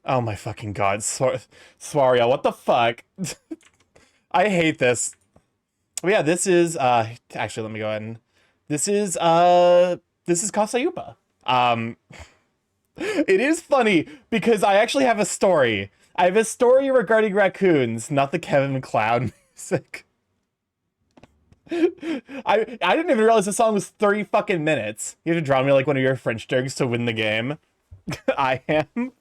Oh my fucking god, Swario, what the fuck? I hate this. But yeah, this is actually let me go ahead and this is Kasayupa. Um it is funny because I actually have a story. I have a story regarding raccoons, not the Kevin McLeod music. I didn't even realize the song was 30 fucking minutes. You have to draw me like one of your French jokes to win the game. I am.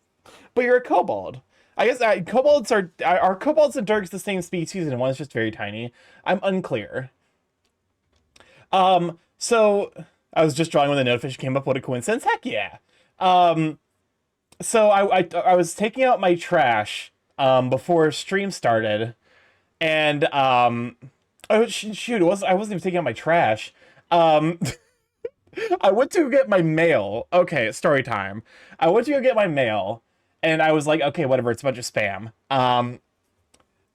But you're a kobold. I guess kobolds are kobolds and Durgs the same species, and one's just very tiny. I'm unclear. So I was just drawing when the notification came up. What a coincidence! Heck yeah. Um, so I was taking out my trash before stream started, and oh shoot, I wasn't even taking out my trash. Um, I went to get my mail. Okay, story time. I went to go get my mail, and I was like, okay, whatever. It's a bunch of spam.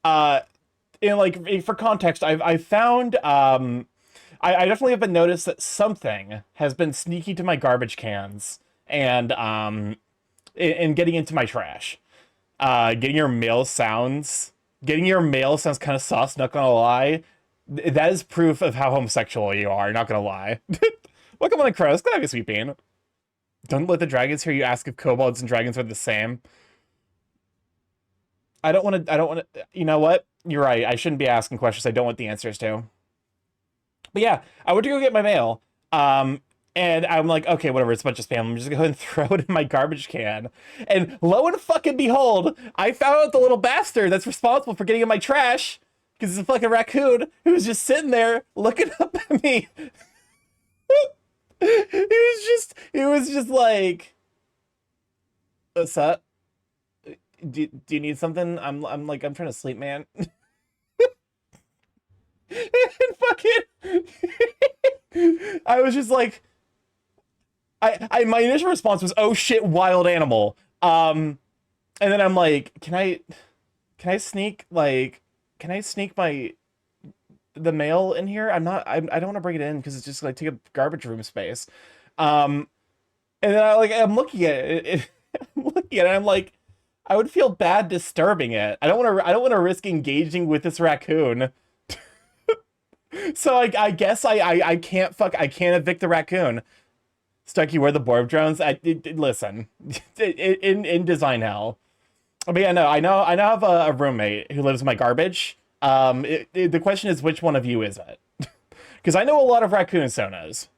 Uh, in like for context, I found I definitely have been noticed that something has been sneaky to my garbage cans and and getting into my trash. Getting your mail sounds getting your mail sounds kind of sus. Not gonna lie, that is proof of how homosexual you are. Not gonna lie. Welcome on the crows. Glad to have you, sweet bean. Don't let the dragons hear you ask if kobolds and dragons are the same. I don't want to. I don't want to. You know what? You're right. I shouldn't be asking questions I don't want the answers to. But yeah, I went to go get my mail. Um, and I'm like, okay, whatever. It's a bunch of spam. I'm just gonna go and throw it in my garbage can. And lo and fucking behold, I found out the little bastard that's responsible for getting in my trash because it's a fucking raccoon who was just sitting there looking up at me. It was just like, what's up? Do you need something? I'm like, I'm trying to sleep, man. And fucking, I was just like, my initial response was, oh shit, wild animal. And then I'm like, can I sneak like, can I sneak the mail in here? I don't want to bring it in because it's just like take up garbage room space. Um, and then I'm looking at I'm looking at it. I'm like, I would feel bad disturbing it. I don't want to risk engaging with this raccoon. So I guess I can't I can't evict the raccoon. Stucky, where the Borb drones? Listen, in design hell. But yeah, no, I now have a roommate who lives in my garbage. The question is, which one of you is it? Because I know a lot of raccoon sonas.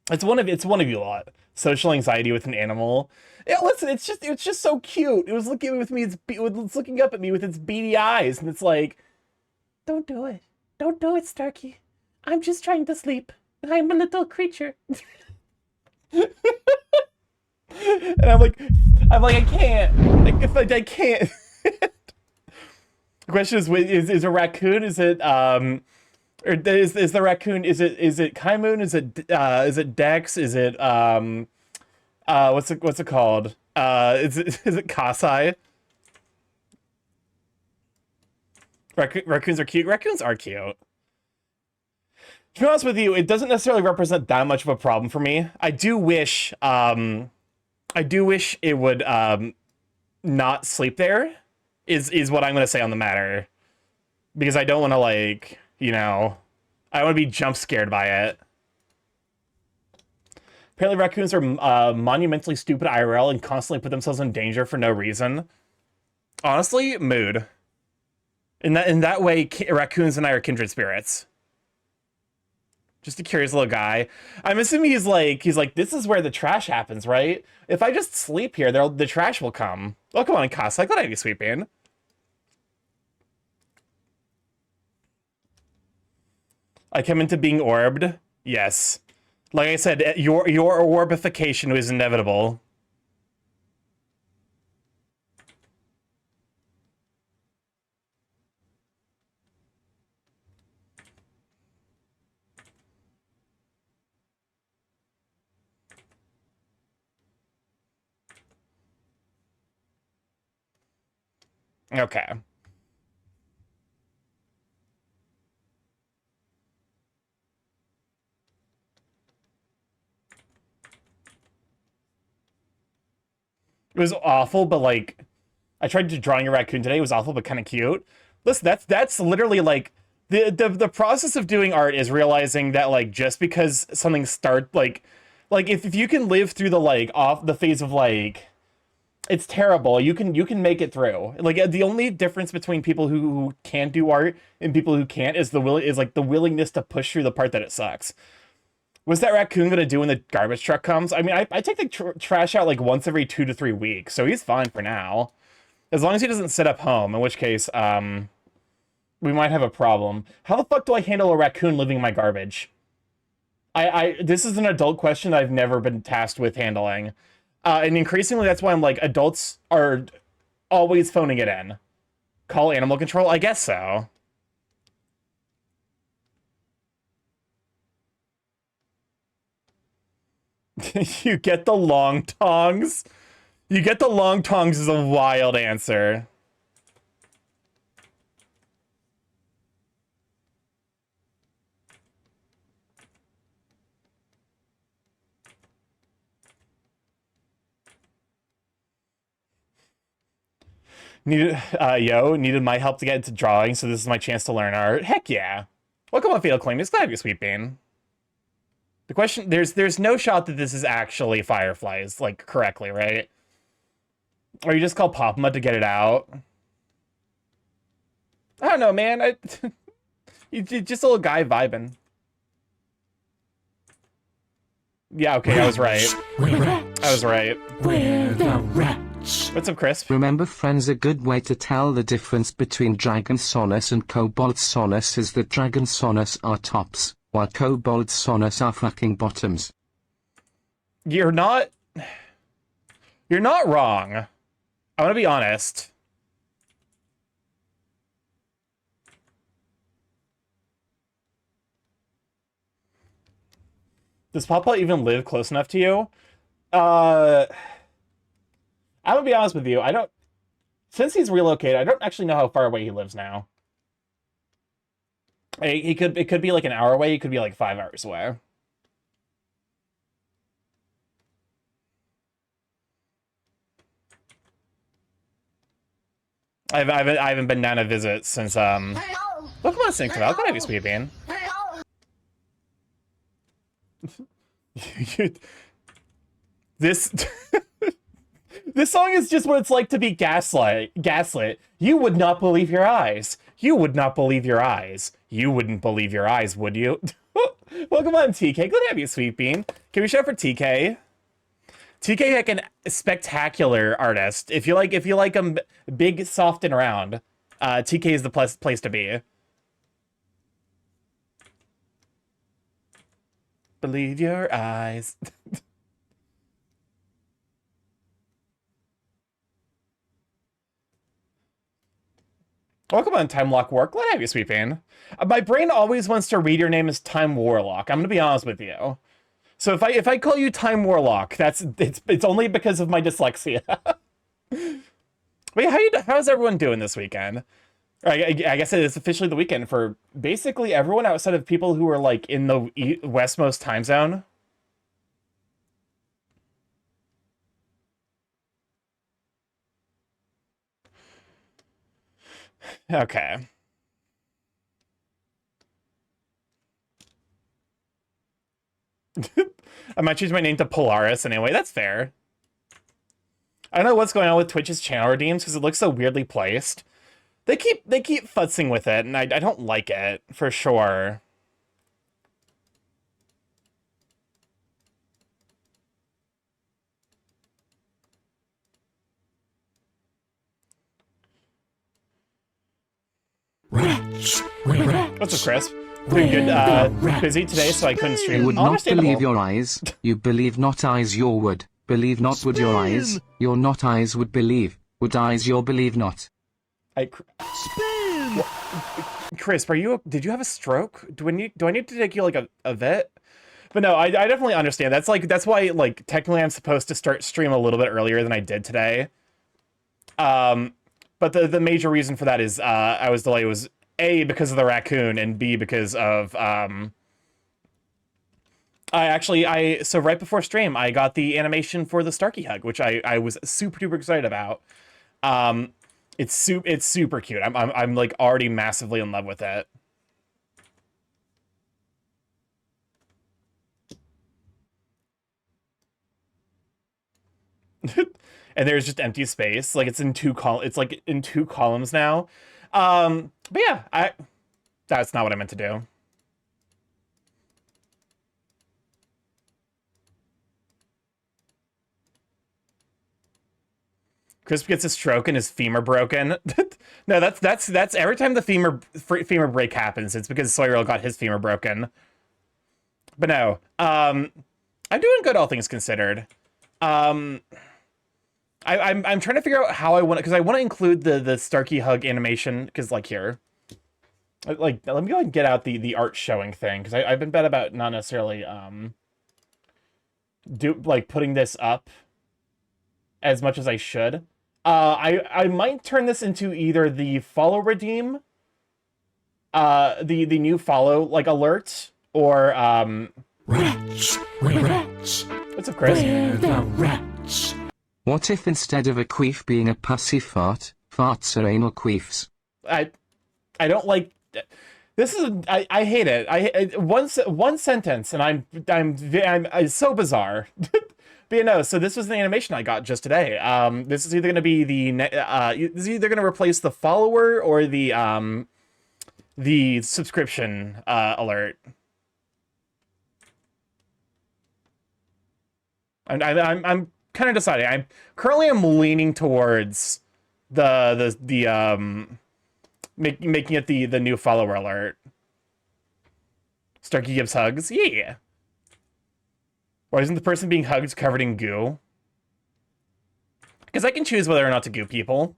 It's one of you lot. Social anxiety with an animal. Yeah, listen, it's just so cute. It was looking with me, it's looking up at me with its beady eyes, and it's like, don't do it, don't do it, Starkey. I'm just trying to sleep. I'm a little creature. And I'm like, I can't. I can't. The question is a raccoon? Is it or is the raccoon? Is it Kaimun? Is it Dex? Is it what's it called? Is it Kasai? Raccoons are cute. Raccoons are cute. To be honest with you, it doesn't necessarily represent that much of a problem for me. I do wish it would not sleep there. Is what I'm gonna say on the matter because I don't want to like I don't want to be jump scared by it. Apparently, raccoons are monumentally stupid IRL and constantly put themselves in danger for no reason. Honestly, mood. In that way, raccoons and I are kindred spirits. Just a curious little guy. I'm assuming he's like this is where the trash happens, right? If I just sleep here, the trash will come. Oh, come on, Casa. I thought I'd be sleeping. I come into being orbed. Yes. Like I said, your orbification was inevitable. Okay. It was awful, but like I tried to drawing a raccoon today. It was awful, but kind of cute. Listen, that's literally like the process of doing art is realizing that like just because something start like if you can live through the like off the phase of like it's terrible, you can make it through. Like the only difference between people who can do art and people who can't is the willingness to push through the part that it sucks. What's that raccoon gonna do when the garbage truck comes? I mean, I take the trash out like once every 2 to 3 weeks, so he's fine for now. As long as he doesn't sit up home, in which case, we might have a problem. How the fuck do I handle a raccoon living in my garbage? This is an adult question I've never been tasked with handling. And increasingly, that's why I'm like, adults are always phoning it in. Call animal control? I guess so. You get the long tongs? You get the long tongs is a wild answer. Needed my help to get into drawing, so this is my chance to learn art. Heck yeah. Welcome on Fatal Claim. It's glad you, Sweet Bean. The question, there's no shot that this is actually fireflies, like, correctly, right? Or you just call Popma to get it out? I don't know, man. You're just a little guy vibing. Yeah, okay, I was right. I was right. We're the rats. What's up, Chris? Remember, friends, a good way to tell the difference between Dragon Sonus and Cobalt Sonus is that Dragon Sonus are tops, while Cobalt Sonus are fucking bottoms. You're not wrong. I want to be honest. Does Papa even live close enough to you? I'm gonna be honest with you. I don't. Since he's relocated, I don't actually know how far away he lives now. He could. It could be like an hour away. He could be like 5 hours away. I haven't been down to visit since Welcome on Sync Val. Good to have you, Sweet Bean. This this song is just what it's like to be gaslit. You would not believe your eyes. You would not believe your eyes. You wouldn't believe your eyes, would you? Welcome on, TK. Good to have you, Sweet Bean. Can we shout for TK? TK, like a spectacular artist. If you like him big, soft, and round, TK is the place to be. Believe your eyes. Welcome on, Time Lock Work. Glad to have you, Sweet Bean. My brain always wants to read your name as Time Warlock. I'm gonna be honest with you. So if I call you Time Warlock, it's only because of my dyslexia. Wait, how's everyone doing this weekend? I guess it is officially the weekend for basically everyone outside of people who are like in the westmost time zone. Okay. I might change my name to Polaris anyway. That's fair. I don't know what's going on with Twitch's channel redeems because it looks so weirdly placed. They keep futzing with it, and I don't like it for sure. Rats. What's up, Chris? Doing good. Busy today, so I couldn't stream. You would not believe your eyes. You believe not eyes your would. Believe not would your eyes. Your not eyes would believe. Would eyes your believe not. Spin. Chris, did you have a stroke? Do I need to take you like a vet? But no, I definitely understand. That's why like technically I'm supposed to start stream a little bit earlier than I did today. But the major reason for that is I was delayed was A, because of the raccoon, and B, because of So right before stream, I got the animation for the Starkey hug, which I was super duper excited about. It's super cute. I'm like already massively in love with it. And there's just empty space. Like it's in it's like in two columns now. But yeah, that's not what I meant to do. Crisp gets a stroke and his femur broken. No, that's every time the femur break happens, it's because Sawyer got his femur broken. But no, I'm doing good, all things considered. I'm trying to figure out how I want it, because I want to include the Starkey hug animation, because like here, like let me go ahead and get out the art showing thing, because I've been bad about not necessarily putting this up as much as I should. I might turn this into either the follow redeem, the new follow like alert, or Rats, rats, what's up, Chris? where the rats? What if instead of a queef being a pussy fart, farts are anal queefs? I don't like this. I hate it. One sentence, and I'm it's so bizarre. But you know, so this was the animation I got just today. This is either going to be this is either going to replace the follower or the subscription alert. I'm kind of deciding. I'm leaning towards making it the new follower alert. Starkey gives hugs. Yeah. Why isn't the person being hugged covered in goo? Because I can choose whether or not to goo people.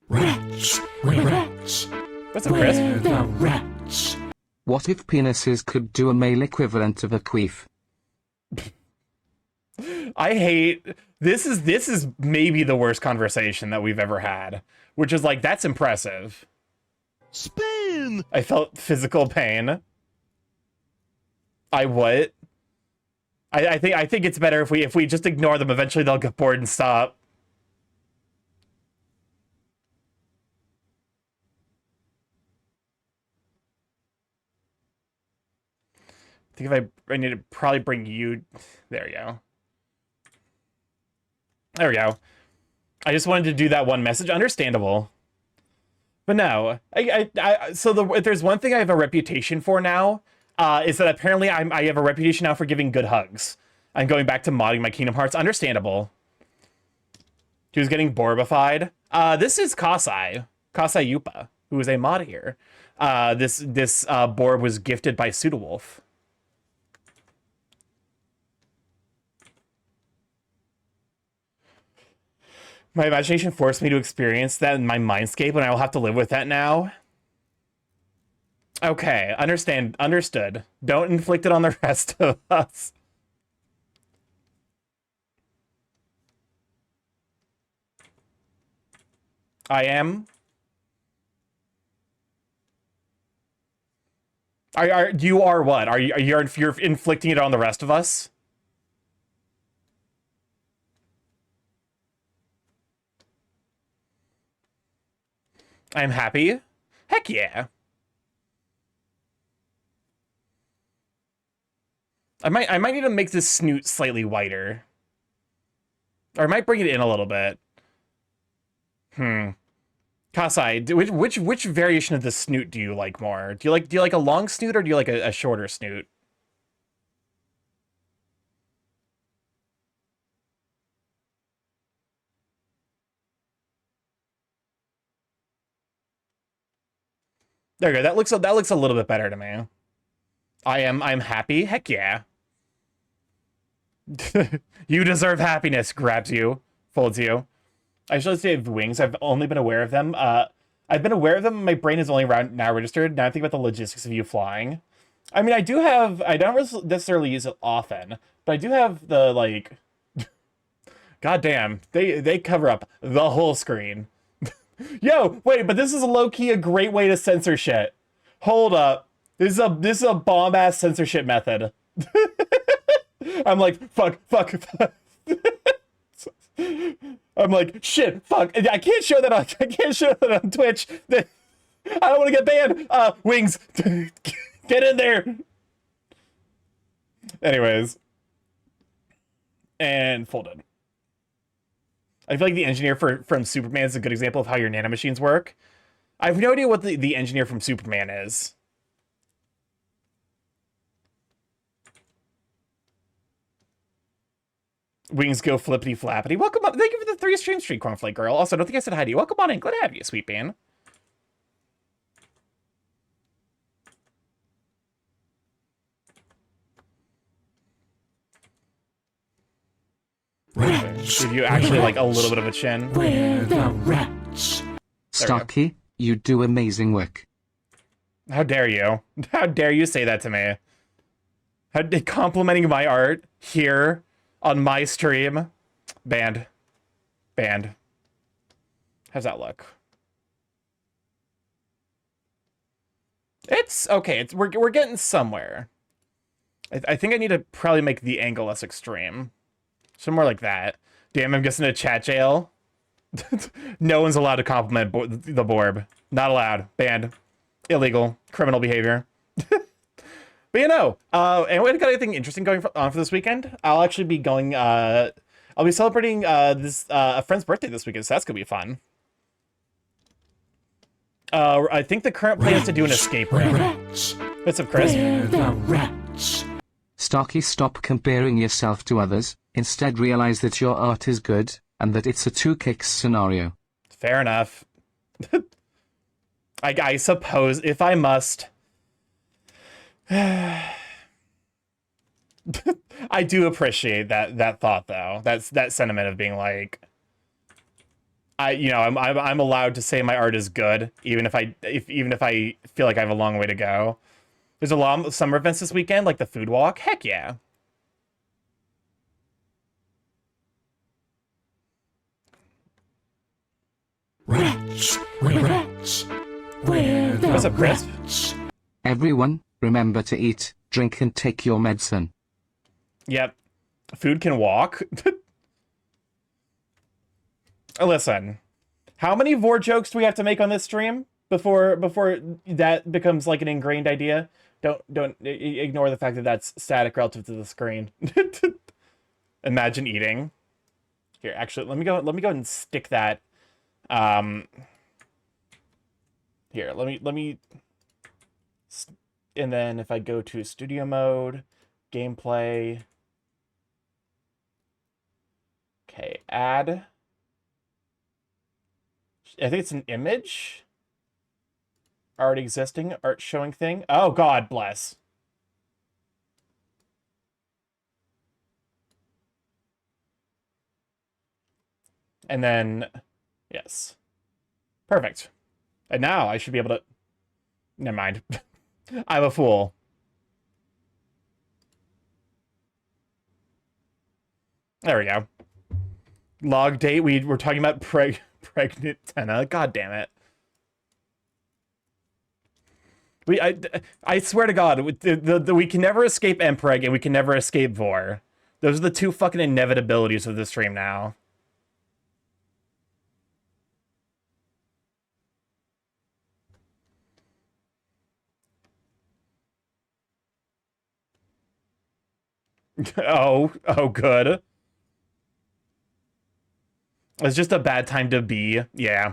Rats, rats, What's up, Chris? where the rats? What if penises could do a male equivalent of a queef? I hate this is maybe the worst conversation that we've ever had, which is like, that's impressive. Spin! I felt physical pain. I what? I think it's better if we just ignore them. Eventually they'll get bored and stop. I think if I need to probably bring you. There we go. There we go. I just wanted to do that one message. Understandable. But no, so if there's one thing I have a reputation for now, is that apparently I have a reputation now for giving good hugs. I'm going back to modding my Kingdom Hearts. Understandable. He was getting Borbified. This is Kasai Yupa, who is a mod here. This Borb was gifted by Pseudowolf. My imagination forced me to experience that in my mindscape, and I will have to live with that now. Okay, understood. Don't inflict it on the rest of us. I am. You are what? You're inflicting it on the rest of us? I'm happy. Heck yeah. I might need to make this snoot slightly whiter. Or I might bring it in a little bit. Kasai, which variation of the snoot do you like more? Do you like a long snoot, or do you like a shorter snoot? There you go. That looks a little bit better to me. I'm happy. Heck yeah. You deserve happiness. Grabs you, folds you. I should say have wings. I've only been aware of them. I've been aware of them. My brain is only now registered. Now I think about the logistics of you flying. I mean, I don't necessarily use it often, but I do have the like. God damn, they cover up the whole screen. Yo, wait, but this is low-key a great way to censor shit. Hold up. This is a bomb-ass censorship method. I'm like, fuck. I'm like, shit, fuck. I can't show that on Twitch. I don't want to get banned. Wings, get in there. Anyways, and folded. I feel like the engineer from Superman is a good example of how your nanomachines work. I have no idea what the engineer from Superman is. Wings go flippity flappity. Welcome up. Thank you for the 3 stream streak, Cornflake Girl. Also, I don't think I said hi to you. Welcome on in. Glad to have you, sweet bean. Rats. Give you actually like a little bit of a chin. Where the rats? Starkey, you do amazing work. How dare you? How dare you say that to me? How complimenting my art here on my stream? Banned. How's that look? It's okay. We're getting somewhere. I think I need to probably make the angle less extreme. Somewhere like that. Damn, I'm guessing a chat jail. No one's allowed to compliment the Borb. Not allowed. Banned. Illegal. Criminal behavior. But you know, anyone got anything interesting going on for this weekend? I'll actually be going, I'll be celebrating a friend's birthday this weekend, so that's gonna be fun. I think the current plan is to do an escape room. Rats. What's up, Chris? Where the rats? Starkey, stop comparing yourself to others. Instead, realize that your art is good and that it's a 2 kicks scenario. Fair enough. I suppose if I must. I do appreciate that thought though. That sentiment of being like, I'm allowed to say my art is good even if I feel like I have a long way to go. There's a lot of summer events this weekend, like the food walk. Heck yeah. Rats. Where rats? Where the What's up, Chris? rats? Everyone, remember to eat, drink, and take your medicine. Yep. Food can walk. Listen, how many Vor jokes do we have to make on this stream before that becomes like an ingrained idea? Don't ignore the fact that that's static relative to the screen. Imagine eating. Here, actually, let me go and stick that. Here, let me. And then if I go to studio mode, gameplay. Okay, add. I think it's an image. Already existing, art showing thing. Oh, God bless. And then, yes. Perfect. And now I should be able to... Never mind. I'm a fool. There we go. Log date. We're talking about pregnant Tenna. God damn it. I swear to God, we can never escape Mpreg and we can never escape Vor. Those are the 2 fucking inevitabilities of the stream now. Oh, good. It's just a bad time to be. Yeah.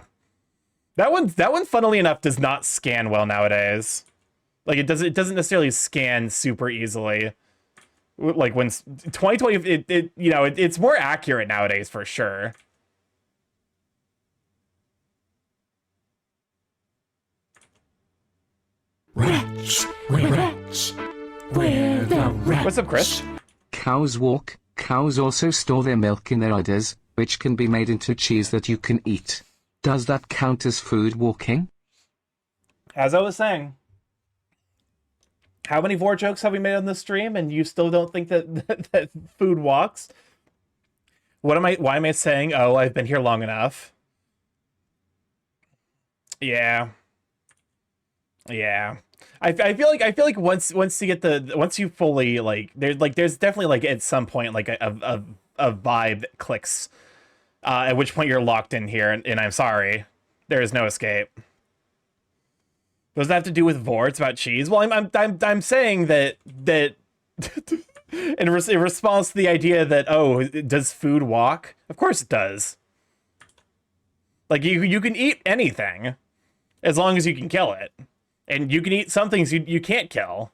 That one, funnily enough, does not scan well nowadays. Like, it doesn't necessarily scan super easily. Like, when 2020, it's more accurate nowadays for sure. Rats. Where rats? Where the rats? What's up, Chris? Cows walk. Cows also store their milk in their udders, which can be made into cheese that you can eat. Does that count as food walking? As I was saying, how many Vor jokes have we made on this stream, and you still don't think that food walks? Why am I saying, oh, I've been here long enough? Yeah. Yeah. I feel like once you get once you fully like there's definitely like at some point like a vibe that clicks, at which point you're locked in here, and I'm sorry, there is no escape. Does that have to do with vor? It's about cheese. Well, I'm saying that in response to the idea that, oh, does food walk? Of course it does. Like you can eat anything as long as you can kill it, and you can eat some things you can't kill.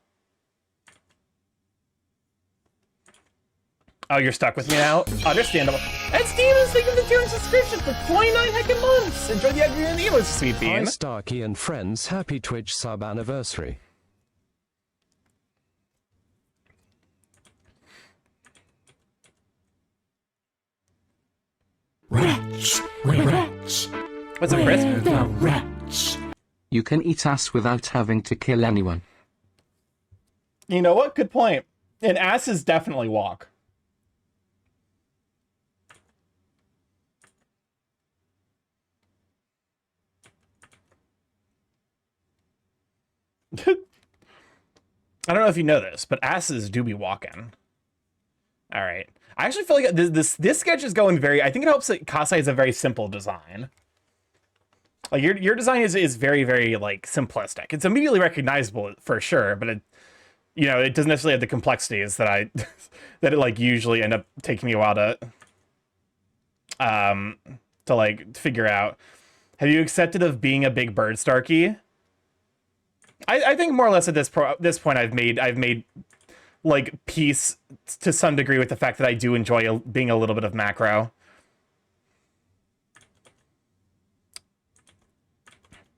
Oh, you're stuck with me now? Understandable. And Steven, thank you for the tier subscription for 29 heckin' months. Enjoy the agri and the emotes, sweet bean. Hi Starkey and friends, happy Twitch sub anniversary. Rats, we're rats. What's up, Chris? We're the rats. You can eat ass without having to kill anyone. You know what? Good point. And asses definitely walk. I don't know if you know this, but asses do be walking. All right. I actually feel like this sketch is going very. I think it helps that Kasai is a very simple design. Like your design is very, very like simplistic. It's immediately recognizable for sure, but it, you know, it doesn't necessarily have the complexities that I that it like usually end up taking me a while to like figure out. Have you accepted of being a big bird, Starkey? I think more or less at this point I've made like peace to some degree with the fact that I do enjoy being a little bit of macro.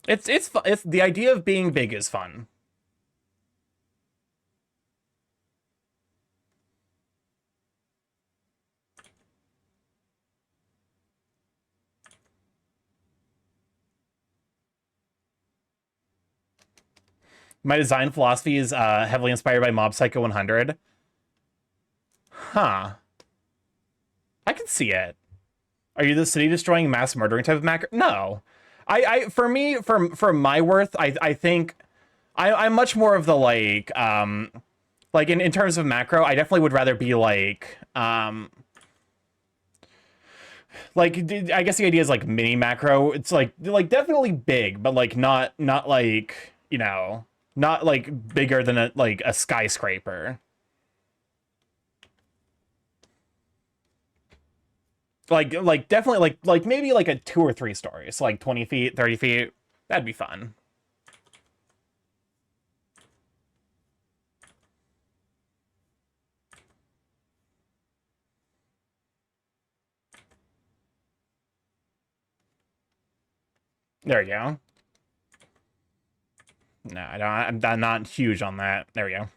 It's the idea of being big is fun. My design philosophy is heavily inspired by Mob Psycho 100. Huh. I can see it. Are you the city destroying mass murdering type of macro? No. For me, for my worth, I think I'm much more of the like in terms of macro, I definitely would rather be like I guess the idea is like mini macro. It's like definitely big, but like not like, you know, not like bigger than a skyscraper. Like definitely like maybe like a 2 or 3 stories, so like 20 feet, 30 feet. That'd be fun. There you go. No, I'm not huge on that. There we go.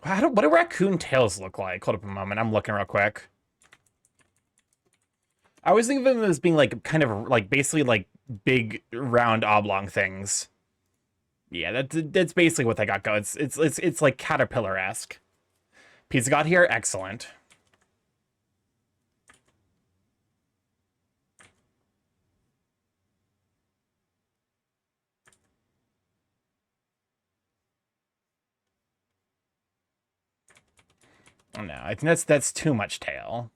What do raccoon tails look like? Hold up a moment. I'm looking real quick. I always think of them as being like kind of like basically like big round oblong things. Yeah, that's basically what they got going. It's like caterpillar-esque. Pizza got here, excellent. Oh, no, I think that's too much tail.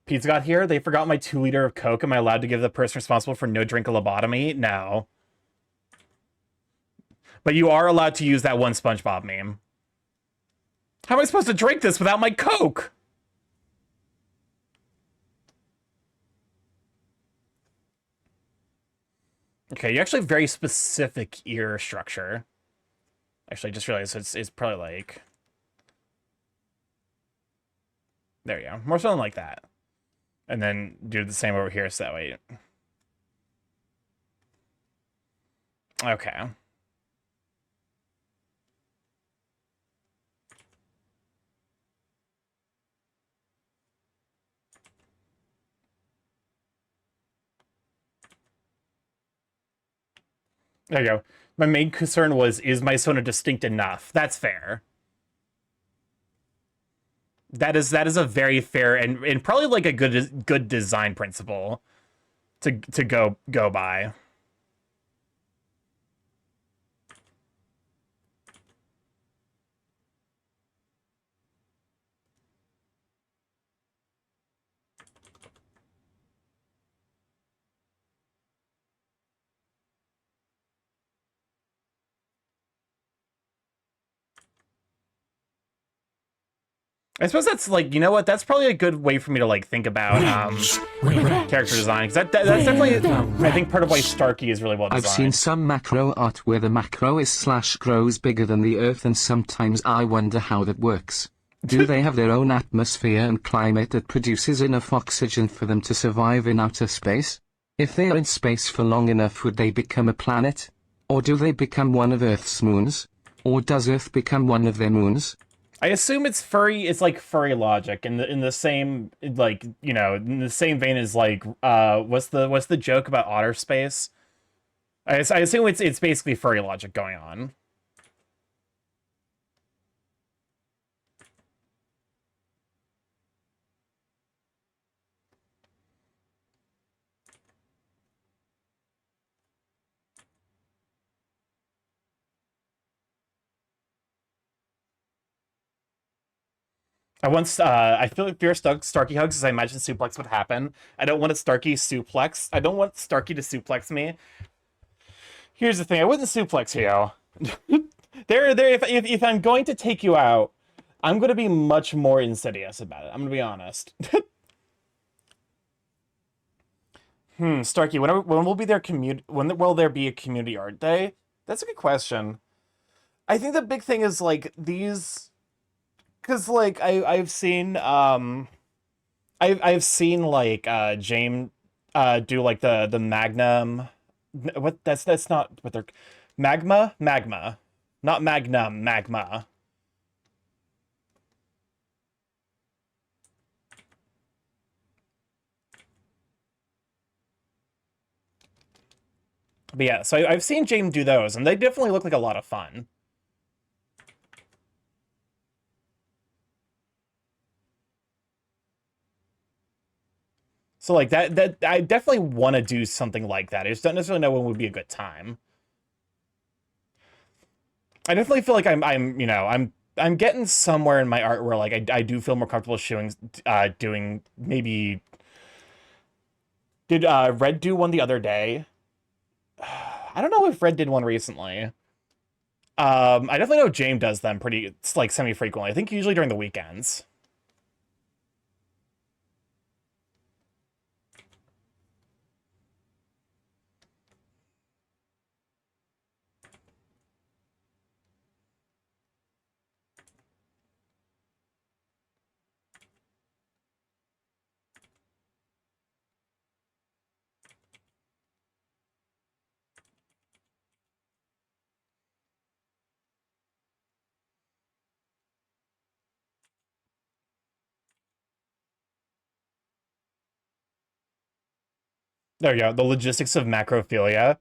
Pizza got here. They forgot my 2-liter of Coke. Am I allowed to give the person responsible for no drink a lobotomy? No. But you are allowed to use that one SpongeBob meme. How am I supposed to drink this without my Coke? Okay, you actually have very specific ear structure. Actually, I just realized it's probably like... There you go. More something like that. And then do the same over here so that way... Okay. There you go. My main concern was, is my Sona distinct enough? That's fair. That is a very fair and probably like a good design principle to go by. I suppose that's like, you know what? That's probably a good way for me to like think about character design, because that's definitely, I think, part of why Starkey is really well designed. I've seen some macro art where the macro is slash grows bigger than the Earth, and sometimes I wonder how that works. Do they have their own atmosphere and climate that produces enough oxygen for them to survive in outer space? If they are in space for long enough, would they become a planet? Or do they become one of Earth's moons? Or does Earth become one of their moons? I assume it's furry. It's like furry logic, in the same, like, you know, in the same vein as like what's the joke about otter space? I assume it's basically furry logic going on. I feel like fear Starkey hugs as I imagine suplex would happen. I don't want a Starkey suplex. I don't want Starkey to suplex me. Here's the thing, I wouldn't suplex you. If I'm going to take you out, I'm going to be much more insidious about it. I'm going to be honest. Starkey, when will be when will there be a community art day? That's a good question. I think the big thing is like these, because like I've seen I've seen like James do like the Magnum, what that's not what they're, magma, not Magnum, magma. But yeah, so I've seen James do those, and they definitely look like a lot of fun. So like that I definitely want to do something like that. I just don't necessarily know when would be a good time. I definitely feel like I'm you know, I'm getting somewhere in my art where like I do feel more comfortable doing maybe, did Red do one the other day? I don't know if Red did one recently. I definitely know James does them it's like semi-frequently. I think usually during the weekends. There you go. The logistics of macrophilia.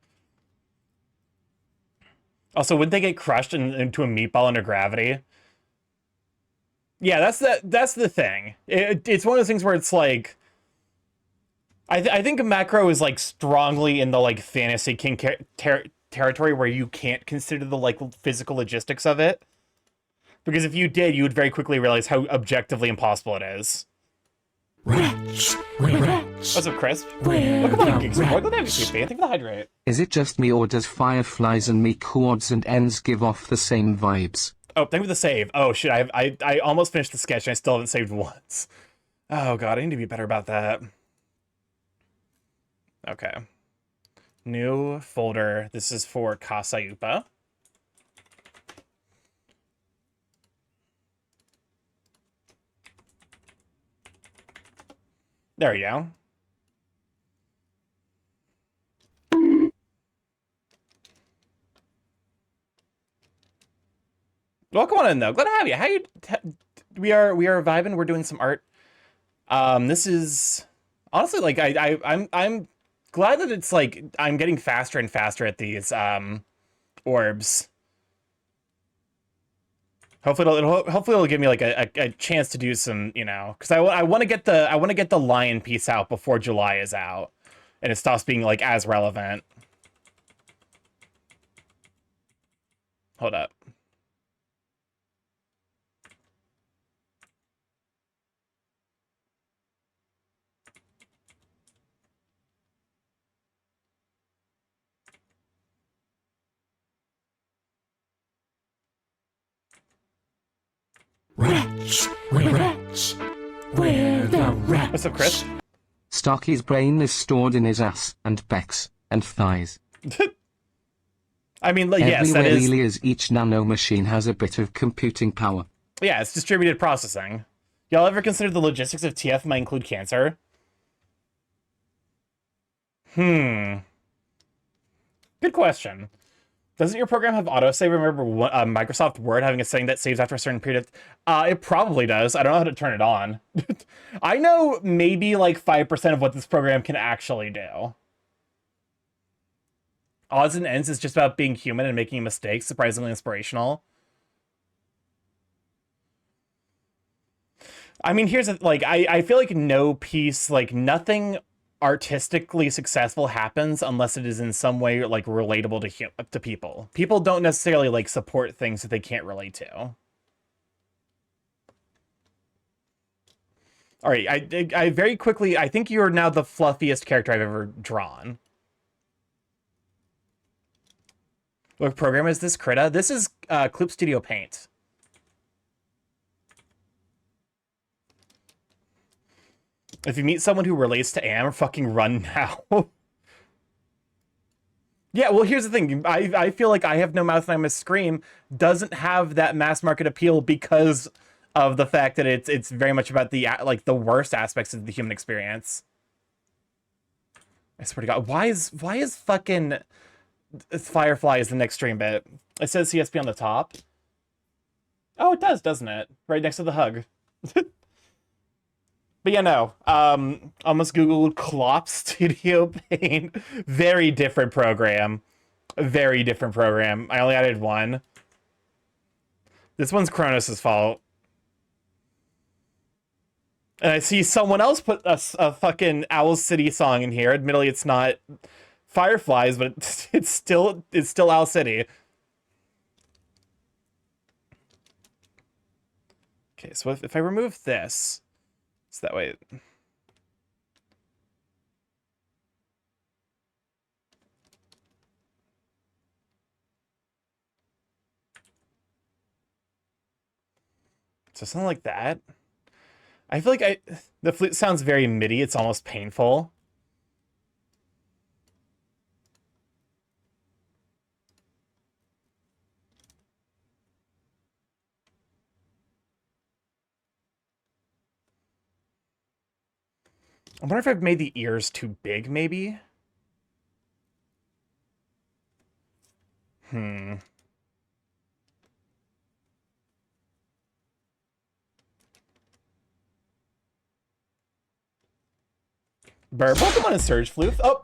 Also, wouldn't they get crushed into a meatball under gravity? Yeah, that's the thing. It's one of those things where it's like, I think macro is like strongly in the like fantasy king territory where you can't consider the like physical logistics of it, because if you did, you would very quickly realize how objectively impossible it is. Rats. What's up, Chris? Where Look at my the gigs. Look at that rats? Thank you for the hydrate. Is it just me, or does fireflies and me chords and ends give off the same vibes? Oh, thank you for the save. Oh shit, I almost finished the sketch and I still haven't saved once. Oh god, I need to be better about that. Okay. New folder. This is for Kasayupa. There you go. Welcome on in though. Glad to have you. How you? We are vibing. We're doing some art. This is honestly like I'm glad that it's like I'm getting faster and faster at these orbs. Hopefully it'll give me like a chance to do some, you know, because I want to get the lion piece out before July is out, and it stops being like as relevant. Hold up. Rats. Rats. Where the rats? What's up, Chris? Stocky's brain is stored in his ass and pecs and thighs. I mean, like, yes, that Everywhere is. really is. Each nano machine has a bit of computing power. Yeah, it's distributed processing. Y'all ever consider the logistics of TF might include cancer? Good question. Doesn't your program have autosave? Remember Microsoft Word having a setting that saves after a certain period of... it probably does. I don't know how to turn it on. I know maybe like 5% of what this program can actually do. Odds and Ends is just about being human and making mistakes. Surprisingly inspirational. I mean, here's like I feel like no piece, like nothing artistically successful happens unless it is in some way like relatable to people. People don't necessarily like support things that they can't relate to. All right, I very quickly, I think you're now the fluffiest character I've ever drawn. What program is this, Krita? This is Clip Studio Paint. If you meet someone who relates to Am, fucking run now. Yeah, well, here's the thing. I feel like I Have No Mouth and I Must Scream doesn't have that mass market appeal because of the fact that it's very much about the like the worst aspects of the human experience. I swear to God, why is fucking Firefly is the next stream bit? It says CSP on the top. Oh, it does, doesn't it? Right next to the hug. But yeah, no. Almost Googled Clop Studio Paint. Very different program. Very different program. I only added one. This one's Kronos' fault. And I see someone else put a fucking Owl City song in here. Admittedly, it's not Fireflies, but it's still Owl City. Okay, so if I remove this, so that way. So something like that. I feel like the flute sounds very MIDI. It's almost painful. I wonder if I've made the ears too big, maybe? Burr, Pokemon and Surge Floof. Oh,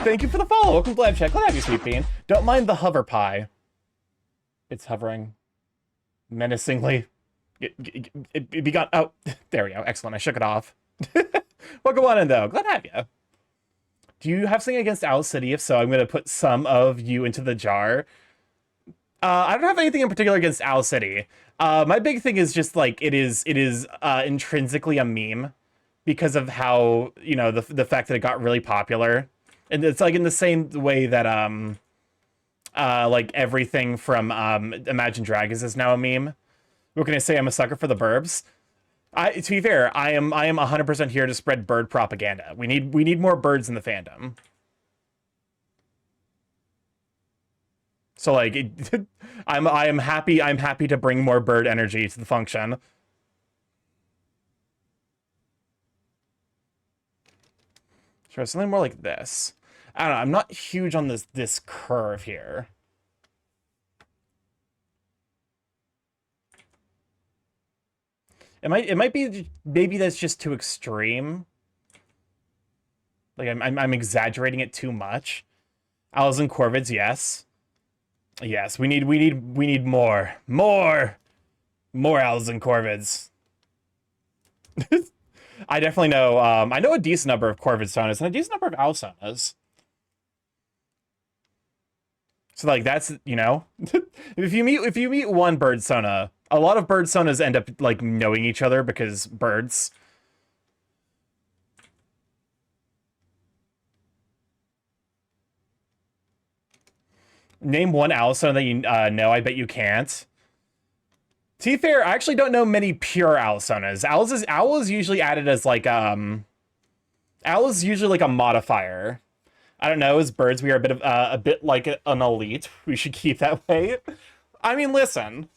thank you for the follow. Welcome to Live Chat. Glad to have you, Sweet Bean. Don't mind the hover pie. It's hovering menacingly. It begun. Oh, there we go. Excellent. I shook it off. Welcome on in, though. Glad to have you. Do you have something against Owl City? If so, I'm going to put some of you into the jar. I don't have anything in particular against Owl City. My big thing is just like it is intrinsically a meme because of how, you know, the fact that it got really popular. And it's like in the same way that like everything from Imagine Dragons is now a meme. What can I say? I'm a sucker for the burbs. To be fair, I am 100% here to spread bird propaganda. We need more birds in the fandom. So like, I'm happy to bring more bird energy to the function. Sure, something more like this. I don't know. I'm not huge on this curve here. It might be maybe that's just too extreme. Like I'm exaggerating it too much. Owls and corvids, yes. Yes, we need more. More owls and corvids. I definitely know I know a decent number of corvid sonas and a decent number of owl sonas. So like that's, you know, if you meet one bird sona, a lot of bird sonas end up like knowing each other because birds. Name one owl sona that you know. I bet you can't. To be fair, I actually don't know many pure owl sonas. Owl is usually added as like owl is usually like a modifier. I don't know. As birds, we are a bit like an elite. We should keep that way. I mean, listen,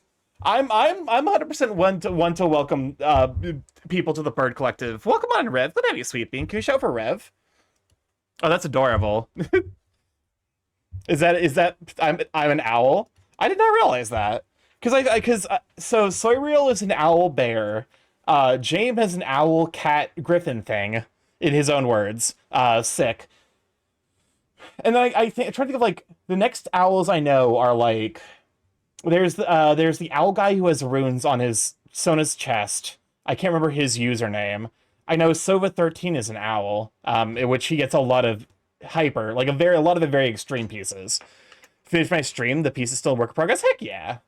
I'm 100% one to welcome people to the bird collective. Welcome on, Rev. Good to have you, Sweet Bean. Can we shout for Rev? Oh, that's adorable. Is that I'm an owl? I did not realize that. So Soyreal is an owl bear. James has an owl cat griffin thing, in his own words. Sick. And then I'm trying to think of like the next owls I know are like there's the owl guy who has runes on his Sona's chest. I can't remember his username. I know Sova13 is an owl, in which he gets a lot of hyper, like a lot of the very extreme pieces. Finish my stream, the piece is still work in progress. Heck yeah.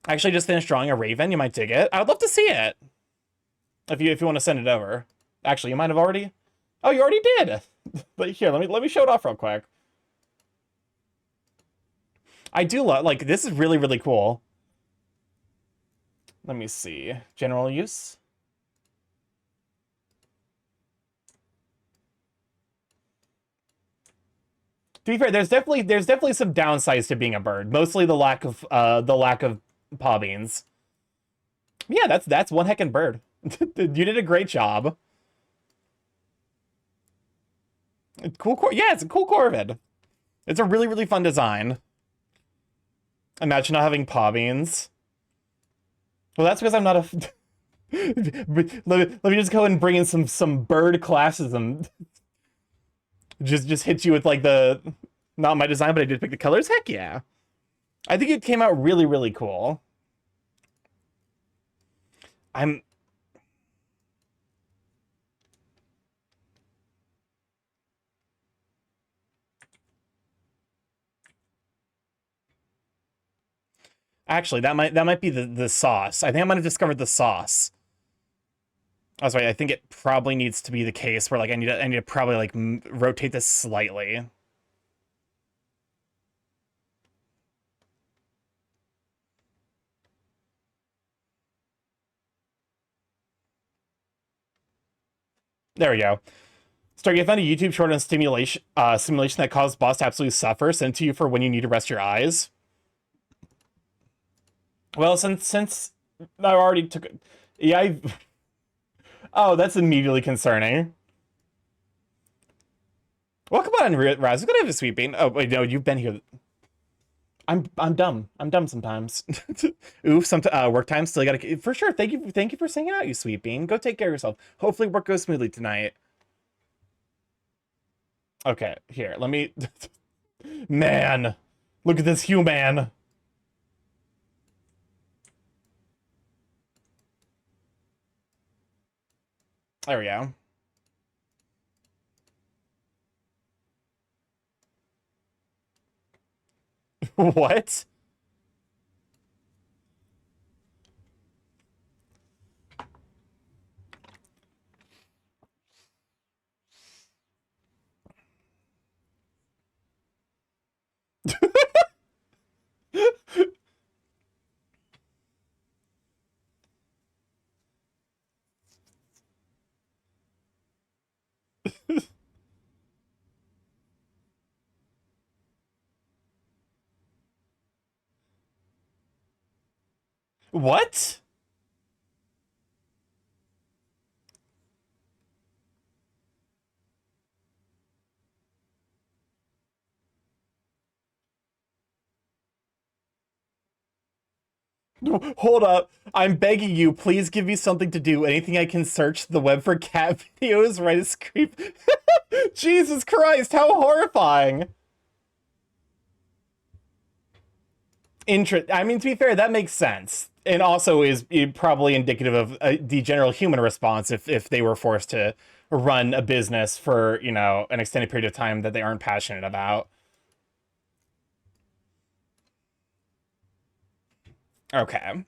I actually just finished drawing a raven. You might dig it. I would love to see it. If you want to send it over. Actually, you might have already. Oh, you already did. But here, let me show it off real quick. I do love, like, this is really, really cool. Let me see. General use. To be fair, there's definitely some downsides to being a bird. Mostly the lack of paw beans. Yeah, that's one heckin' bird. You did a great job. Yeah, it's a cool corvid. It's a really, really fun design. Imagine not having paw beans. Well, that's because I'm not a... let me just go and bring in some bird classism. Just hit you with like the... Not my design, but I did pick the colors. Heck yeah. I think it came out really, really cool. Actually, that might be the sauce. I think I might have discovered the sauce. Oh, sorry, I think it probably needs to be the case where like I need to probably like rotate this slightly. There we go. Stark, you found a YouTube short on simulation that caused boss to absolutely suffer, sent to you for when you need to rest your eyes. Well, since I already took it, yeah, oh, that's immediately concerning. Well, come on, Raz. Good to have a Sweet Bean. Oh wait, no, you've been here. I'm dumb. I'm dumb sometimes. Oof. Some work time still gotta for sure. Thank you for singing out, you Sweet Bean. Go take care of yourself. Hopefully work goes smoothly tonight. Okay, here. Let me. Man, look at this human. There we go. What? What? Hold up. I'm begging you, please give me something to do. Anything I can search the web for cat videos, write a script. Jesus Christ, how horrifying. I mean, to be fair, that makes sense. And also is probably indicative of the general human response if they were forced to run a business for, you know, an extended period of time that they aren't passionate about. Okay.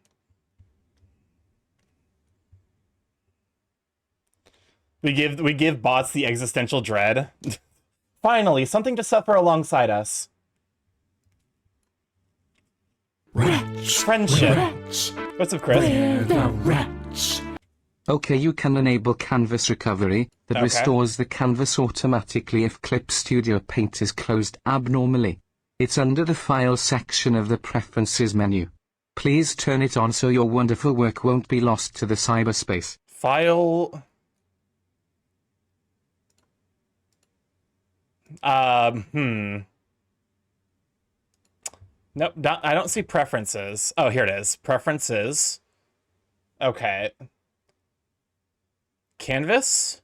We give bots the existential dread. Finally, something to suffer alongside us. Wretch. Friendship. Wretch. What's up, Chris? We're the wretch. Okay, you can enable canvas recovery that Okay. restores the canvas automatically if Clip Studio Paint is closed abnormally. It's under the File section of the Preferences menu. Please turn it on so your wonderful work won't be lost to the cyberspace. File. Nope, I don't see preferences. Oh, here it is. Preferences. Okay. Canvas.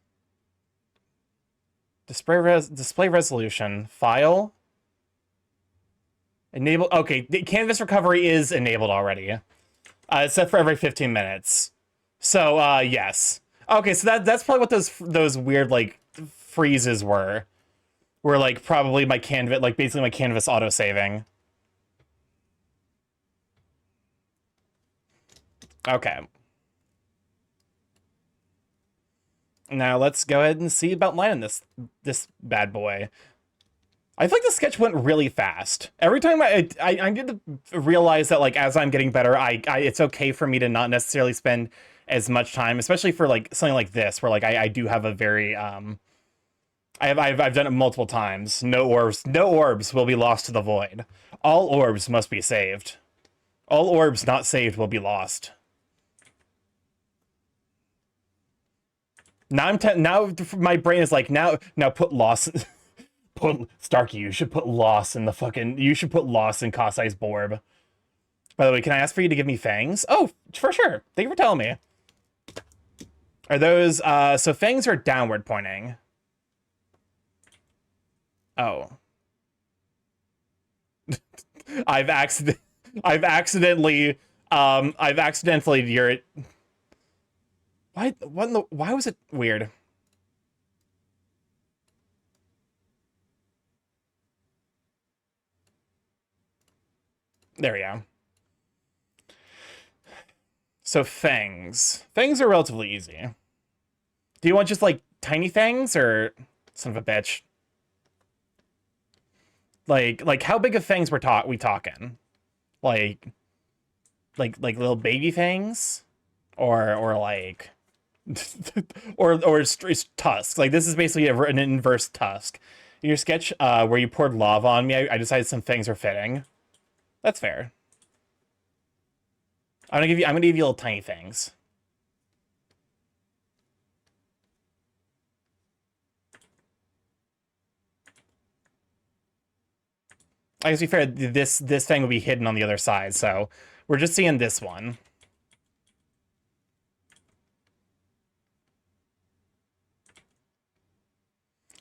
Display resolution. File. Enable. Okay, the canvas recovery is enabled already. It's set for every 15 minutes. So, yes. Okay, so that's probably what those weird like freezes were. Were like probably my canvas, like basically my canvas auto saving. Okay. Now let's go ahead and see about lining this bad boy. I feel like the sketch went really fast. Every time I need to realize that, like, as I'm getting better, it's okay for me to not necessarily spend as much time, especially for like something like this, where like I do have a very I've done it multiple times. No orbs will be lost to the void. All orbs must be saved. All orbs not saved will be lost. Now now my brain is like now put loss. Put Starkey, you should put loss in Kasai's Borb. By the way, can I ask for you to give me fangs? Oh, for sure. Thank you for telling me. Are those so fangs are downward pointing? Oh. I've accidentally why was it weird? There we go. So fangs. Fangs are relatively easy. Do you want just like tiny fangs or son of a bitch? Like how big of fangs we talking? Like little baby fangs? Or like or tusks. Like this is basically an inverse tusk. In your sketch where you poured lava on me, I decided some fangs are fitting. That's fair. I'm gonna give you little tiny things. I guess to be fair, this thing will be hidden on the other side, so we're just seeing this one.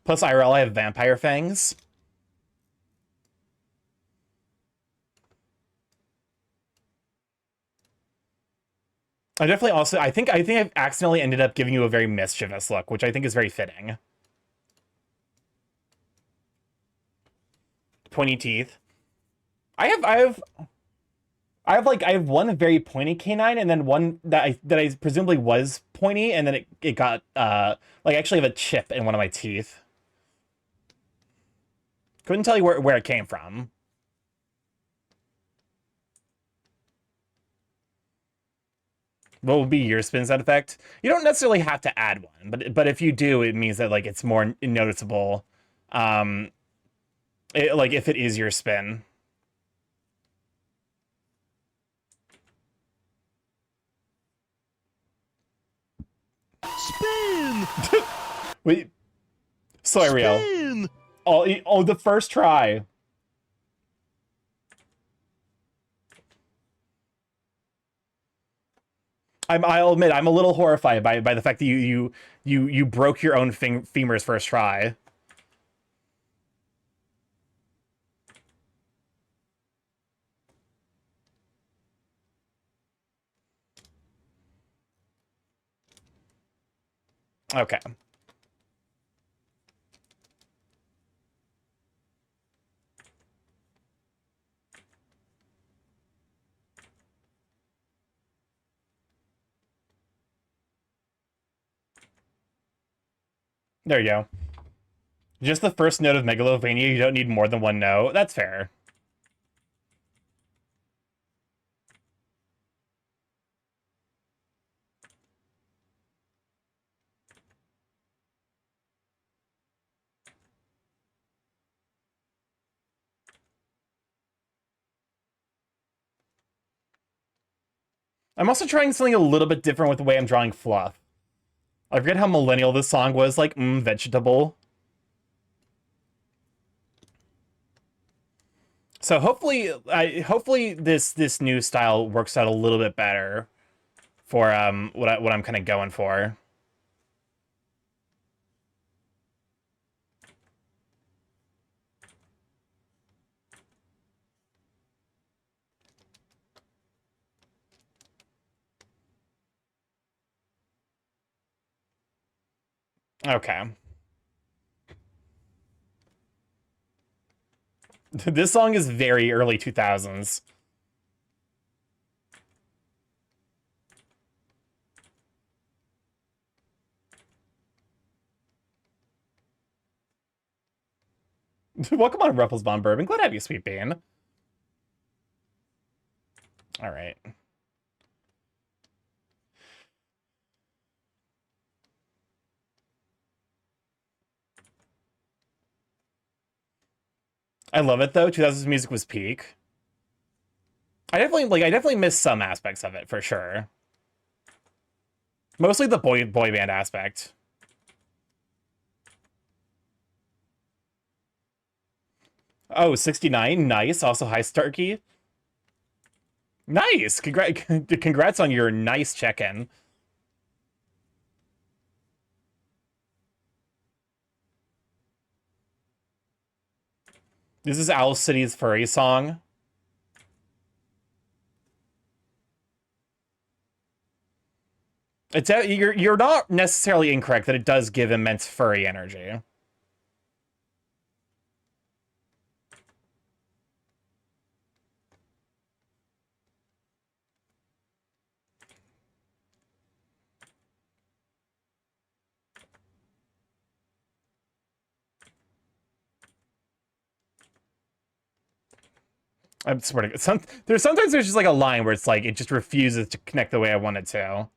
Plus IRL, I have vampire fangs. I think I've accidentally ended up giving you a very mischievous look, which I think is very fitting. Pointy teeth. I have one very pointy canine and then one that I presumably was pointy and then it got like I actually have a chip in one of my teeth. Couldn't tell you where it came from. What would be your spin sound effect? You don't necessarily have to add one, but if you do, it means that like it's more noticeable. Like if it is your spin. Spin! Wait, sorry, real. Spin! Oh, the first try. I'll admit I'm a little horrified by the fact that you broke your own femurs first try. Okay. There you go. Just the first note of Megalovania, you don't need more than one note. That's fair. I'm also trying something a little bit different with the way I'm drawing fluff. I forget how millennial this song was, like, vegetable. So hopefully this new style works out a little bit better for what I'm kind of going for. Okay. This song is very early 2000s. Welcome on, Ruffles Von Bourbon. Glad to have you, Sweet Bean. All right. I love it though. 2000s music was peak. I definitely miss some aspects of it for sure. Mostly the boy band aspect. Oh, 69, nice. Also, hi Starkey. Nice. Congrats on your nice check-in. This is Owl City's furry song. It's you're not necessarily incorrect that it does give immense furry energy. I'm swear to God, sometimes there's just like a line where it's like it just refuses to connect the way I want it to.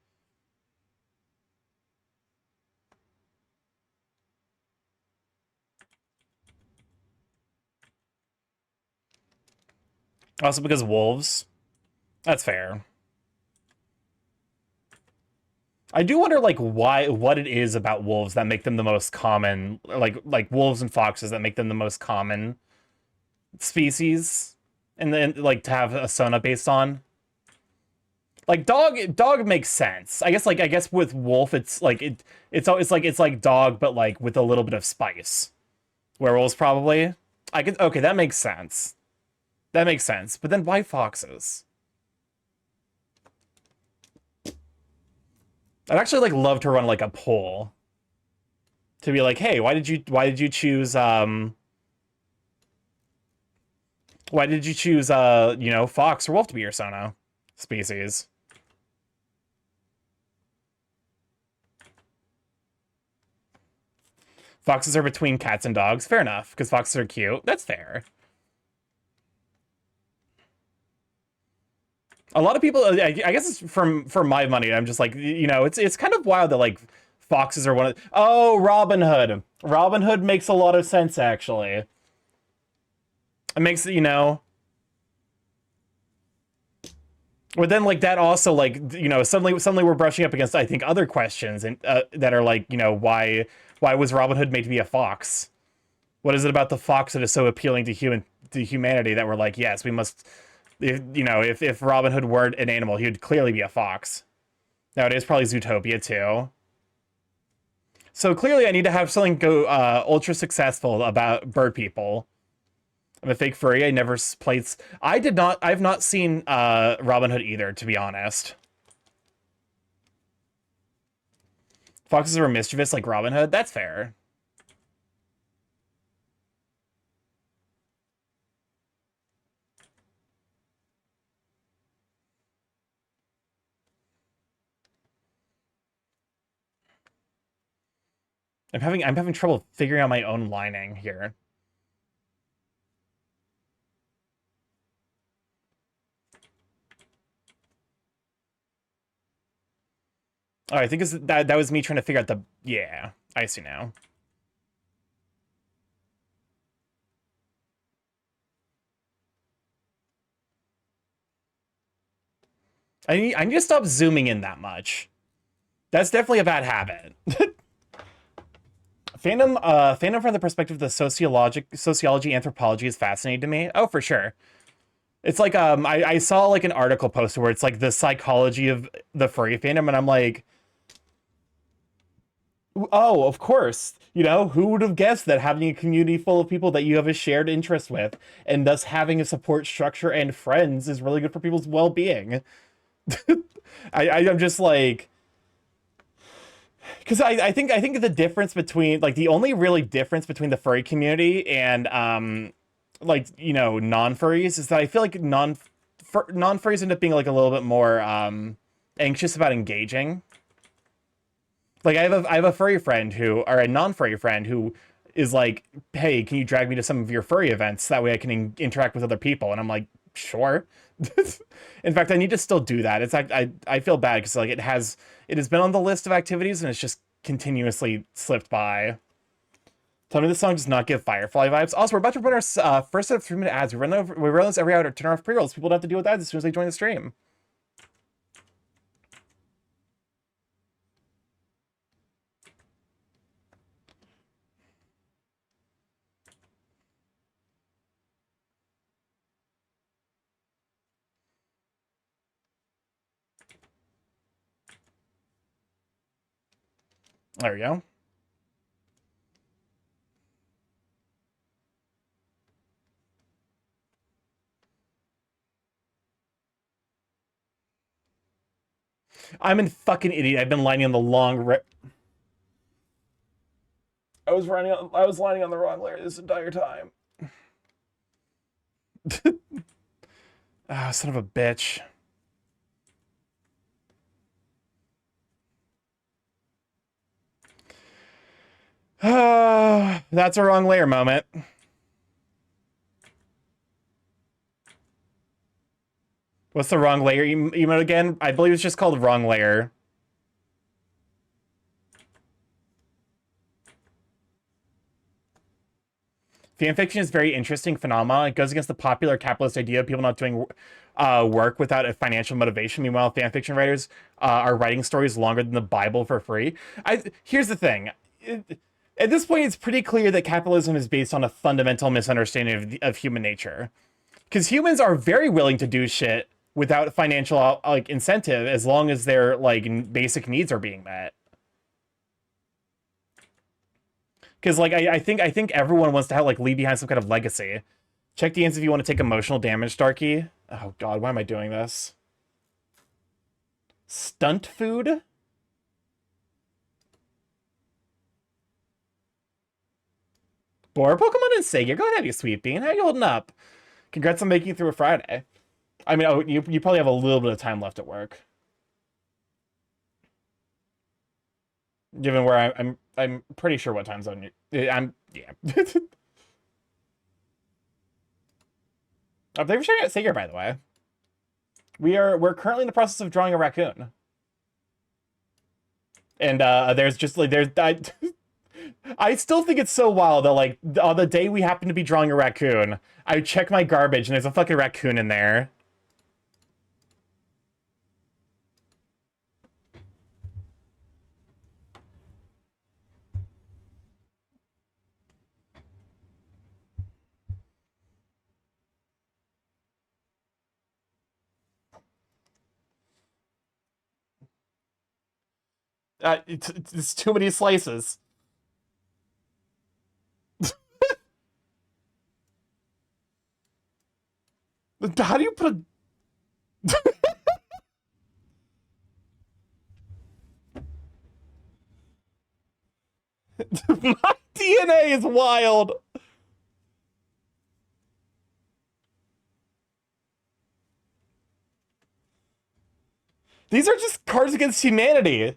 Also because wolves. That's fair. I do wonder like what it is about wolves that make them the most common, like wolves and foxes that make them the most common species, and then like to have a Sona based on. Like dog makes sense. I guess with wolf it's like it's like dog but like with a little bit of spice. Werewolves probably. Okay, that makes sense. That makes sense. But then why foxes? I'd actually like love to run like a poll to be like, hey, why did you choose you know, fox or wolf to be your Sona species? Foxes are between cats and dogs. Fair enough, because foxes are cute. That's fair. A lot of people, I guess it's for my money. I'm just like, you know, it's kind of wild that like foxes are one of. Oh, Robin Hood. Robin Hood makes a lot of sense actually. It makes, you know. But then like that also like, you know, suddenly we're brushing up against I think other questions and that are like, you know, why was Robin Hood made to be a fox? What is it about the fox that is so appealing to humanity that we're like, yes, we must. You know, if Robin Hood were an animal, he would clearly be a fox. No, it is probably Zootopia too. So clearly I need to have something go ultra successful about bird people. I'm a fake furry. I never played. I've not seen Robin Hood either, to be honest. Foxes were mischievous like Robin Hood. That's fair. I'm having trouble figuring out my own lining here. Oh, I think that was me trying to figure out the... Yeah, I see now. I need to stop zooming in that much. That's definitely a bad habit. Fandom from the perspective of the sociology, anthropology is fascinating to me. Oh, for sure. It's like I saw like an article posted where it's like the psychology of the furry fandom, and I'm like, oh, of course. You know, who would have guessed that having a community full of people that you have a shared interest with, and thus having a support structure and friends is really good for people's well-being. I'm just like, because I think the difference between like the only really difference between the furry community and like, you know, non-furries is that I feel like non-furries end up being like a little bit more anxious about engaging. Like I have a furry friend who, or a non-furry friend who is like, hey, can you drag me to some of your furry events? That way I can interact with other people. And I'm like, sure. In fact, I need to still do that. It's like I feel bad because like it has been on the list of activities and it's just continuously slipped by. Tell me this song does not give Firefly vibes. Also, we're about to run our first set of 3-minute ads. We run this every hour to turn off pre-rolls. People don't have to deal with ads as soon as they join the stream. There we go. I'm a fucking idiot. I've been lining on the long I was lining on the wrong layer this entire time. Ah, son of a bitch. That's a wrong layer moment. What's the wrong layer emote again? I believe it's just called wrong layer. Fanfiction is a very interesting phenomenon. It goes against the popular capitalist idea of people not doing work without a financial motivation. Meanwhile, fanfiction writers are writing stories longer than the Bible for free. Here's the thing. At this point, it's pretty clear that capitalism is based on a fundamental misunderstanding of human nature. Because humans are very willing to do shit without financial like incentive as long as their like basic needs are being met. Because like I think everyone wants to have like leave behind some kind of legacy. Check the ends if you want to take emotional damage, Starkey. Oh god, why am I doing this? Stunt food? Boar Pokemon and Sega. Go ahead, you sweet bean. How you holding up? Congrats on making it through a Friday. I mean, oh, you probably have a little bit of time left at work. Given where I'm pretty sure what time zone I'm yeah. Oh, they were showing at Sager, by the way. We're currently in the process of drawing a raccoon. And there's just like I still think it's so wild that like on the day we happen to be drawing a raccoon, I check my garbage and there's a fucking raccoon in there. It's too many slices. How do you put a... My DNA is wild. These are just Cards Against Humanity.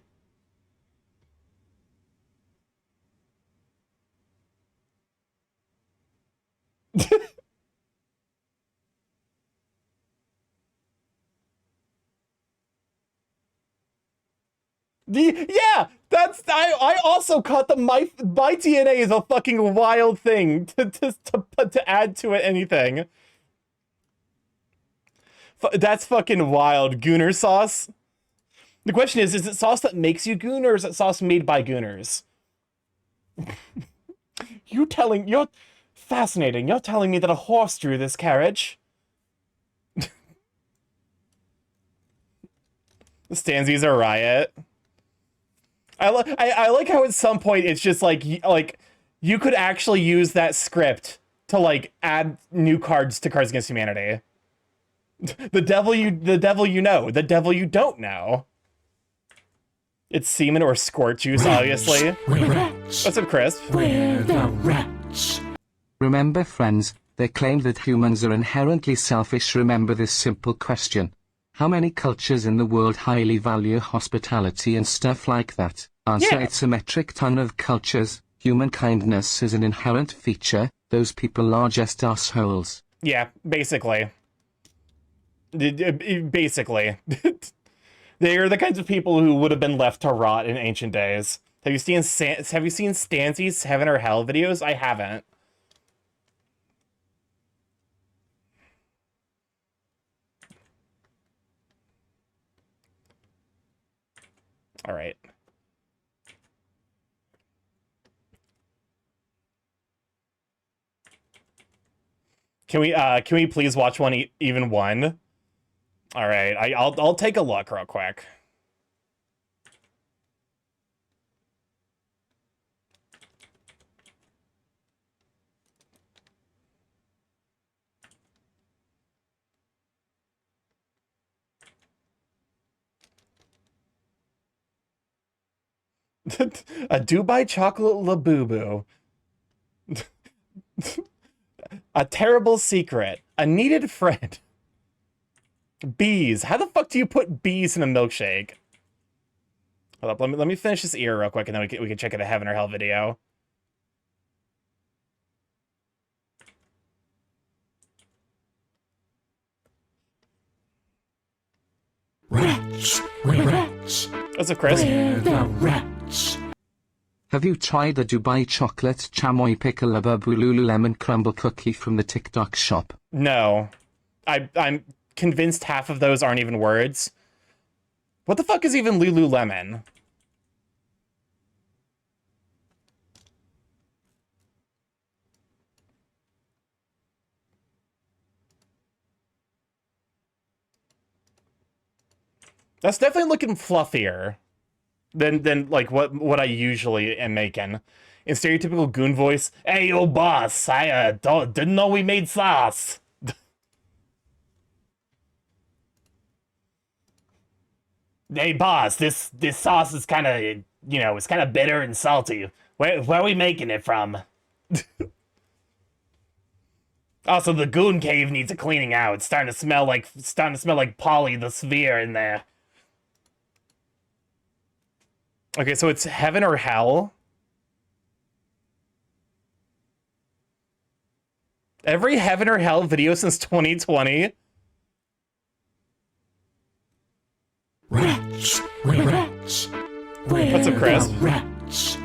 Yeah, that's I also caught the my DNA is a fucking wild thing to add to it anything. That's fucking wild. Gooner sauce. The question is it sauce that makes you goon or is it sauce made by gooners? You're fascinating. You're telling me that a horse drew this carriage. The Stanzies are riot. I like how at some point it's just like you could actually use that script to like add new cards to Cards Against Humanity. The devil you know, the devil you don't know. It's semen or squirt juice, obviously. Rats. What's up, Chris? Where the rats? Remember, friends, they claim that humans are inherently selfish. Remember this simple question. How many cultures in the world highly value hospitality and stuff like that? Answer, Yeah. it's a metric ton of cultures. Human kindness is an inherent feature. Those people are just assholes. Yeah, basically. Basically. They are the kinds of people who would have been left to rot in ancient days. Have you seen Stancy's Heaven or Hell videos? I haven't. All right. Can we please watch one even one? All right, I'll take a look real quick. A Dubai chocolate Labubu. A terrible secret. A needed friend. Bees. How the fuck do you put bees in a milkshake? Hold up, let me finish this ear real quick, and then we can check out a Heaven or Hell video. Rats. Where rats? What's up, Chris? Where the rats? Have you tried the Dubai chocolate chamoy pickle Labubu Lululemon crumble cookie from the TikTok shop? No. I'm convinced half of those aren't even words. What the fuck is even Lululemon? That's definitely looking fluffier than like what I usually am making. In stereotypical goon voice, "Hey, yo, boss, I didn't know we made sauce." Hey, boss, this sauce is kind of, it's kind of bitter and salty. Where are we making it from? Also, the goon cave needs a cleaning out. It's starting to smell like Polly the Sphere in there. Okay, so it's Heaven or Hell. Every Heaven or Hell video since 2020. Rats. Where rats? Where What's up, Chris? the rats?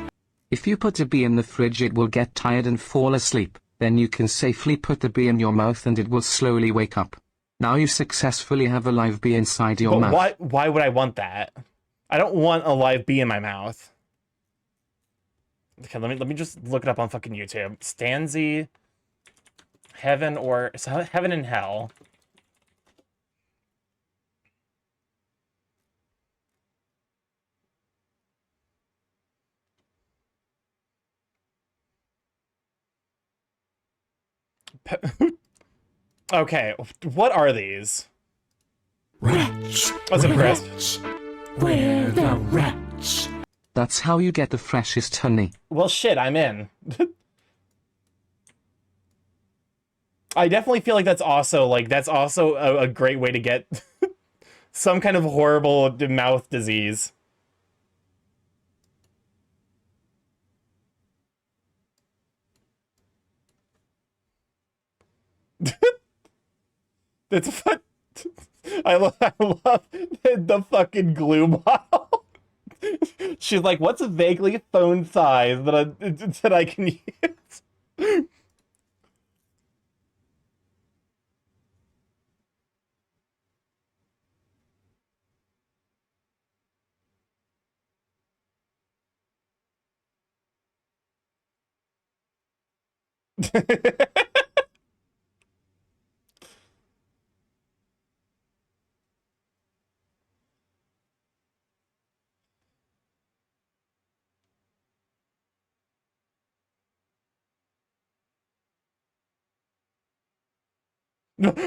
If you put a bee in the fridge, it will get tired and fall asleep. Then you can safely put the bee in your mouth and it will slowly wake up. Now you successfully have a live bee inside your But mouth. why would I want that? I don't want a live bee in my mouth. Okay, let me just look it up on fucking YouTube. Stanzy Heaven and Hell. Okay, what are these? Rats. What's up, We're Chris? rats. We're the rats. That's how you get the freshest honey. Well, shit, I'm in. I definitely feel like that's also a great way to get some kind of horrible mouth disease. That's what I love the fucking glue bottle. She's like, what's a vaguely phone size that I can use?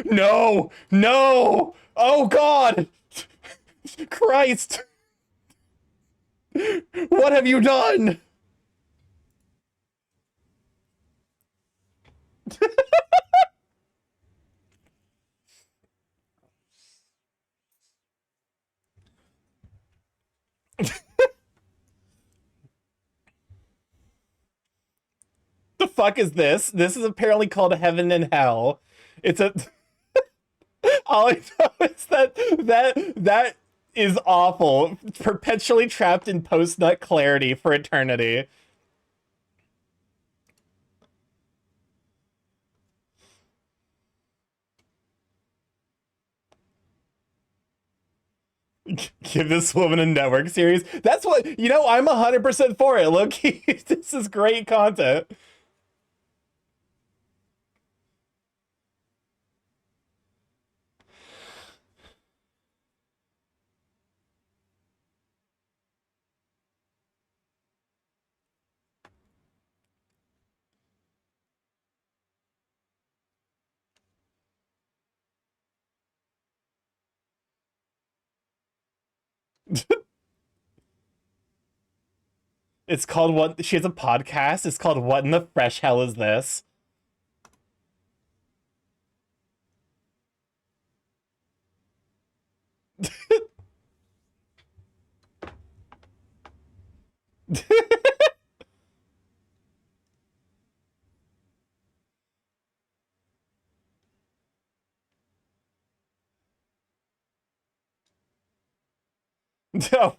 No! No! Oh God! Christ! What have you done? The fuck is this? This is apparently called Heaven and Hell. It's a all I know is that is awful. Perpetually trapped in post-nut clarity for eternity. Give this woman a network series. That's what, I'm 100% for it, Loki. This is great content. It's called what? She has a podcast. It's called What in the Fresh Hell Is This? No.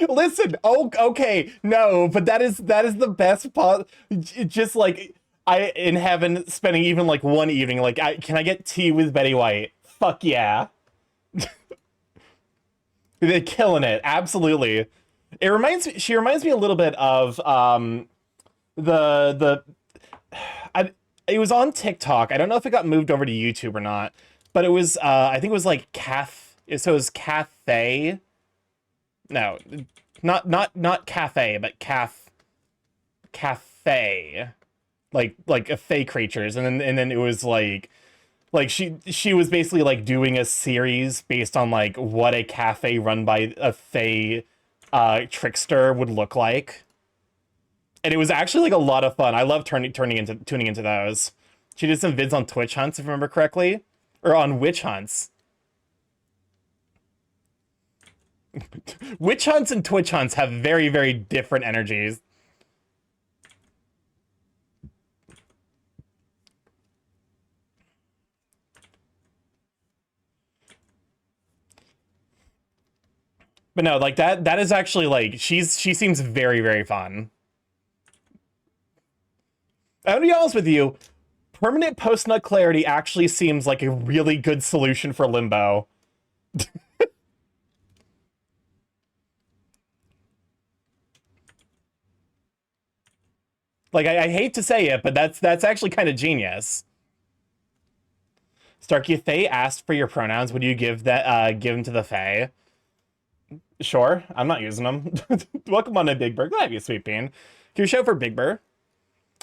Listen, okay, no, but that is the best part. Just like I in heaven spending even like one evening, like can I get tea with Betty White? Fuck yeah. They're killing it, absolutely. She reminds me a little bit of the it was on TikTok. I don't know if it got moved over to YouTube or not, but it was I think it was like so it was Cafe. No, not cafe, but cafe, like a fey creatures, and then it was like she was basically like doing a series based on like what a cafe run by a fey trickster would look like, and it was actually like a lot of fun. I love tuning into those. She did some vids on Twitch hunts, if I remember correctly, or on witch hunts. Witch hunts and Twitch hunts have very, very different energies. But no, like that is actually like she seems very, very fun. I'm gonna be honest with you, permanent post-nut clarity actually seems like a really good solution for limbo. Like, I hate to say it, but that's actually kind of genius. Starky, if Faye asked for your pronouns, would you give them to the Fae? Sure, I'm not using them. Welcome on to Big Burr. Glad to have you, Sweet Bean. Can you show for Big Burr?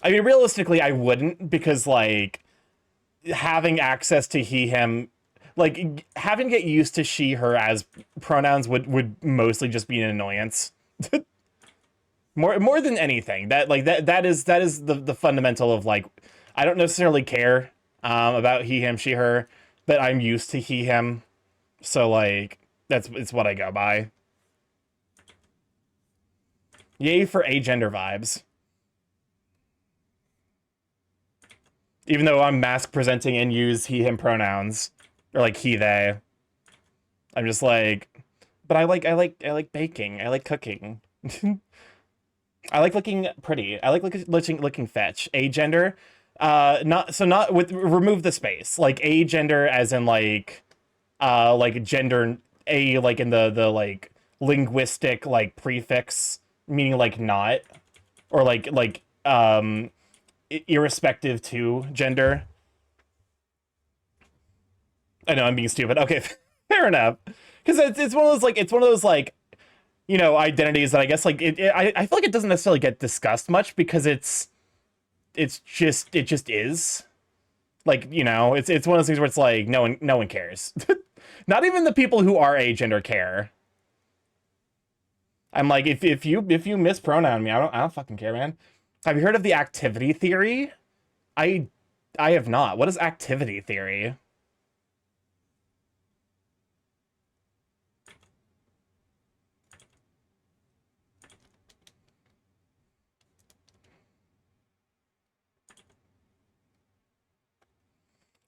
I mean, realistically, I wouldn't, because, like, having access to he, him, like having to get used to she, her as pronouns would mostly just be an annoyance. more than anything. That is the fundamental of like, I don't necessarily care about he, him, she, her, but I'm used to he, him. So like it's what I go by. Yay for agender vibes. Even though I'm mask presenting and use he, him pronouns, or like he, they, I'm just like, but I like baking. I like cooking. I like looking pretty. I like looking fetch. Agender, not with remove the space. Like agender as in like gender, a like in the like linguistic like prefix meaning like not, or like irrespective to gender. I know I'm being stupid. Okay, fair enough. Because it's one of those like you know, identities that I guess like I feel like it doesn't necessarily get discussed much because it just is. Like, you know, it's one of those things where it's like no one cares. Not even the people who are agender care. I'm like, if you mispronoun me, I don't fucking care, man. Have you heard of the activity theory? I have not. What is activity theory?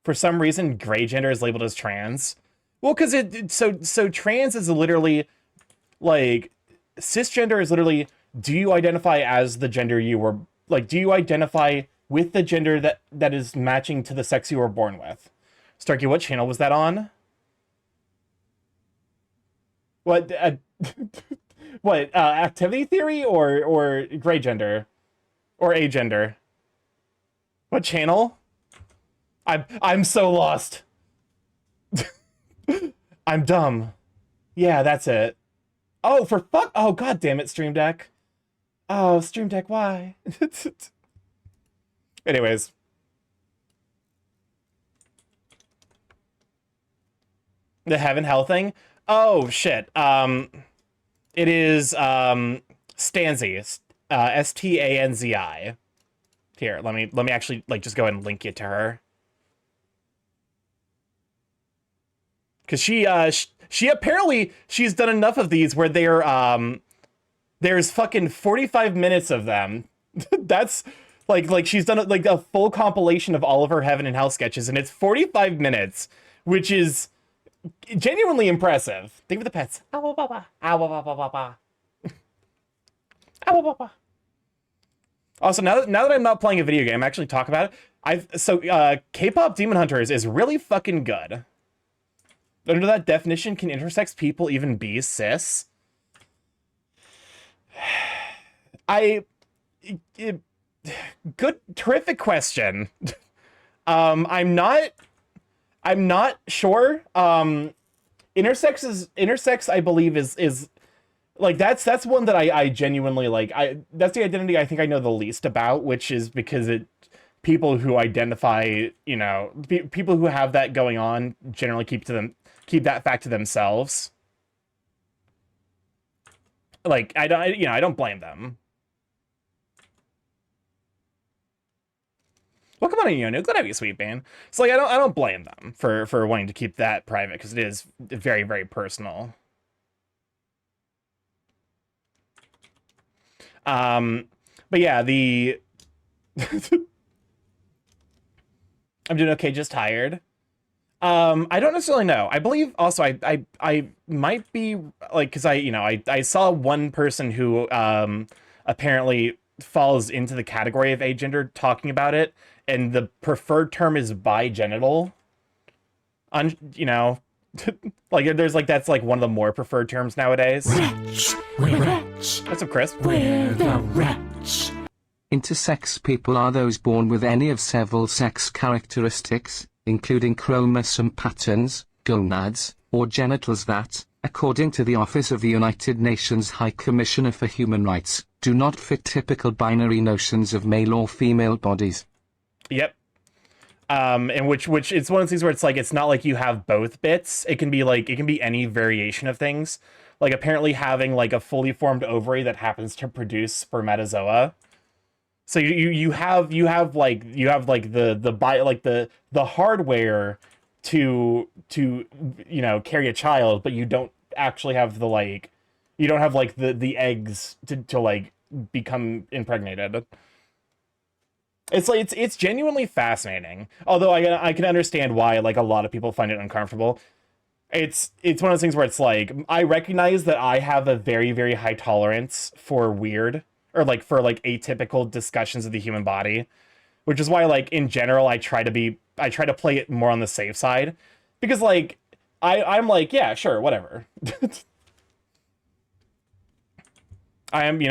For some reason, gray gender is labeled as trans. Well, because so trans is literally like cisgender is literally, do you identify as the gender you were, like, do you identify with the gender that is matching to the sex you were born with? Starkey, what channel was that on? What what activity theory or gray gender or agender? What channel? I'm so lost. I'm dumb. Yeah, that's it. Oh, for fuck. Oh, god damn it, Stream Deck. Oh, Stream Deck, why? Anyways. The heaven hell thing? Oh, shit. It is Stanzi. Stanzi. Here, let me actually like just go ahead and link it to her. Because she apparently, she's done enough of these where there's fucking 45 minutes of them. That's like she's done like a full compilation of all of her heaven and hell sketches, and it's 45 minutes, which is genuinely impressive. Think of the pets. Ow, baba. Ow, baba, baba. Ow, baba. Also, now that I'm not playing a video game, I actually talk about it. K-pop Demon Hunters is really fucking good. Under that definition, can intersex people even be cis? Good, terrific question. I'm not sure. Intersex, I believe is like that's one that I genuinely like. That's the identity I think I know the least about, which is because people who identify, you know, people who have that going on generally keep that fact to themselves. Like I don't blame them. Well, come on, Yonu. Glad to have you, sweet man. So like I don't blame them for wanting to keep that private because it is very, very personal. But yeah, I'm doing okay, just tired. I don't necessarily know. I believe also I might be like, because I saw one person who apparently falls into the category of agender talking about it, and the preferred term is bigenital. Like there's like that's like one of the more preferred terms nowadays. Wretch, wretch, That's a crisp. we're the wretch. Intersex people are those born with any of several sex characteristics, including chromosome patterns, gonads, or genitals that, according to the Office of the United Nations High Commissioner for Human Rights, do not fit typical binary notions of male or female bodies. Yep. And which it's one of those things where it's like it's not like you have both bits. It can be like it can be any variation of things. Like apparently having like a fully formed ovary that happens to produce spermatozoa. So you have the hardware to carry a child, but you don't actually have the like you don't have like the eggs to like become impregnated. It's like it's genuinely fascinating. Although I can understand why like a lot of people find it uncomfortable. It's one of those things where it's like I recognize that I have a very, very high tolerance for weird or like for like atypical discussions of the human body, which is why like in general I try to play it more on the safe side because like I'm like, yeah, sure, whatever. I am,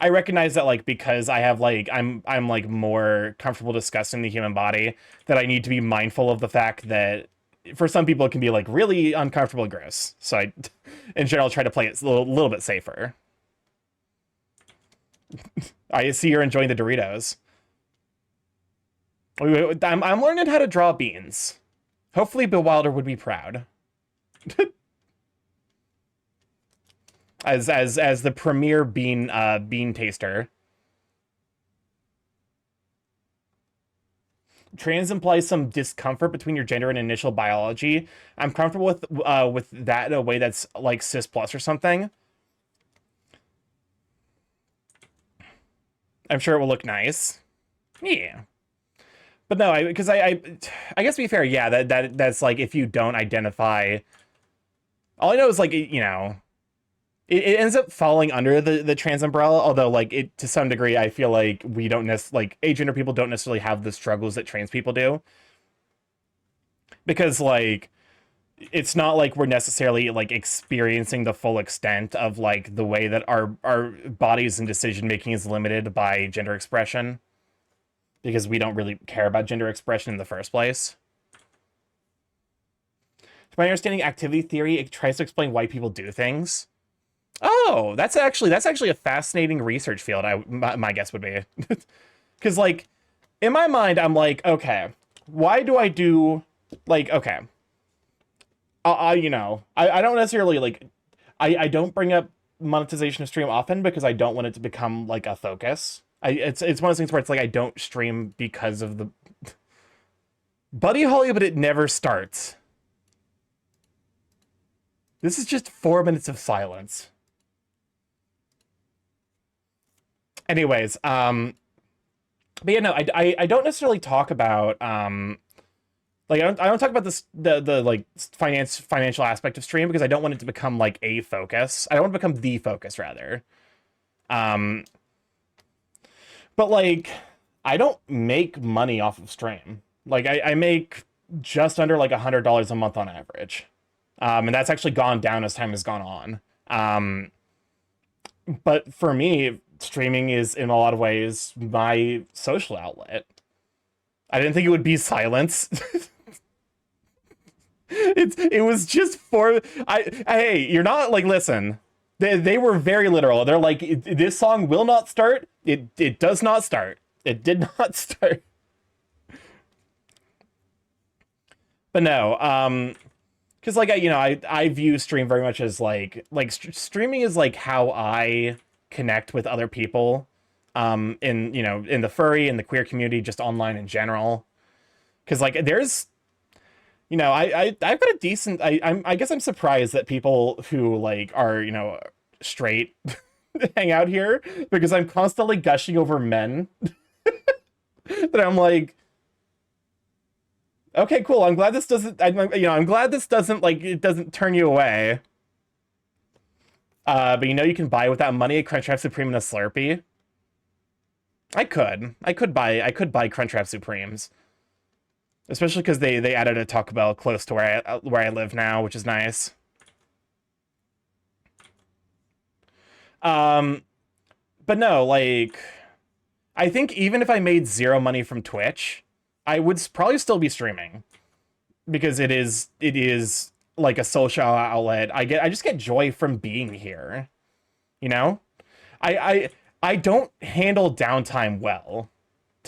I recognize that like because I have like I'm like more comfortable discussing the human body that I need to be mindful of the fact that for some people it can be like really uncomfortable and gross. So I in general try to play it a little bit safer. I see you're enjoying the Doritos. I'm learning how to draw beans. Hopefully Bill Wilder would be proud. as the premier bean taster. Trans implies some discomfort between your gender and initial biology. I'm comfortable with that in a way that's like cis plus or something. I'm sure it will look nice. Yeah. But no, because I guess to be fair, yeah, that's like if you don't identify. All I know is like it ends up falling under the trans umbrella, although like it to some degree I feel like we don't like agender people don't necessarily have the struggles that trans people do. Because like it's not like we're necessarily like experiencing the full extent of like the way that our bodies and decision making is limited by gender expression. Because we don't really care about gender expression in the first place. To my understanding, activity theory, it tries to explain why people do things. Oh, that's actually a fascinating research field. My guess would be, because like in my mind, I'm like, okay, why do I do like okay, I don't necessarily like, I don't bring up monetization of stream often because I don't want it to become like a focus. It's one of those things where it's like I don't stream because of the Buddy Holly, but it never starts. This is just 4 minutes of silence. Anyways, but yeah, no, I don't necessarily talk about like I don't talk about this the like financial aspect of stream because I don't want it to become like a focus. I don't want to become the focus rather. But like I don't make money off of stream. Like I make just under like $100 a month on average. And that's actually gone down as time has gone on. But for me, streaming is in a lot of ways my social outlet. I didn't think it would be silence. It was just for hey, you're not like listen. They were very literal. They're like this song will not start. It does not start. It did not start. But no, because like I view stream very much as like streaming is like how I connect with other people in in the furry and the queer community, just online in general. Because like there's I've got a decent I guess I'm surprised that people who like are straight hang out here because I'm constantly gushing over men. That I'm like, okay, cool. I'm glad this doesn't I'm glad this doesn't like it doesn't turn you away. But you can buy with that money a Crunchwrap Supreme and a Slurpee. I could buy Crunchwrap Supremes. Especially because they added a Taco Bell close to where I live now, which is nice. But no, like I think even if I made zero money from Twitch, I would probably still be streaming because it is like a social outlet. I just get joy from being here. I don't handle downtime well.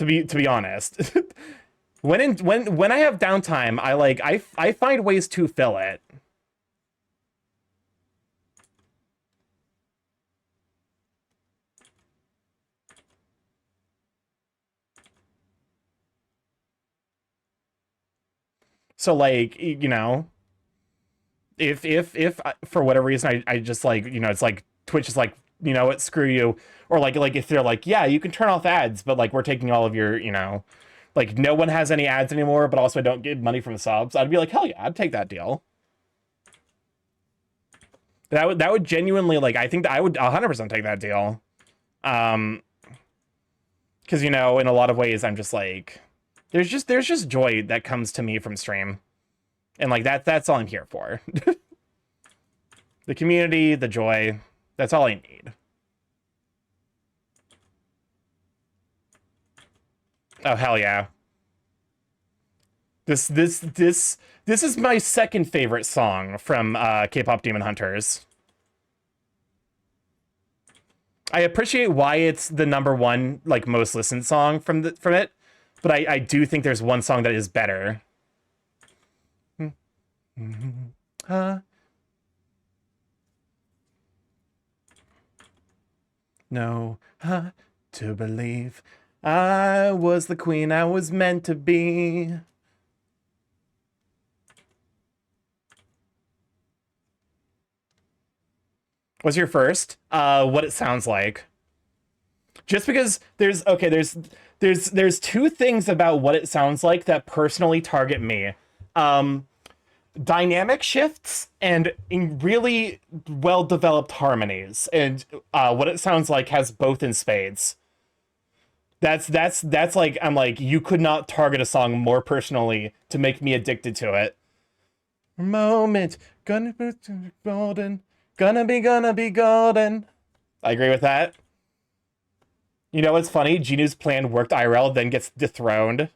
to be honest. when I have downtime, I find ways to fill it. So like, you know, if for whatever reason I just like, you know, it's like Twitch is like, you know what, screw you, or like if they're like, yeah, you can turn off ads, but like we're taking all of your, you know, like no one has any ads anymore, but also I don't get money from the subs, I'd be like, hell yeah, I'd take that deal. That would genuinely, like, I think that I would 100% take that deal. Because, you know, in a lot of ways I'm just like, there's just joy that comes to me from stream. And like that's all I'm here for. The community, the joy, that's all I need. Oh hell yeah. This is my second favorite song from K-pop Demon Hunters. I appreciate why it's the #1 like most listened song from it, but I do think there's one song that is better. No, to believe I was the queen I was meant to be. What's your first? What it sounds like. Just because there's two things about what it sounds like that personally target me. Dynamic shifts and in really well developed harmonies, and what it sounds like has both in spades. That's like, I'm like, you could not target a song more personally to make me addicted to it. Moment, gonna be golden, gonna be golden. I agree with that. You know what's funny? Jinu's plan worked IRL, then gets dethroned.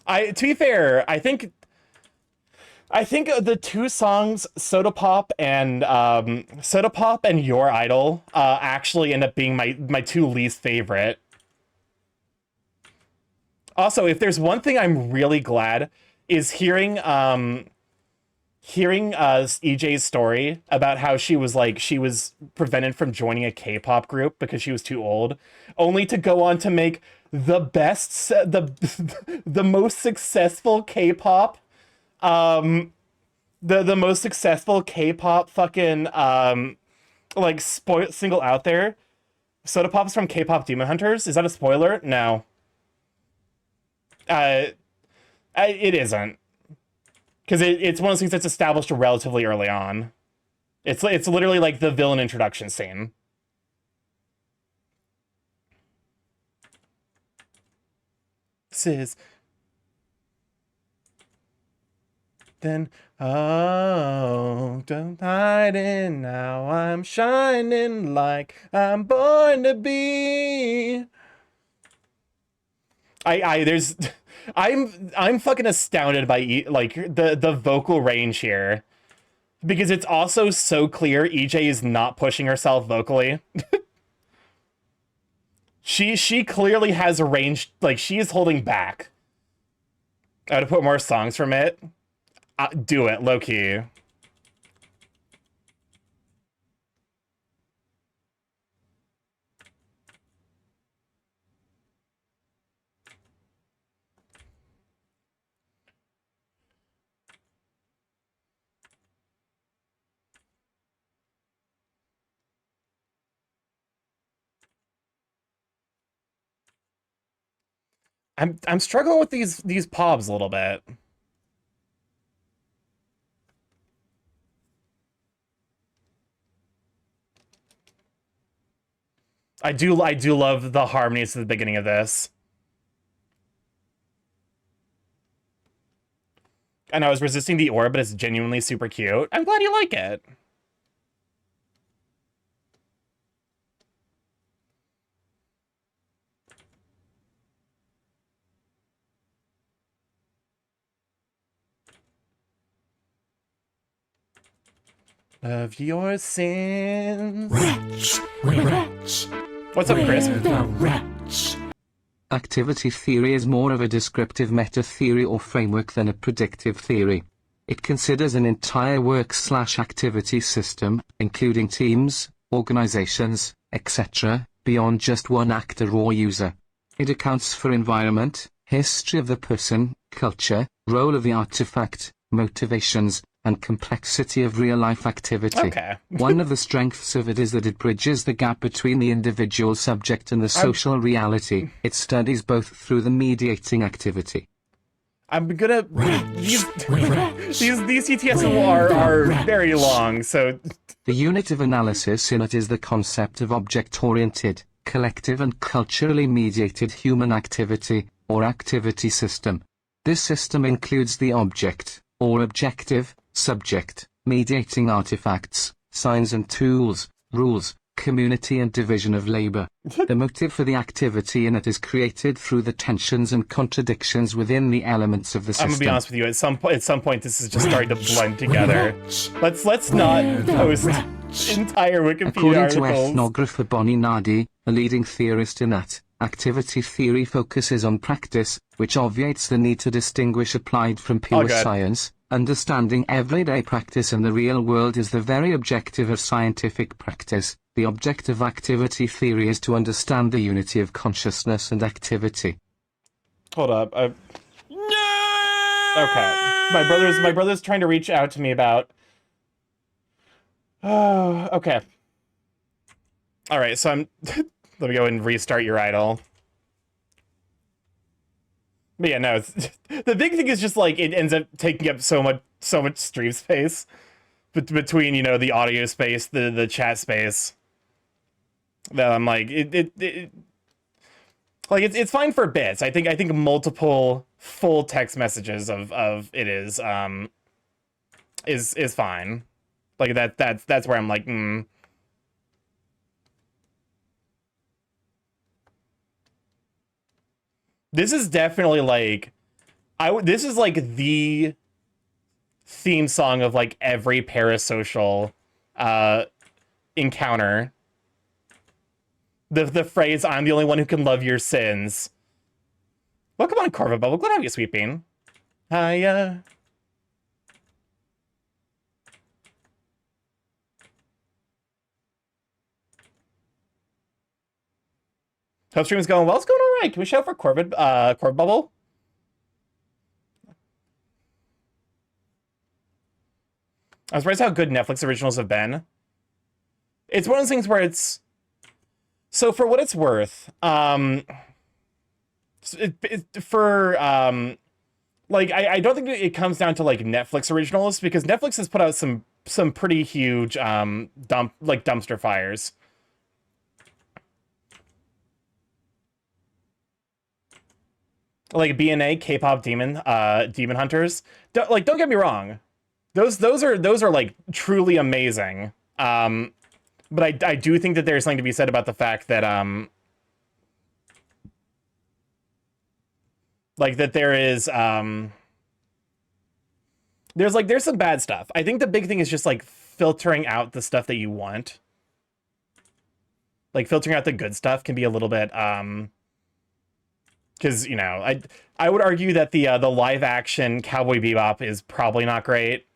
To be fair, I think the two songs, Soda Pop and Your Idol, actually end up being my two least favorite. Also, if there's one thing I'm really glad is hearing EJ's story about how she was prevented from joining a K-pop group because she was too old, only to go on to make the most successful K-pop, the most successful K-pop fucking like single out there. Soda Pop's from K-pop Demon Hunters. Is that a spoiler? No. It isn't. Because it's one of those things that's established relatively early on. It's literally like the villain introduction scene. This is... Then, oh, don't hide it now. I'm shining like I'm born to be. I'm fucking astounded by like the vocal range here, because it's also so clear EJ is not pushing herself vocally. She clearly has a range, like she is holding back. I would put more songs from it. Do it, low key. I'm struggling with these pobs a little bit. I do love the harmonies at the beginning of this. And I was resisting the aura, but it's genuinely super cute. I'm glad you like it. Of your sins. Rats, we're rats. What's up, Chris? Where the rats? Activity theory is more of a descriptive meta-theory or framework than a predictive theory. It considers an entire work/activity system, including teams, organizations, etc., beyond just one actor or user. It accounts for environment, history of the person, culture, role of the artifact, motivations, and complexity of real-life activity. Okay. One of the strengths of it is that it bridges the gap between the individual subject and the social reality. It studies both through the mediating activity. I'm gonna these Rats. these CTS are very long, so The unit of analysis in it is the concept of object-oriented, collective and culturally mediated human activity, or activity system. This system includes the object, or objective, subject, mediating artifacts, signs and tools, rules, community and division of labor. The motive for the activity in it is created through the tensions and contradictions within the elements of the system. I'm gonna be honest with you. At some point, this is just starting to blend together. Let's not post entire Wikipedia According to articles. ethnographer Bonnie Nardi, a leading theorist in that, activity theory focuses on practice, which obviates the need to distinguish applied from pure good. science. Understanding everyday practice in the real world is the very objective of scientific practice. The object of activity theory is to understand the unity of consciousness and activity. Hold up. Okay. My brother's trying to reach out to me about. Oh, okay. All right. So I'm. Let me go and restart your idol. But yeah, no. The big thing is just like it ends up taking up so much stream space between the audio space, the chat space. That I'm like it's fine for bits. I think multiple full text messages of it is fine. Like that's where I'm like. This is definitely like this is like the theme song of like every parasocial encounter. The phrase "I'm the only one who can love your sins." Welcome on, Corva Bubble. Glad to have you, Sweet Bean. Hiya. Hope stream is going well. It's going all right. Can we shout for Corvid Bubble? I was surprised how good Netflix originals have been. It's one of those things where it's so for what it's worth. I don't think it comes down to like Netflix originals because Netflix has put out some pretty huge dumpster fires. Like BNA, K-pop Demon Hunters. Don't get me wrong, those are like truly amazing. But I do think that there's something to be said about the fact that like that there is there's some bad stuff. I think the big thing is just like filtering out the stuff that you want. Like filtering out the good stuff can be a little bit because I would argue that the live action Cowboy Bebop is probably not great.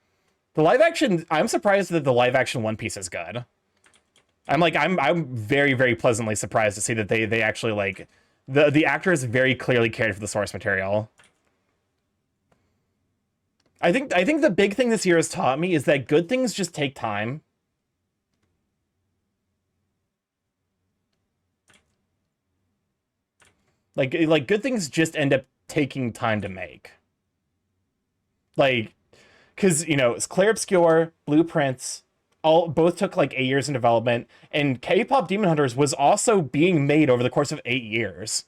The live action, I'm surprised that the live action One Piece is good. I'm very, very pleasantly surprised to see that they actually like the actors very clearly cared for the source material. I think the big thing this year has taught me is that good things just take time. Like good things just end up taking time to make. Like, because it's Clair Obscure, Blueprints, both took like 8 years in development, and K-pop Demon Hunters was also being made over the course of 8 years.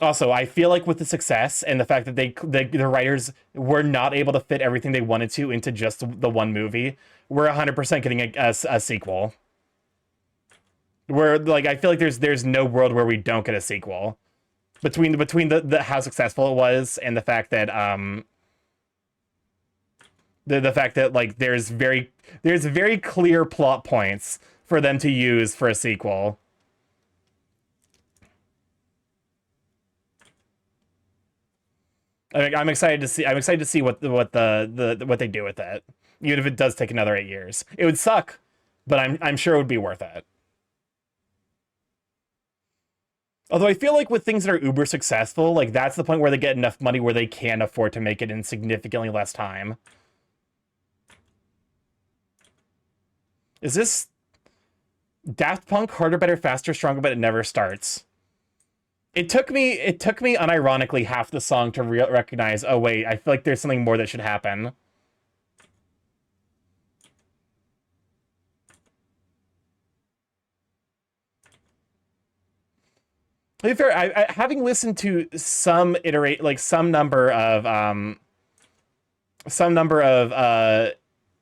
Also, I feel like with the success and the fact that the writers were not able to fit everything they wanted to into just the one movie, we're 100% getting a sequel. Where like I feel like there's no world where we don't get a sequel between the how successful it was and the fact that the fact that like there's very clear plot points for them to use for a sequel. I'm excited to see. I'm excited to see what they do with it. Even if it does take another 8 years, it would suck, but I'm sure it would be worth it. Although I feel like with things that are uber successful, like that's the point where they get enough money where they can afford to make it in significantly less time. Is this Daft Punk Harder, Better, Faster, Stronger, but it never starts? It took me unironically half the song to recognize, oh wait, I feel like there's something more that should happen. To be fair, I having listened to some number of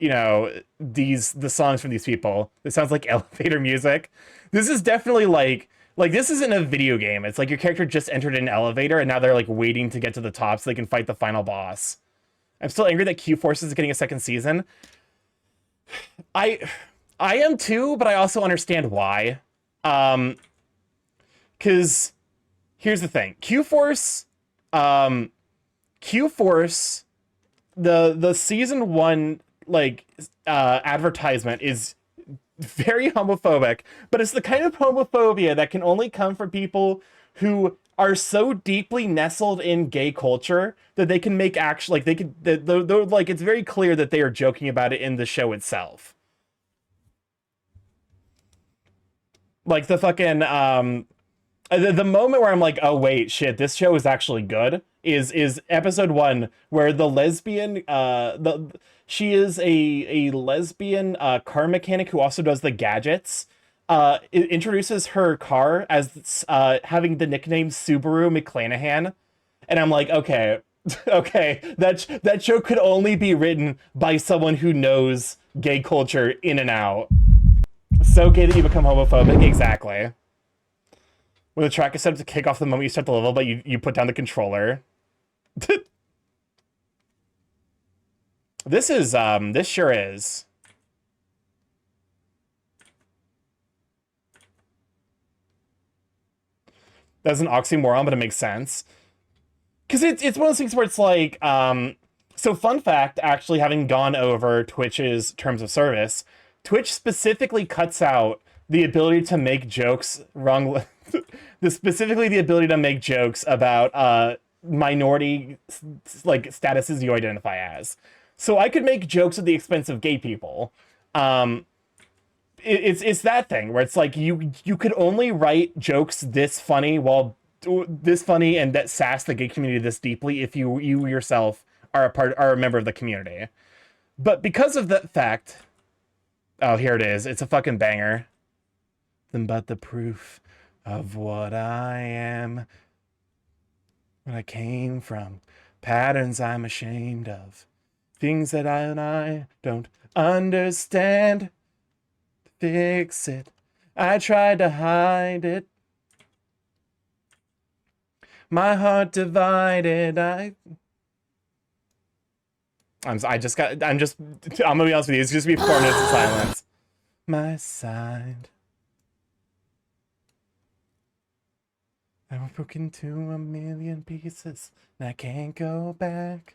you know, the songs from these people, it sounds like elevator music. This is definitely like this isn't a video game. It's like your character just entered an elevator and now they're like waiting to get to the top so they can fight the final boss. I'm still angry that Q-Force is getting a second season. I am too, but I also understand why. Because here's the thing. Q-Force, the season 1 advertisement is very homophobic, but it's the kind of homophobia that can only come from people who are so deeply nestled in gay culture that they can make it's very clear that they are joking about it in the show itself. Like the fucking the moment where I'm like, oh wait, shit, this show is actually good is episode 1 where the lesbian she is a lesbian car mechanic who also does the gadgets. It introduces her car as having the nickname Subaru McClanahan, and I'm like, okay, that show could only be written by someone who knows gay culture in and out. So gay that you become homophobic, exactly. When the track is set up to kick off the moment you start the level, but you put down the controller. This sure is. That's an oxymoron, but it makes sense. Because it's one of those things where it's like, so fun fact, actually having gone over Twitch's terms of service, Twitch specifically cuts out the ability to make jokes specifically the ability to make jokes about minority statuses you identify as. So I could make jokes at the expense of gay people. It's that thing where it's like you could only write jokes this funny and that sass the gay community this deeply if you yourself are a member of the community. But because of that fact, oh, here it is. It's a fucking banger. Then but the proof of what I am, what I came from, patterns I'm ashamed of, things that I don't understand. Fix it. I tried to hide it. My heart divided. I'm gonna be honest with you. It's just be 4 minutes of silence. My side. I was broken to a million pieces, and I can't go back.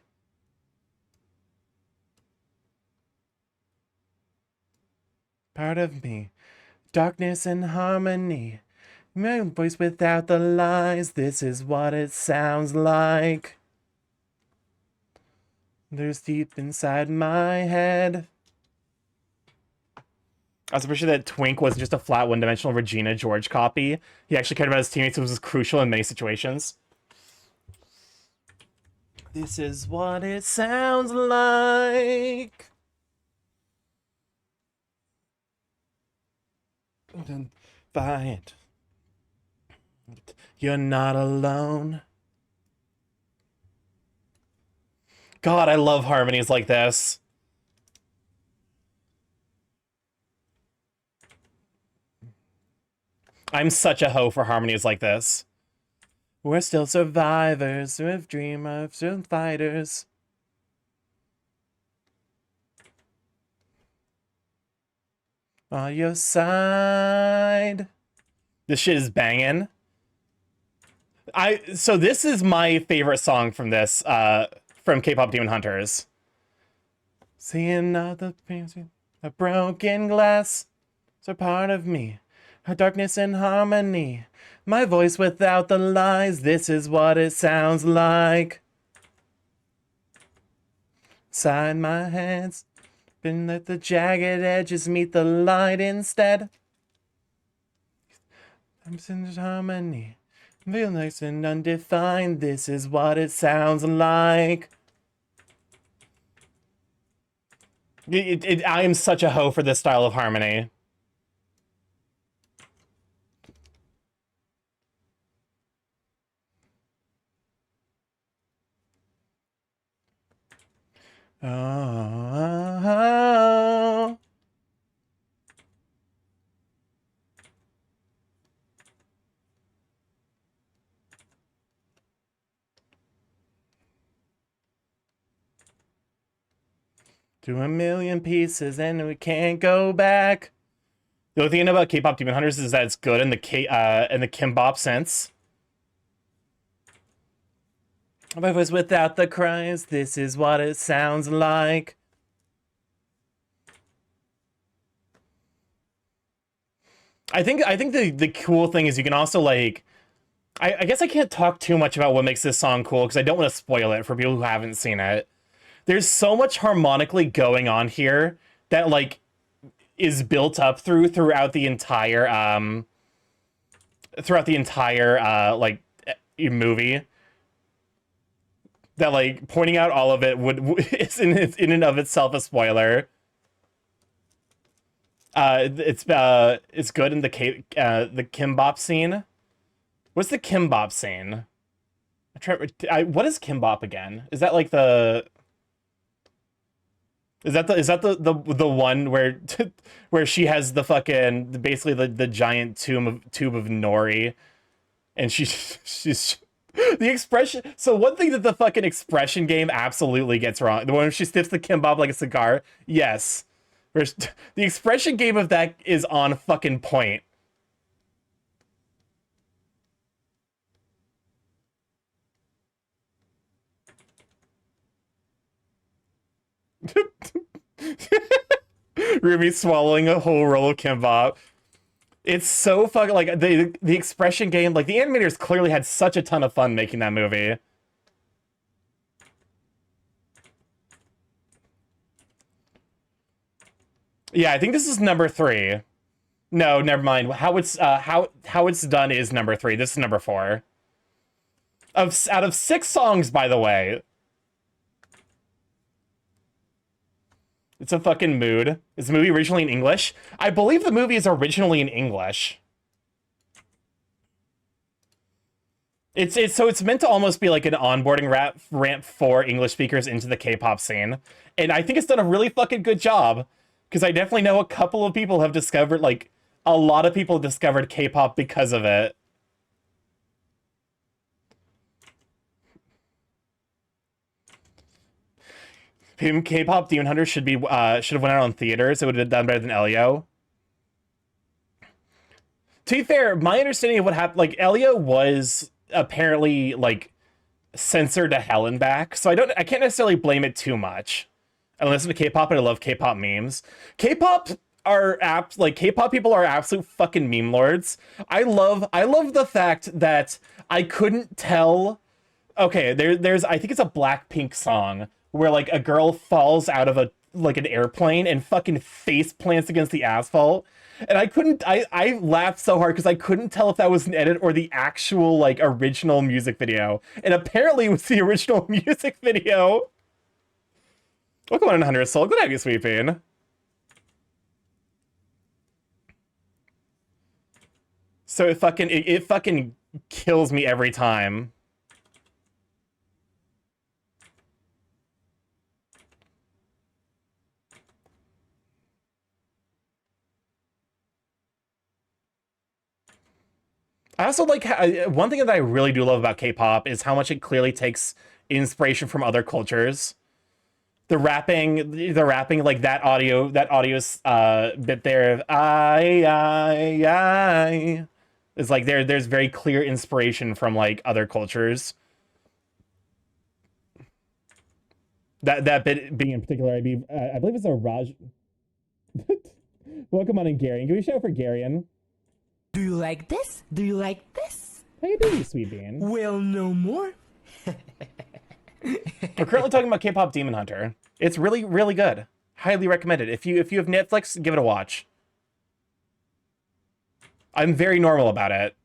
Part of me, darkness and harmony. My voice without the lies. This is what it sounds like. There's deep inside my head. I was pretty sure that Twink wasn't just a flat one-dimensional Regina George copy. He actually cared about his teammates, which was crucial in many situations. This is what it sounds like. Fight. You're not alone. God, I love harmonies like this. I'm such a hoe for harmonies like this. We're still survivors, we're dreamers, we're fighters. by your side. This shit is banging. So this is my favorite song from this, from K-pop Demon Hunters. Seeing all the pains, a broken glass, so part of me, a darkness and harmony. My voice without the lies, this is what it sounds like. Inside my hands, been let the jagged edges meet the light instead. I'm in harmony, feel nice and undefined, this is what it sounds like. I am such a hoe for this style of harmony. Oh. 2,000,000 pieces and we can't go back. The only thing about K-pop Demon Hunters is that it's good in the Kimbop sense. My voice without the cries, this is what it sounds like. I think the cool thing is you can also like, I guess I can't talk too much about what makes this song cool because I don't want to spoil it for people who haven't seen it. There's so much harmonically going on here that like is built up throughout the entire like movie. That like pointing out all of it is in and of itself a spoiler. It's good in the Kimbop scene. What's the Kimbop scene? What is Kimbop again? Is that like the? Is that the one where where she has the fucking basically the giant tube of nori, and she's the expression. So one thing that the fucking expression game absolutely gets wrong, the one where she sniffs the kimbap like a cigar. Yes, the expression game of that is on fucking point. Ruby swallowing a whole roll of kimbap. It's so fucking like the expression game. Like the animators clearly had such a ton of fun making that movie. Yeah, I think this is number 3. No, never mind. How it's done is number 3. This is number 4. Out of 6 songs, by the way. It's a fucking mood. Is the movie originally in English? I believe the movie is originally in English. So it's meant to almost be like an onboarding ramp for English speakers into the K-pop scene. And I think it's done a really fucking good job. Because I definitely know a couple of people have discovered, like, a lot of people discovered K-pop because of it. K-pop Demon Hunter should have went out on theaters. It would have done better than Elio. To be fair, my understanding of what happened, like Elio was apparently like censored to hell and back, so I can't necessarily blame it too much. I listen to K-pop and I love K-pop memes. K-pop people are absolute fucking meme lords. I love the fact that I couldn't tell. Okay, there's I think it's a Blackpink song where like a girl falls out of an airplane and fucking face plants against the asphalt. And I laughed so hard because I couldn't tell if that was an edit or the actual like original music video. And apparently it was the original music video. Welcome on 100 Soul. Good to have you, Sweeping. So it fucking kills me every time. I also like one thing that I really do love about K-pop is how much it clearly takes inspiration from other cultures. the rapping, like that audio bit there of I is like there's very clear inspiration from like other cultures. That bit being in particular, I believe it's a Raj. Welcome on in, Garion. Can we show for Garion? Do you like this? Do you like this? How you doing, sweet bean? Well, no more. We're currently talking about K-pop Demon Hunter. It's really, really good. Highly recommended. If you have Netflix, give it a watch. I'm very normal about it.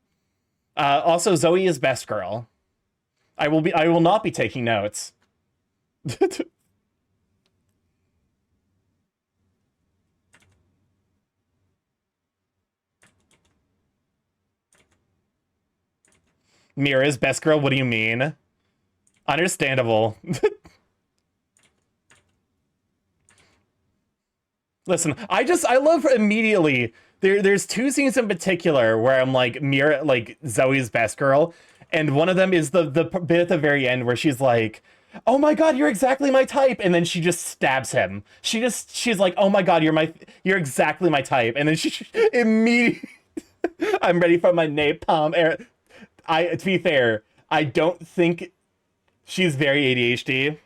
Also, Zoe is best girl. I will not be taking notes. Mira's best girl, what do you mean? Understandable. Listen, I love immediately. There's two scenes in particular where I'm like Mira, like Zoe's best girl, and one of them is the bit at the very end where she's like, "Oh my god, you're exactly my type," and then she just stabs him. She's like, "Oh my god, you're exactly my type," and then she immediately, I'm ready for my napalm air. To be fair, I don't think she's very ADHD.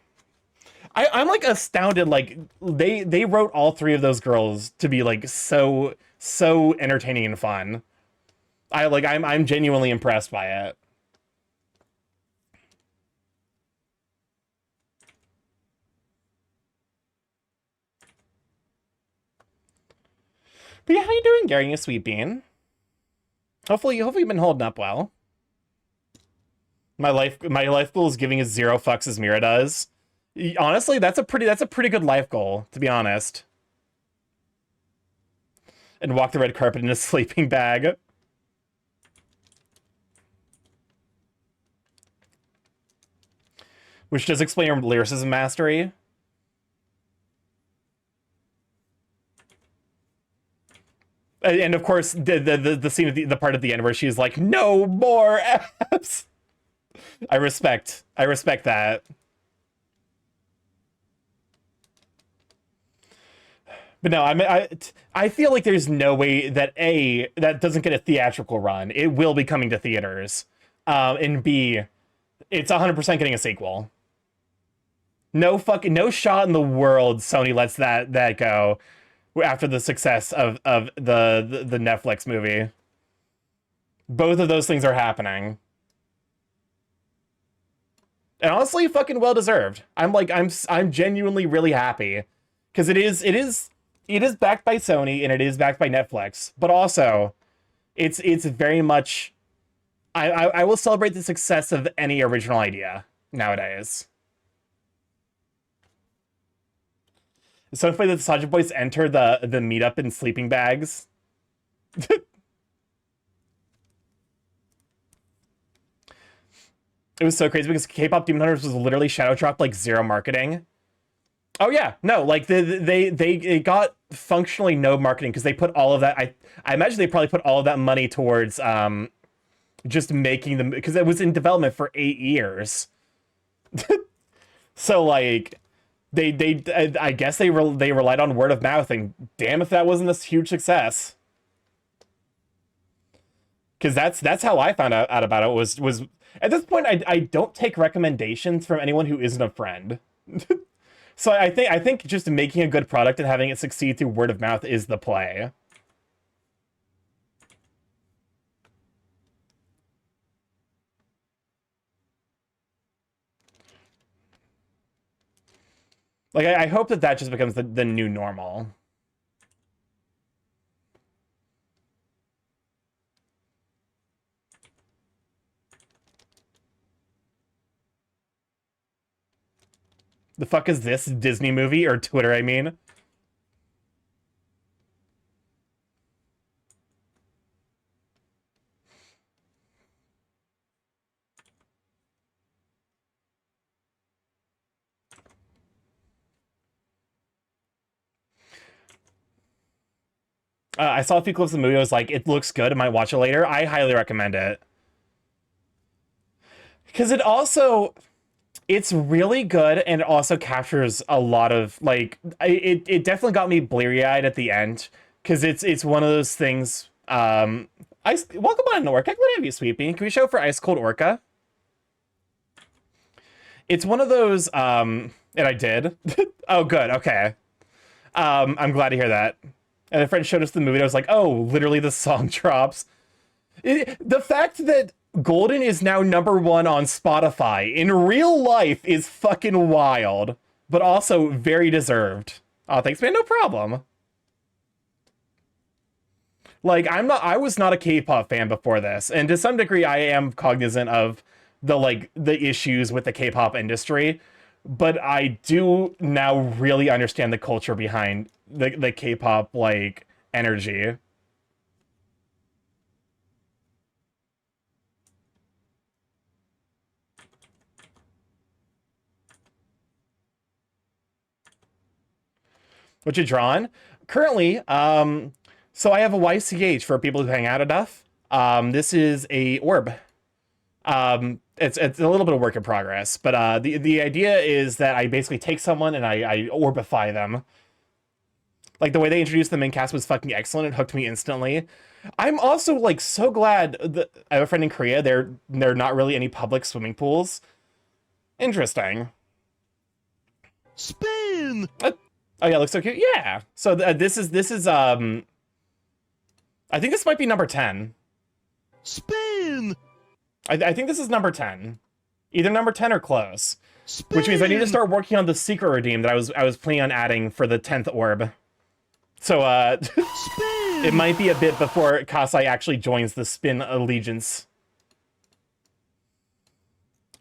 I'm like astounded. Like they wrote all three of those girls to be like so entertaining and fun. I'm genuinely impressed by it. But yeah, how you doing, Gary? You sweet bean. Hopefully you've been holding up well. My life goal is giving as 0 fucks as Mira does. Honestly, that's a pretty good life goal, to be honest. And walk the red carpet in a sleeping bag. Which does explain your lyricism mastery. And of course, the scene at the part at the end where she's like, "No more apps." I respect that. But no, I feel like there's no way that that doesn't get a theatrical run. It will be coming to theaters. And B, it's 100% getting a sequel. No shot in the world Sony lets that go after the success of the Netflix movie. Both of those things are happening. And honestly, fucking well deserved. I'm genuinely really happy because it is backed by Sony and it is backed by Netflix, but also it's very much I will celebrate the success of any original idea nowadays. It's so funny that the Sajid Boys enter the meetup in sleeping bags. It was so crazy because K-pop Demon Hunters was literally shadow dropped like 0 marketing. Oh yeah, no, like they got functionally no marketing because they put all of that. I imagine they probably put all of that money towards just making them, because it was in development for 8 years. So like I guess they relied on word of mouth, and damn if that wasn't a huge success. Because that's how I found out about it was at this point I don't take recommendations from anyone who isn't a friend. So I think just making a good product and having it succeed through word of mouth is the play. Like I hope that just becomes the new normal. The fuck is this, Disney movie or Twitter, I mean? I saw a few clips of the movie. I was like, it looks good. I might watch it later. I highly recommend it. Because it also... It's really good, and it also captures a lot of like it definitely got me bleary-eyed at the end because it's one of those things. Ice, welcome on, Orca. Good to have you, Sweet Bean. Can we show for Ice Cold Orca? It's one of those, and I did. Oh, good. Okay. I'm glad to hear that. And a friend showed us the movie, and I was like, oh, literally the song drops. The fact that Golden is now #1 on Spotify in real life is fucking wild, but also very deserved. Oh, thanks, man. No problem. Like, I was not a K-pop fan before this, and to some degree, I am cognizant of the issues with the K-pop industry, but I do now really understand the culture behind the K-pop, like, energy. What you drawing? Currently, so I have a YCH for people who hang out enough. This is a orb. It's a little bit of work in progress, but the idea is that I basically take someone and I orbify them. Like, the way they introduced them in cast was fucking excellent. It hooked me instantly. I'm also like so glad that I have a friend in Korea. There are not really any public swimming pools. Interesting. Spin! Oh yeah, it looks so cute. Yeah. So this is I think this might be number 10. Spin! I think this is number 10. Either number 10 or close. Spin! Which means I need to start working on the secret redeem that I was planning on adding for the 10th orb. So Spin! it might be a bit before Kasai actually joins the spin allegiance.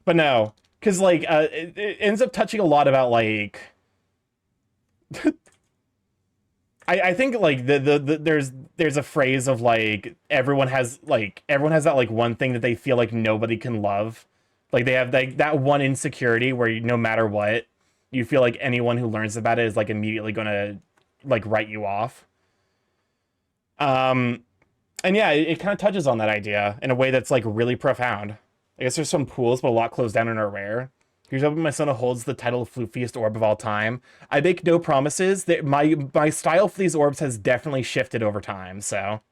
But no, because like it ends up touching a lot about like I think like there's a phrase of like everyone has that like one thing that they feel like nobody can love. Like they have like that one insecurity where no matter what, you feel like anyone who learns about it is like immediately gonna like write you off. And yeah, it kind of touches on that idea in a way that's like really profound. I guess there's some pools, but a lot closed down and are rare. Here's hoping my son holds the title of floofiest orb of all time. I make no promises. That my style for these orbs has definitely shifted over time. So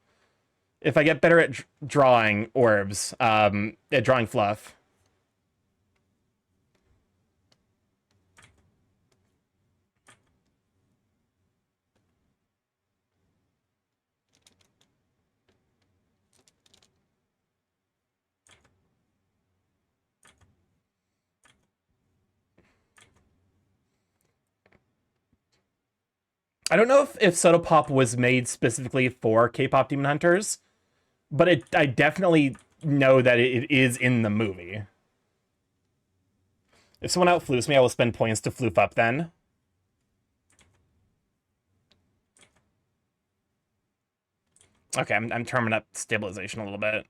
if I get better at drawing orbs, at drawing fluff. I don't know if Soda Pop was made specifically for K-pop Demon Hunters, but I definitely know that it is in the movie. If someone out floofs me, I will spend points to floof up then. Okay, I'm turning up stabilization a little bit.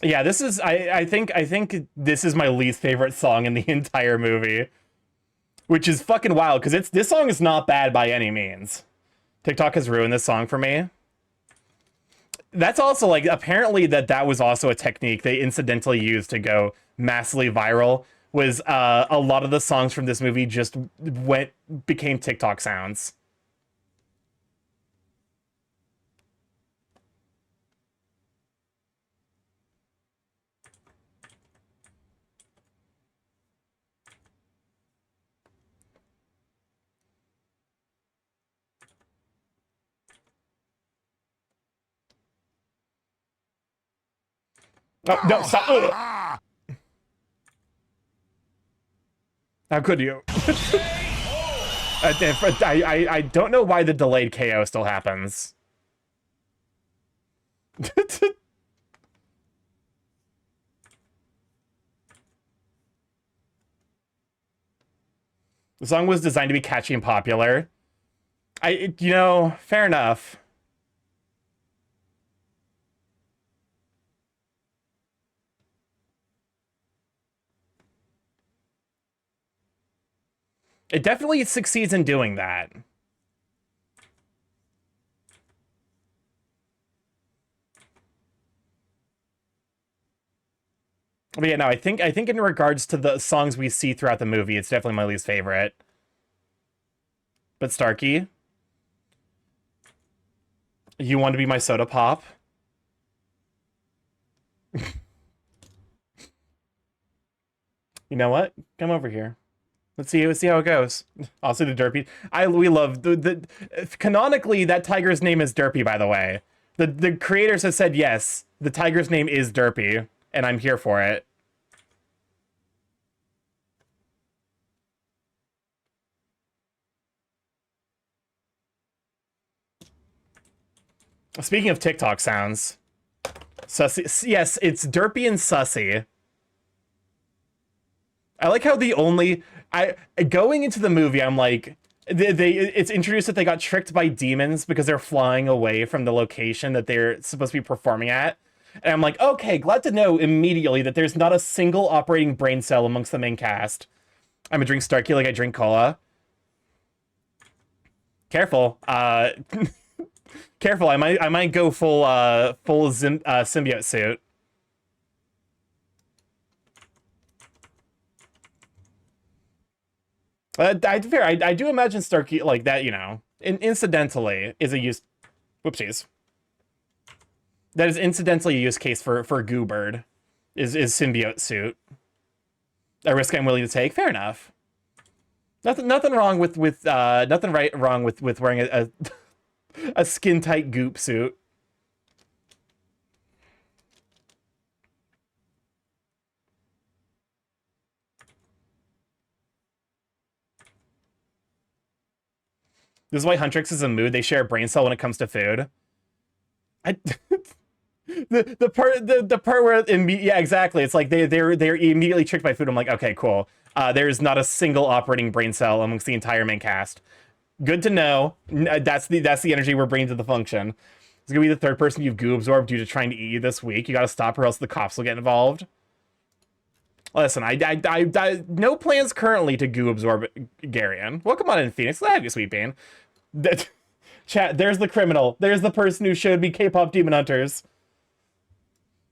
Yeah, this is I think this is my least favorite song in the entire movie, which is fucking wild because this song is not bad by any means. TikTok has ruined this song for me. That's also like apparently that was also a technique they incidentally used to go massively viral. Was a lot of the songs from this movie just became TikTok sounds. Oh, no, stop. Ugh. How could you? I don't know why the delayed KO still happens. The song was designed to be catchy and popular. Fair enough. It definitely succeeds in doing that. But yeah, no, I think in regards to the songs we see throughout the movie, it's definitely my least favorite. But Starkey, you want to be my soda pop? You know what? Come over here. Let's see how it goes. Also, the Derpy. We love the canonically that tiger's name is Derpy. By the way, the creators have said yes. The tiger's name is Derpy, and I'm here for it. Speaking of TikTok sounds, Sussy. Yes, it's Derpy and Sussy. I like how going into the movie, I'm like, it's introduced that they got tricked by demons because they're flying away from the location that they're supposed to be performing at. And I'm like, okay, glad to know immediately that there's not a single operating brain cell amongst the main cast. I'm gonna drink Starkey like I drink cola. Careful. Careful, I might go full symbiote suit. I do imagine Starkey like that, you know, incidentally is a use. Whoopsies. That is incidentally a use case for Goobird, is symbiote suit. A risk I'm willing to take. Fair enough. Nothing wrong with wrong with wearing a skin tight goop suit. This is why Huntrix is a mood. They share a brain cell when it comes to food. The part where yeah, exactly. It's like they're immediately tricked by food. I'm like, okay, cool. There's not a single operating brain cell amongst the entire main cast. Good to know. That's the energy we're bringing to the function. It's gonna be the third person you've goo absorbed due to trying to eat you this week. You gotta stop, or else the cops will get involved. Listen, I no plans currently to goo absorb Garion. Welcome on in, Phoenix. Glad to have you, Sweet Bean. Chat, there's the criminal. There's the person who showed me K-pop Demon Hunters.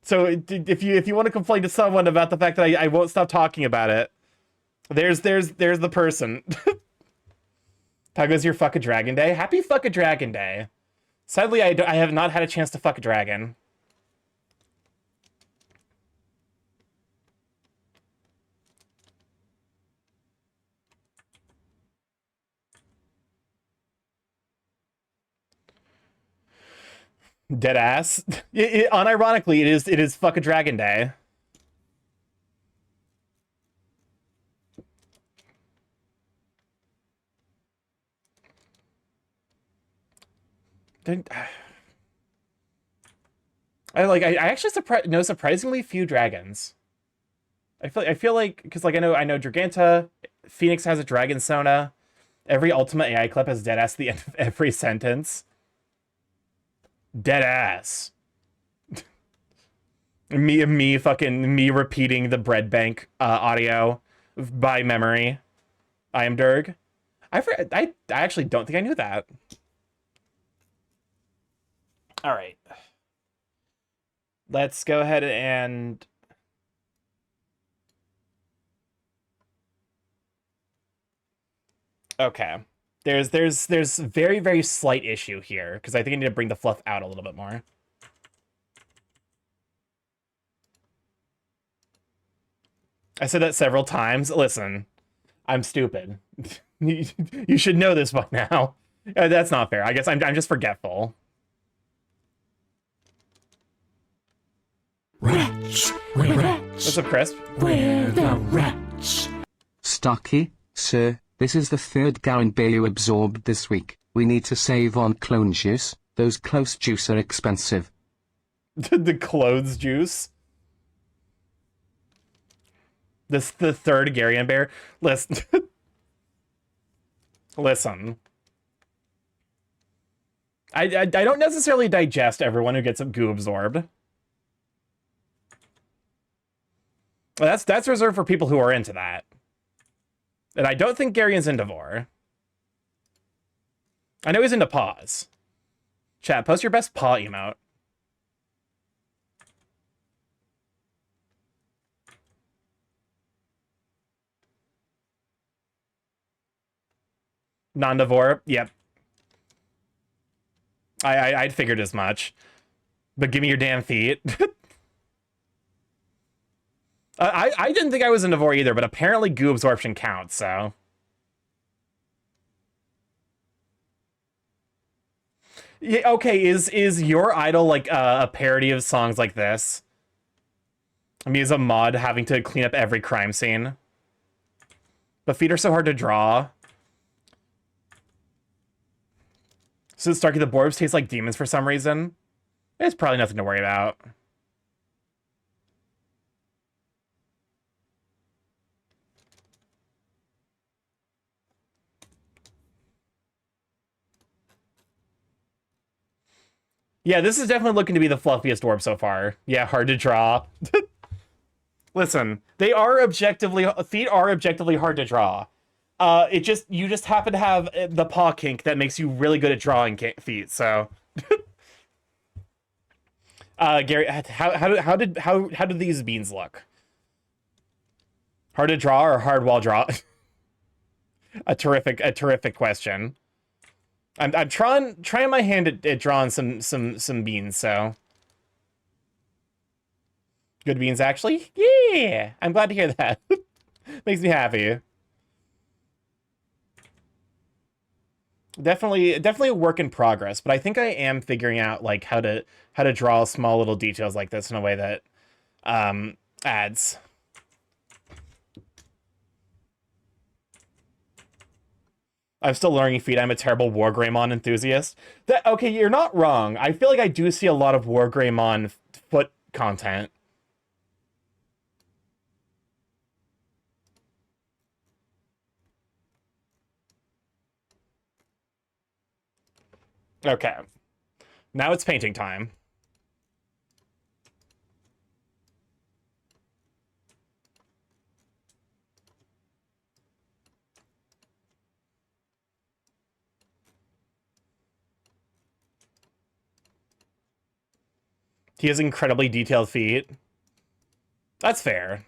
So if you want to complain to someone about the fact that I won't stop talking about it, there's the person. How goes your fuck a dragon day? Happy fuck a dragon day. Sadly, I have not had a chance to fuck a dragon. Dead ass. Unironically, it is fuck a dragon day. I actually know surprisingly few dragons. I feel like because like I know Draganta, Phoenix has a dragon Sona. Every Ultima AI clip has dead ass at the end of every sentence. Dead ass. me repeating the bread bank audio by memory. I am Durg. I actually don't think I knew that. All right. Let's go ahead and okay. There's very, very slight issue here, because I think I need to bring the fluff out a little bit more. I said that several times. Listen, I'm stupid. You should know this by now. That's not fair. I guess I'm just forgetful. Rats, we're rats. What's up, Chris? We're the rats. Starkey, sir, this is the third Garen Bay you absorbed this week. We need to save on clone juice. Those close juice are expensive. The clothes juice? This the third Garion bear? Listen. Listen. I don't necessarily digest everyone who gets goo absorbed. That's reserved for people who are into that. And I don't think Garion's into Vor. I know he's into paws. Chat, post your best paw emote. Non-Devore, yep. I'd figured as much. But give me your damn feet. I didn't think I was into Vor either, but apparently goo absorption counts, so. Yeah, okay, is your idol like a parody of songs like this? I mean, is a mod having to clean up every crime scene? But feet are so hard to draw. So Starky, the Borbs taste like demons for some reason. It's probably nothing to worry about. Yeah, this is definitely looking to be the fluffiest orb so far. Yeah, hard to draw. Listen, feet are objectively hard to draw. You just happen to have the paw kink that makes you really good at drawing feet. So, Gary, how did these beans look? Hard to draw or hard while draw? a terrific question. I'm trying my hand at drawing some beans. So, good beans actually. Yeah, I'm glad to hear that. Makes me happy. Definitely a work in progress, but I think I am figuring out like how to draw small little details like this in a way that adds. I'm still learning feet. I'm a terrible Wargreymon enthusiast. Okay, you're not wrong. I feel like I do see a lot of Wargreymon foot content. Okay. Now it's painting time. He has incredibly detailed feet. That's fair.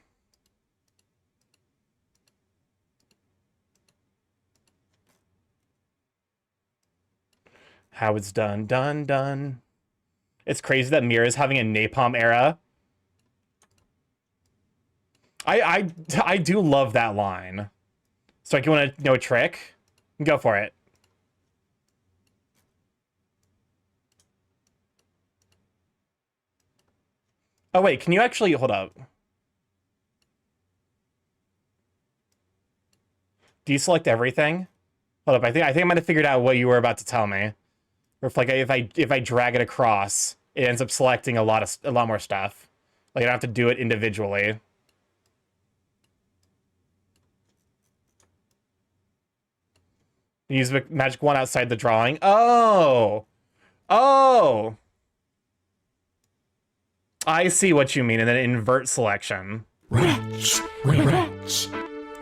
How it's done. It's crazy that Mira is having a napalm era. I do love that line. So, like, you want to know a trick? Go for it. Oh wait, can you actually hold up? Deselect everything. Hold up, I think I might have figured out what you were about to tell me. Or if I drag it across, it ends up selecting a lot more stuff. Like I don't have to do it individually. Use the magic wand outside the drawing. Oh! Oh! I see what you mean, and then invert selection. Wretch, wretch,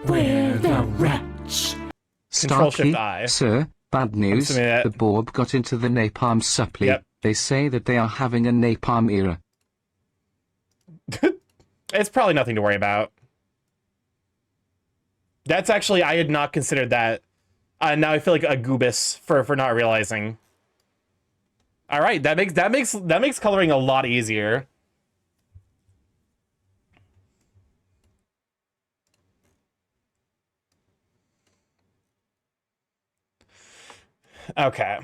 we're the wretch. Control-Shift-I. Sir, bad news. The Borb got into the napalm supply. Yep. They say that they are having a napalm era. It's probably nothing to worry about. That's actually, I had not considered that. Now I feel like a goobus for not realizing. All right, that makes coloring a lot easier. Okay.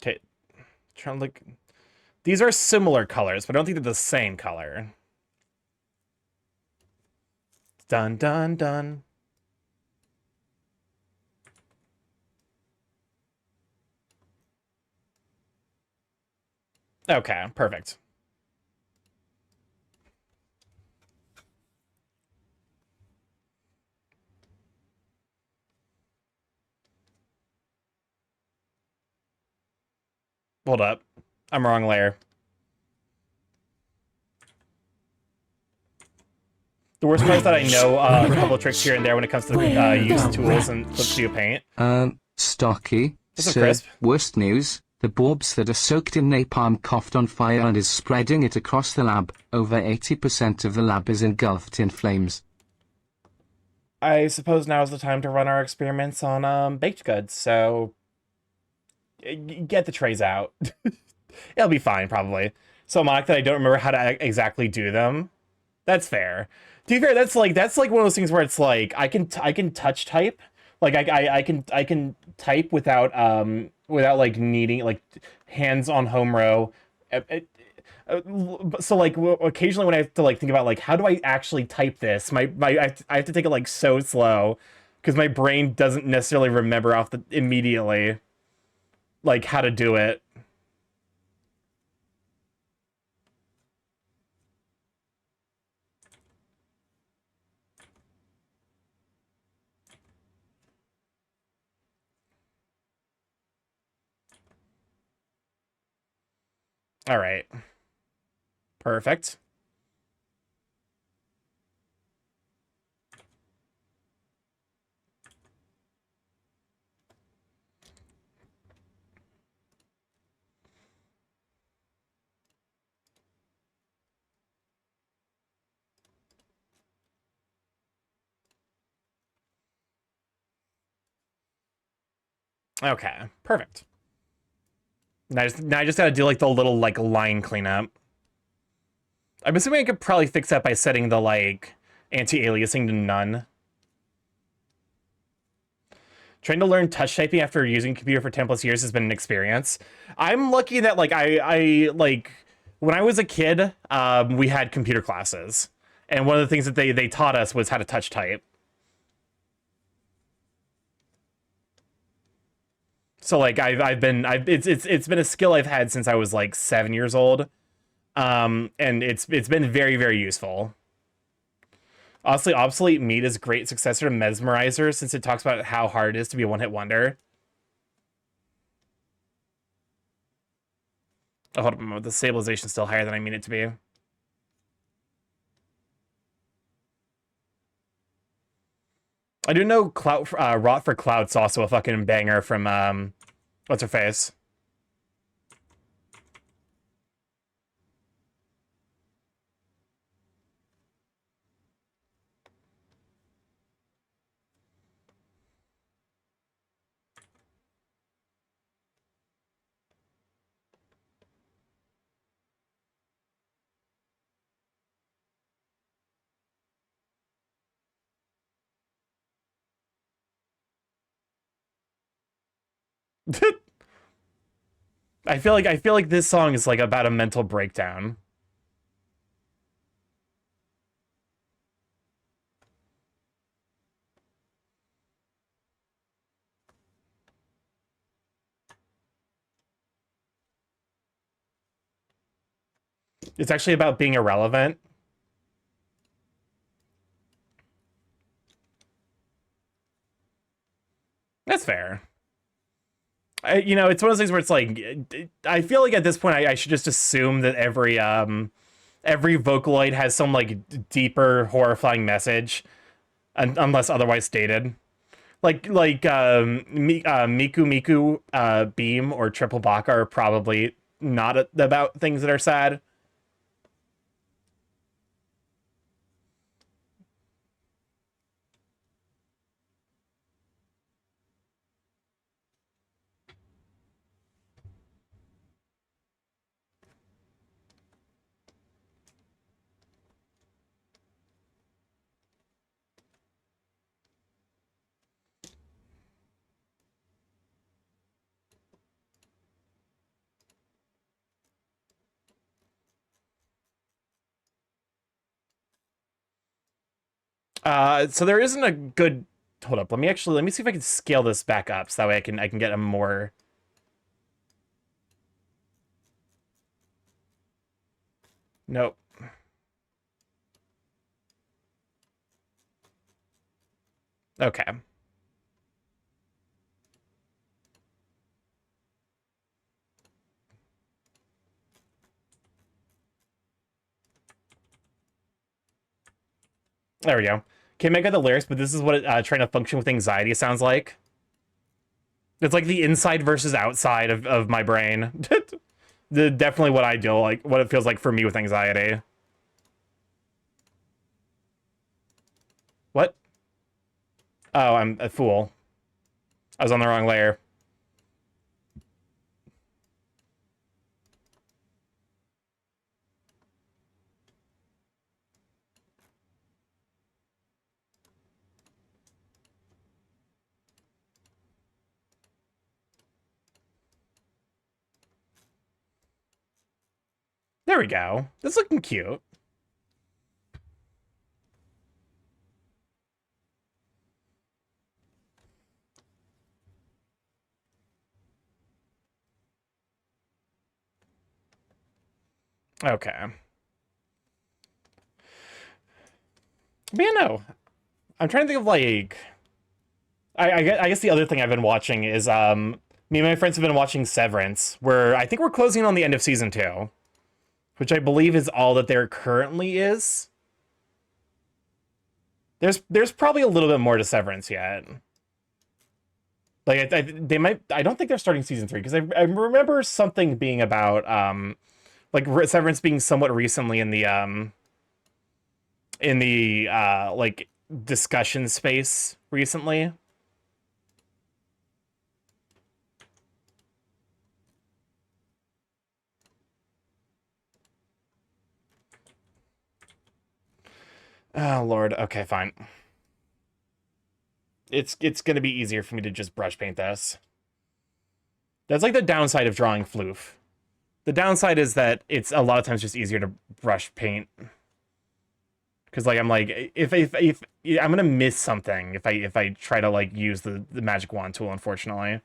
Okay. Trying to look. These are similar colors, but I don't think they're the same color. Done. Okay, perfect. Hold up. I'm wrong layer. The worst part is that I know a couple tricks here and there when it comes to use tools and Clip Studio Paint. Stocky, What's up, sir, Crisp? worst news, the bulbs that are soaked in napalm coughed on fire and is spreading it across the lab. Over 80% of the lab is engulfed in flames. I suppose now is the time to run our experiments on baked goods, so get the trays out. It'll be fine, probably. So mock that I don't remember how to exactly do them. That's fair. To be fair, that's like one of those things where it's like I can touch type, like I can type without without like needing like hands on home row. So like occasionally when I have to like think about like how do I actually type this, I have to take it like so slow because my brain doesn't necessarily remember immediately like how to do it. All right. Perfect. Okay, perfect. Now I just gotta do like the little like line cleanup. I'm assuming I could probably fix that by setting the like anti-aliasing to none. Trying to learn touch typing after using computer for 10 plus years has been an experience. I'm lucky that like I like when I was a kid, we had computer classes, and one of the things that they taught us was how to touch type. So like it's been a skill I've had since I was like 7 years old, and it's been very very useful. Honestly, Obsolete Meat is a great successor to Mesmerizer since it talks about how hard it is to be a one-hit wonder. Oh, hold on, the stabilization's still higher than I mean it to be. I do know Cloud Rot for Cloud's also a fucking banger from what's her face? I feel like this song is like about a mental breakdown. It's actually about being irrelevant. That's fair. You know, it's one of those things where it's like, I feel like at this point I should just assume that every Vocaloid has some like deeper, horrifying message, unless otherwise stated. Miku Miku, Beam, or Triple Baka are probably not about things that are sad. So there isn't a good. Hold up. Let me see if I can scale this back up so that way I can get a more. Nope. Okay. There we go. Can't make out the lyrics, but this is what trying to function with anxiety sounds like. It's like the inside versus outside of my brain. Definitely what I do, like what it feels like for me with anxiety. What? Oh, I'm a fool. I was on the wrong layer. There we go. This is looking cute. Okay. But yeah, no. I'm trying to think of like I guess the other thing I've been watching is me and my friends have been watching Severance, where I think we're closing on the end of season 2, which I believe is all that there currently is. There's probably a little bit more to Severance yet. Like they might. I don't think they're starting season 3 because I remember something being about like Severance being somewhat recently in the like discussion space recently. Oh Lord. Okay, fine. It's gonna be easier for me to just brush paint this. That's like the downside of drawing floof. The downside is that it's a lot of times just easier to brush paint. Because like I'm like if I'm gonna miss something if I try to like use the magic wand tool, unfortunately.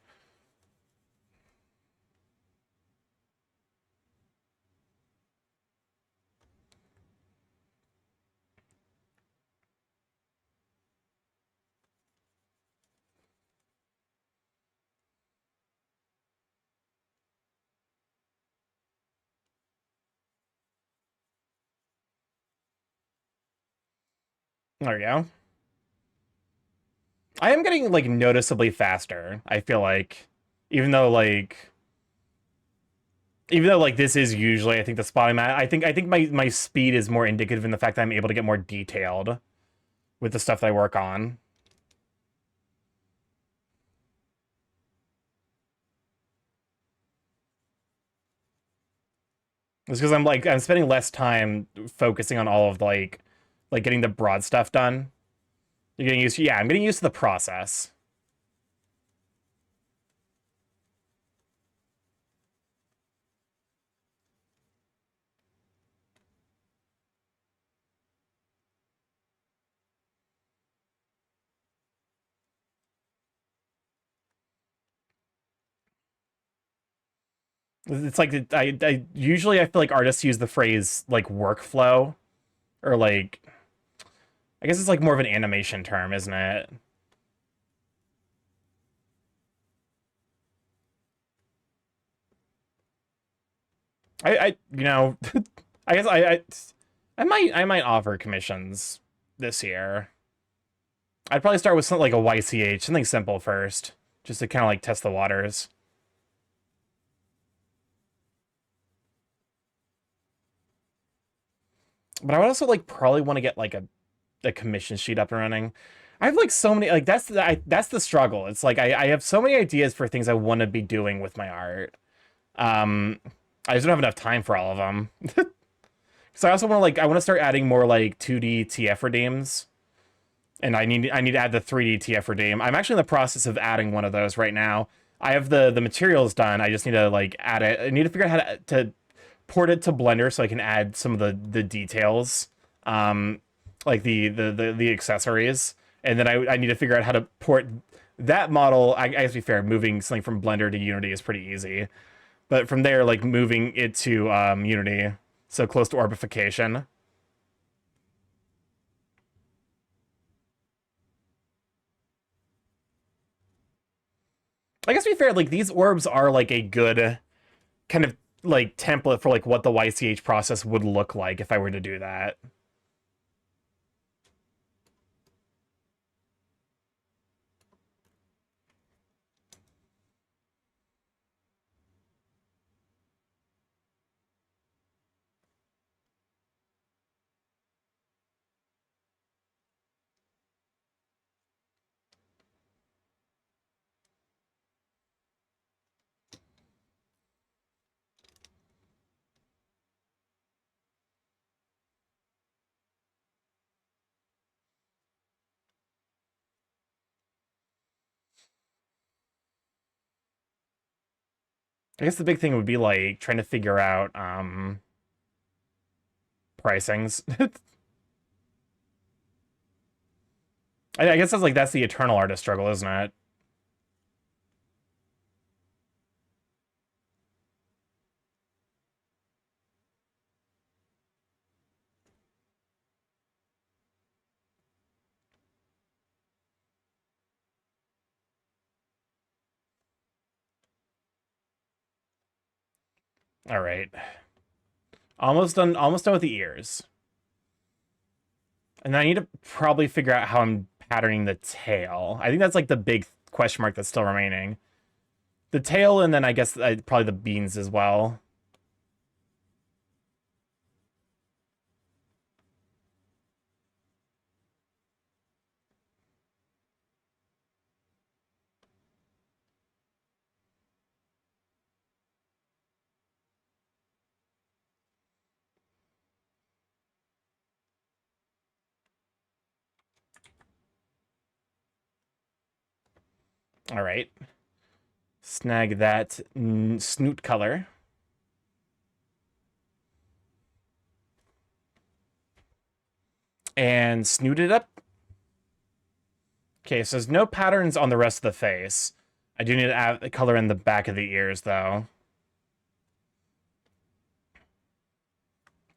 There we go. I am getting like noticeably faster, I feel like. Even though like this is usually I think the spotting mat, I think my speed is more indicative in the fact that I'm able to get more detailed with the stuff that I work on. It's because I'm spending less time focusing on all of like getting the broad stuff done. You're getting used to, yeah, I'm getting used to the process. It's like I usually I feel like artists use the phrase like workflow or like I guess it's like more of an animation term, isn't it? I you know I guess I might offer commissions this year. I'd probably start with something like a YCH, something simple first, just to kind of like test the waters. But I would also like probably want to get like a commission sheet up and running. I have like so many like that's the struggle. It's like I have so many ideas for things I want to be doing with my art. I just don't have enough time for all of them. So I also want to like I want to start adding more like 2D TF redeems. And I need to add the 3D TF redeem. I'm actually in the process of adding one of those right now. I have the materials done. I just need to like add it. I need to figure out how to port it to Blender so I can add some of the details, like the accessories, and then I need to figure out how to port that model. I guess to be fair, moving something from Blender to Unity is pretty easy, but from there, like moving it to Unity, so close to orbification. I guess to be fair, like these orbs are like a good kind of like template for like what the YCH process would look like if I were to do that. I guess the big thing would be like trying to figure out pricings. I guess that's the eternal artist struggle, isn't it? All right. Almost done with the ears. And then I need to probably figure out how I'm patterning the tail. I think that's like the big question mark that's still remaining. The tail, and then I guess probably the beans as well. All right. Snag that snoot color. And snoot it up. Okay, so there's no patterns on the rest of the face. I do need to add the color in the back of the ears, though.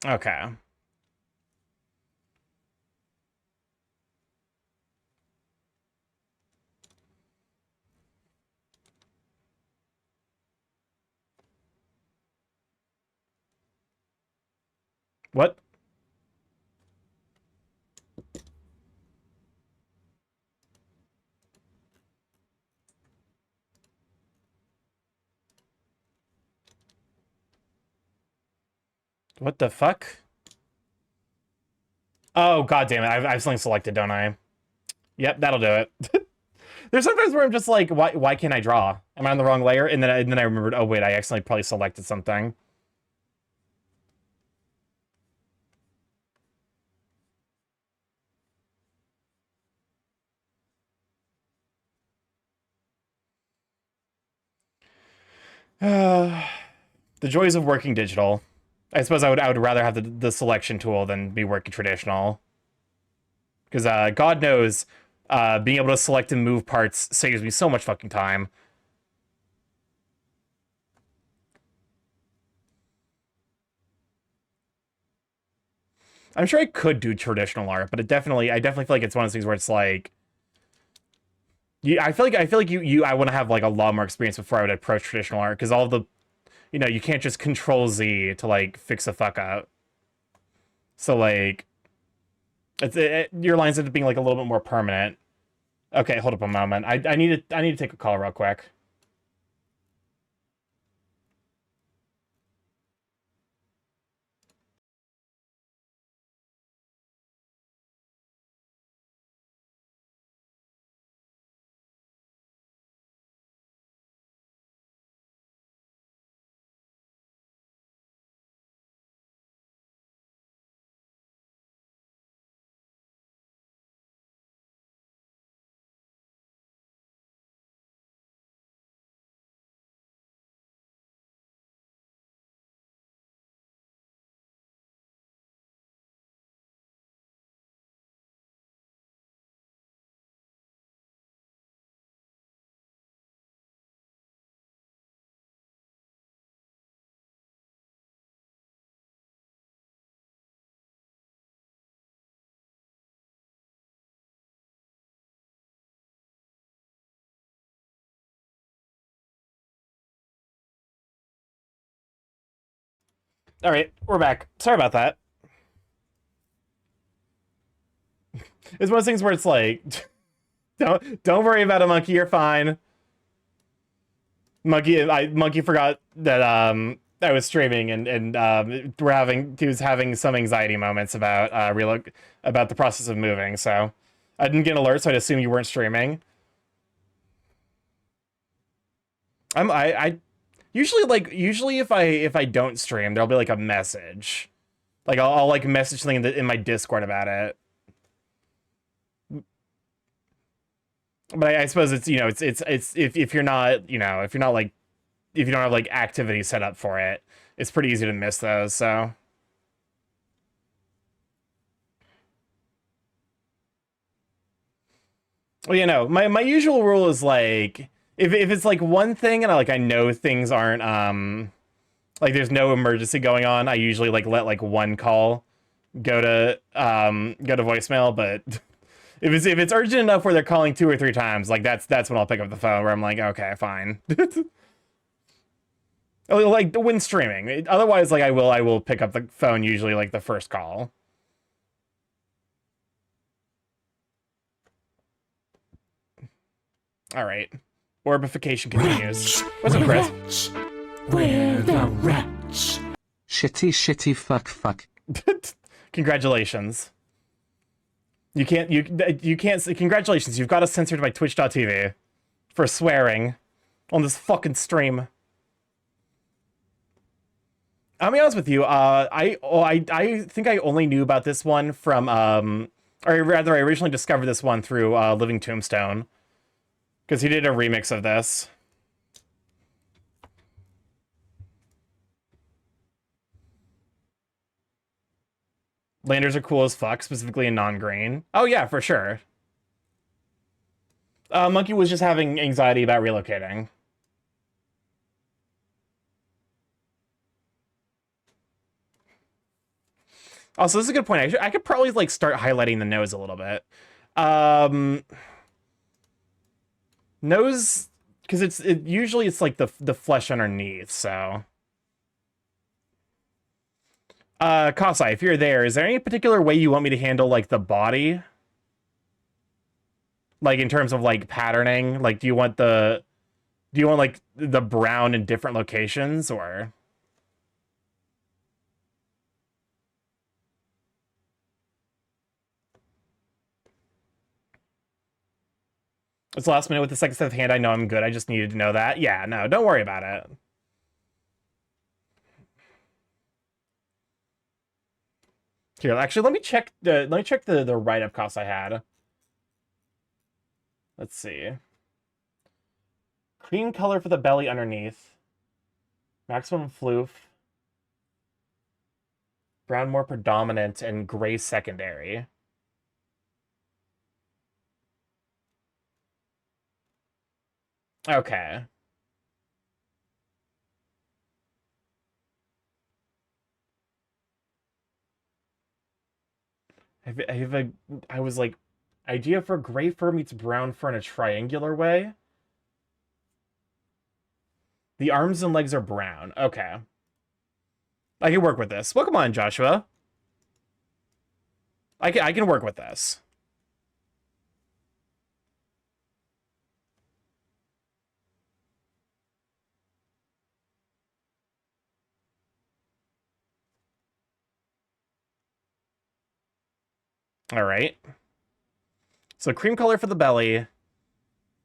Okay. What? What the fuck? Oh, god damn it. I have something selected, don't I? Yep, that'll do it. There's sometimes where I'm just like, why can't I draw? Am I on the wrong layer? And then I remembered, oh wait, I accidentally probably selected something. The joys of working digital. I suppose I would rather have the selection tool than be working traditional. Because God knows, being able to select and move parts saves me so much fucking time. I'm sure I could do traditional art, but I definitely feel like it's one of those things where it's like, I feel like I want to have like a lot more experience before I would approach traditional art, because all the, you can't just Control Z to like fix a fuck up. So like, your lines end up being like a little bit more permanent. Okay, hold up a moment. I need to take a call real quick. All right, we're back. Sorry about that. It's one of those things where it's like, don't worry about it, monkey. You're fine. Monkey forgot that I was streaming, and he was having some anxiety moments about about the process of moving. So I didn't get an alert, so I'd assume you weren't streaming. I usually if I don't stream, there'll be like a message, like I'll like message something in my Discord about it. But I suppose it's, it's if you're not, if you're not like if you don't have like activity set up for it, it's pretty easy to miss those. So. Well, you know, my usual rule is like if it's like one thing and I know things aren't like there's no emergency going on, I usually like let like one call go to voicemail, but if it's urgent enough where they're calling 2 or 3 times, like that's when I'll pick up the phone where I'm like, okay, fine. Like when streaming. Otherwise, like I will pick up the phone usually like the first call. All right. Orbification continues. What's up, Chris? Where the rats? Shitty fuck. Congratulations. You can't congratulations, you've got us censored by Twitch.tv for swearing on this fucking stream. I'll be honest with you, I think I only knew about this one from or rather I originally discovered this one through Living Tombstone. Because he did a remix of this. Landers are cool as fuck, specifically in non-green. Oh yeah, for sure. Monkey was just having anxiety about relocating. Also, this is a good point. I could probably like start highlighting the nose a little bit. Nose, because usually it's like the flesh underneath, so. Kasai, if you're there, is there any particular way you want me to handle like the body? Like in terms of like patterning? Like do you want like the brown in different locations or? It's last minute with the second set of hand. I know I'm good. I just needed to know that. Yeah, no, don't worry about it. Here, actually, let me check the write-up costs I had. Let's see. Cream color for the belly underneath. Maximum floof. Brown more predominant and gray secondary. Okay. I was like, idea for gray fur meets brown fur in a triangular way. The arms and legs are brown. Okay. I can work with this. Welcome on, Joshua. I can work with this. All right. So cream color for the belly,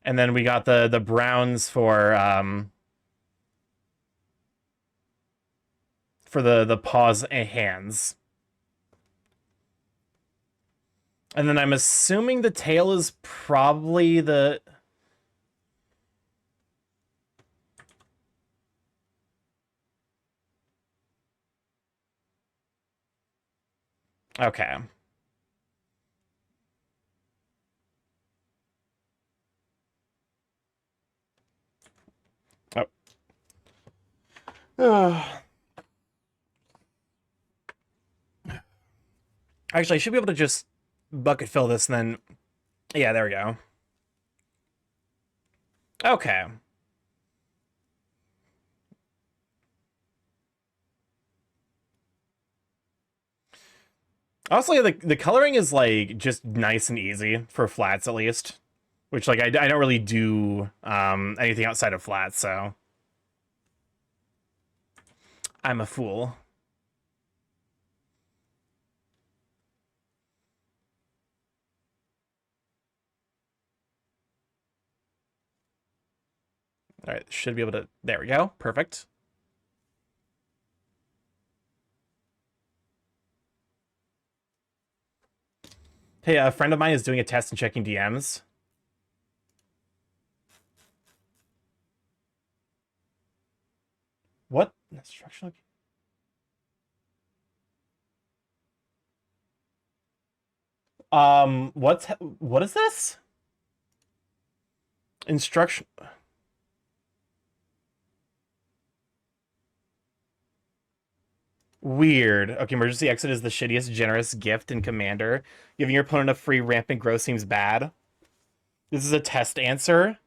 and then we got the browns for the paws and hands. And then I'm assuming the tail is probably the okay. Oh. Actually, I should be able to just bucket fill this and then... Yeah, there we go. Okay. Honestly, the coloring is, like, just nice and easy for flats, at least. Which, like, I don't really do anything outside of flats, so... I'm a fool. All right, should be able to... There we go. Perfect. Hey, a friend of mine is doing a test and checking DMs. What? Instructional. What is this? Instruction. Weird. Okay, emergency exit is the shittiest generous gift in Commander. Giving your opponent a free rampant growth seems bad. This is a test answer.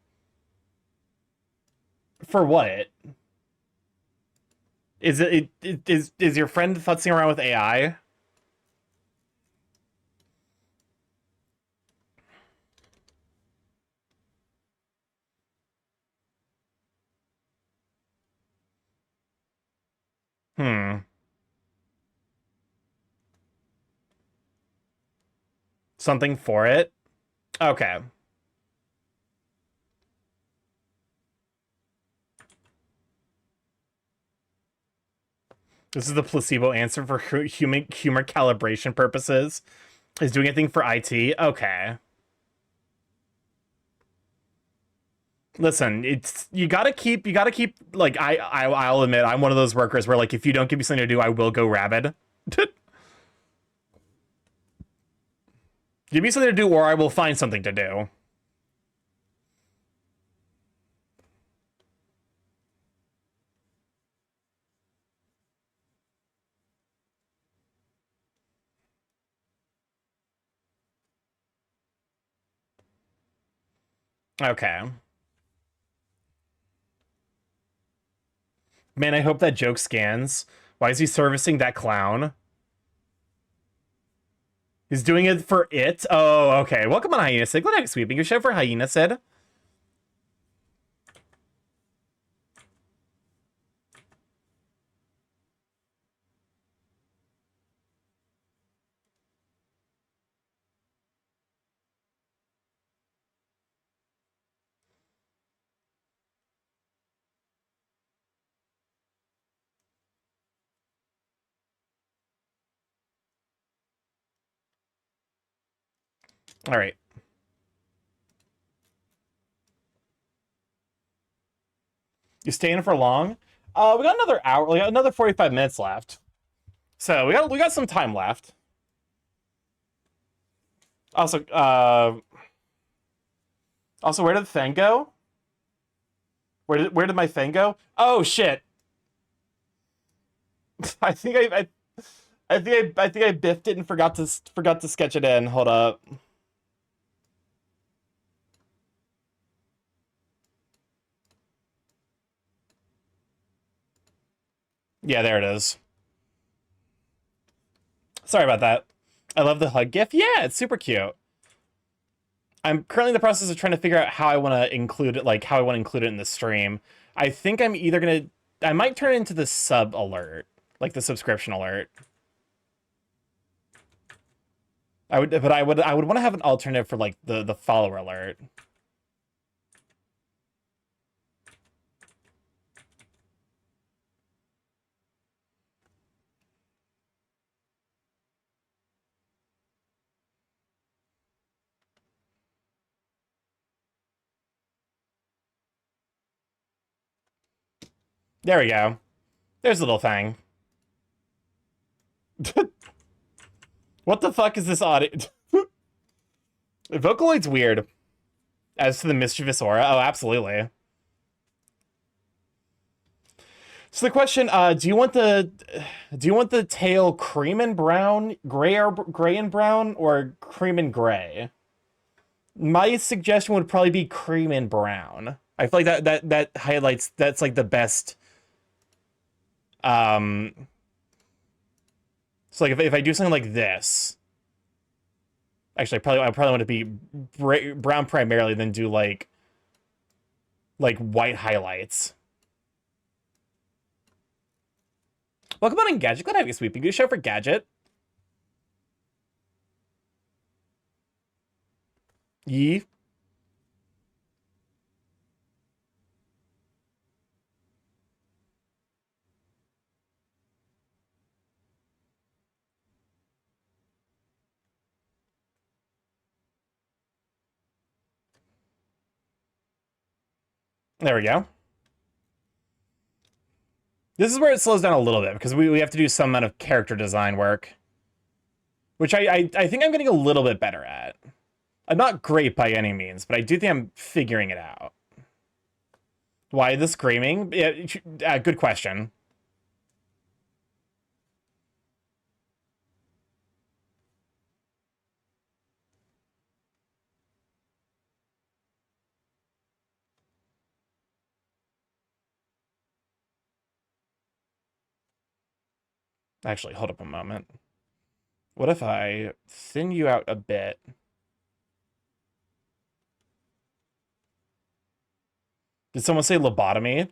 For what? Is your friend futzing around with AI? Hmm. Something for it? Okay. This is the placebo answer for human humor calibration purposes. Is doing anything for IT? Okay. Listen, it's you gotta keep like I'll admit I'm one of those workers where like if you don't give me something to do, I will go rabid. Give me something to do or I will find something to do. Okay. Man, I hope that joke scans. Why is he servicing that clown? He's doing it for it? Oh, okay. Welcome on Hyena Sid. Go next sweeping. Your show for Hyena Sid. All right. You staying for long? We got another hour. We got another 45 minutes left. So we got some time left. Also, where did the thing go? Where did my thing go? Oh shit! I think I think I biffed it and forgot to sketch it in. Hold up. Yeah, there it is. Sorry about that. I love the hug gif. Yeah, it's super cute. I'm currently in the process of trying to figure out how I want to include it, like how I want to include it in the stream. I think I'm either gonna, I might turn it into the sub alert, like the subscription alert. I would want to have an alternative for like the follower alert. There we go. There's a little thing. What the fuck is this audio? Vocaloid's weird. As to the mischievous aura, oh, absolutely. So the question, do you want the tail cream and brown, gray and brown, or cream and gray? My suggestion would probably be cream and brown. I feel like that highlights, that's like the best. So like if I do something like this, actually I probably want to be brown primarily, then do like white highlights. Welcome on in, Gadget. Glad to have you, Sweeping. Good show for Gadget. Yee. There we go. This is where it slows down a little bit because we have to do some amount of character design work, which I think I'm getting a little bit better at. I'm not great by any means, but I do think I'm figuring it out. Why the screaming? Yeah, good question. Actually, hold up a moment. What if I thin you out a bit? Did someone say lobotomy?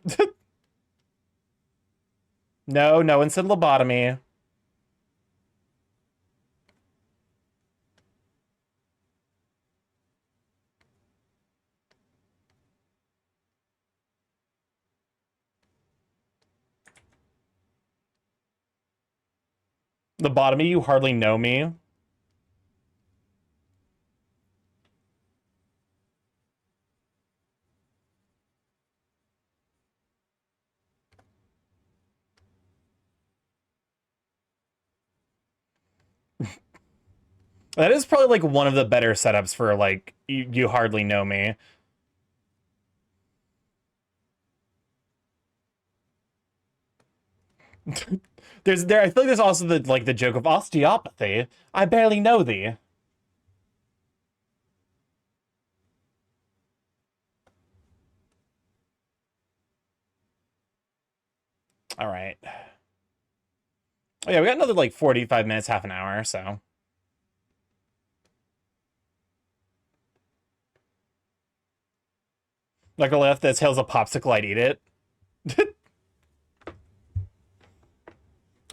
No, no one said lobotomy. Lobotomy, you hardly know me. That is probably like one of the better setups for like you hardly know me. I feel like there's also the joke of osteopathy. I barely know thee. All right. Oh yeah, we got another like 45 minutes, half an hour, so. Like a left that tails a popsicle, I'd eat it.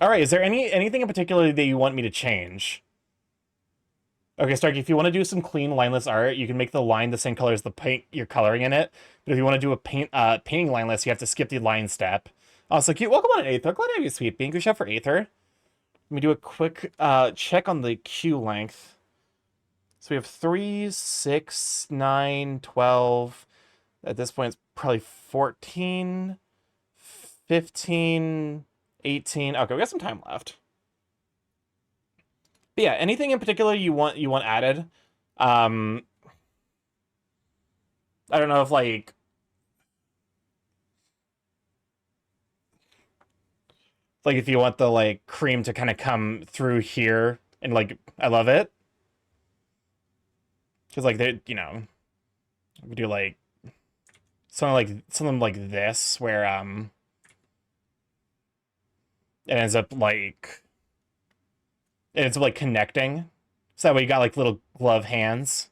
All right, is there anything in particular that you want me to change? Okay, Starkey, if you want to do some clean lineless art, you can make the line the same color as the paint you're coloring in it. But if you want to do a painting lineless, you have to skip the line step. Oh, so cute. Welcome on, Aether. Glad to have you, sweet bean. Good shout for Aether. Let me do a quick check on the queue length. So we have 3, 6, 9, 12. At this point, it's probably 14, 15, 18. Okay, we got some time left. But yeah, anything in particular you want added? I don't know if like if you want the like cream to kind of come through here and like I love it. Cuz like they, we do like something like this where it ends up like connecting. So that way you got like little glove hands,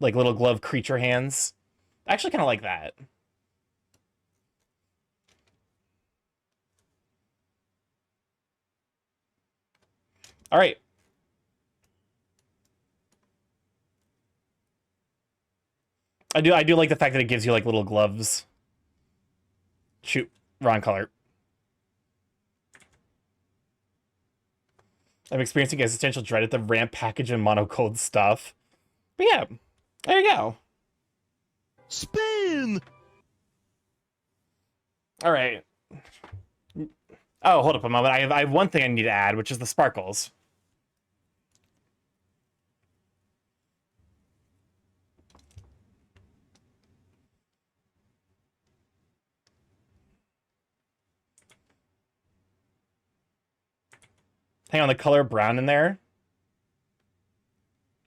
like little glove creature hands. I actually kind of like that. All right. I do like the fact that it gives you like little gloves. Shoot, wrong color. I'm experiencing existential dread at the ramp package and monocold stuff. But yeah, there you go. Spin! All right. Oh, hold up a moment. I have one thing I need to add, which is the sparkles. Hang on, the color brown in there.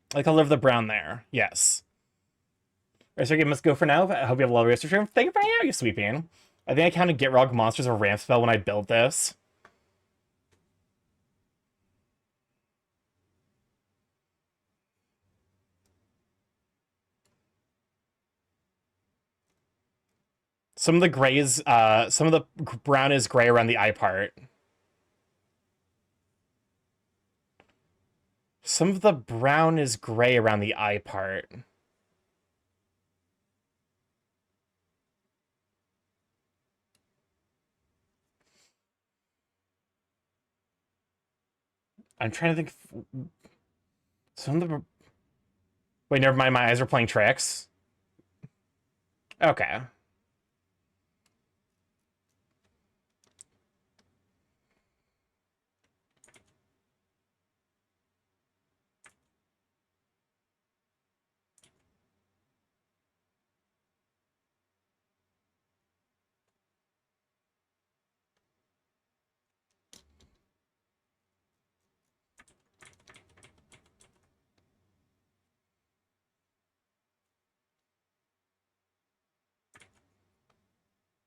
The color of the brown there. Yes. Alright, so game must go for now. I hope you have a lovely rest of your stream. Thank you for hanging out, you sweet bean. I think I counted Gitrog monsters a ramp spell when I built this. Some of the gray is, some of the brown is gray around the eye part. Some of the brown is gray around the eye part. I'm trying to think. Some of the. Wait, never mind. My eyes are playing tricks. Okay.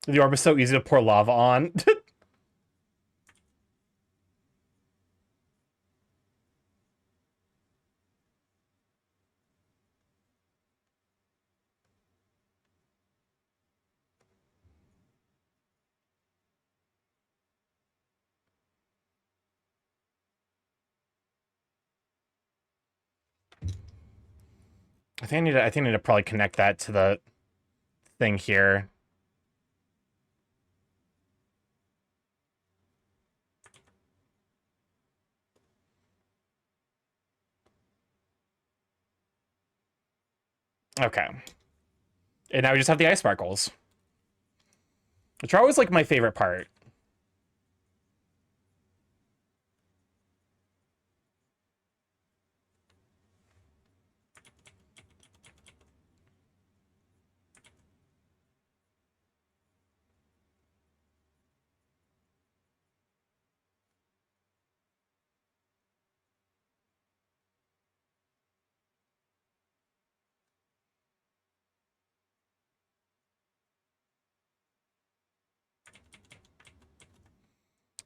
The orb is so easy to pour lava on. I think I need to probably connect that to the thing here. Okay. And now we just have the ice sparkles, which are always like my favorite part.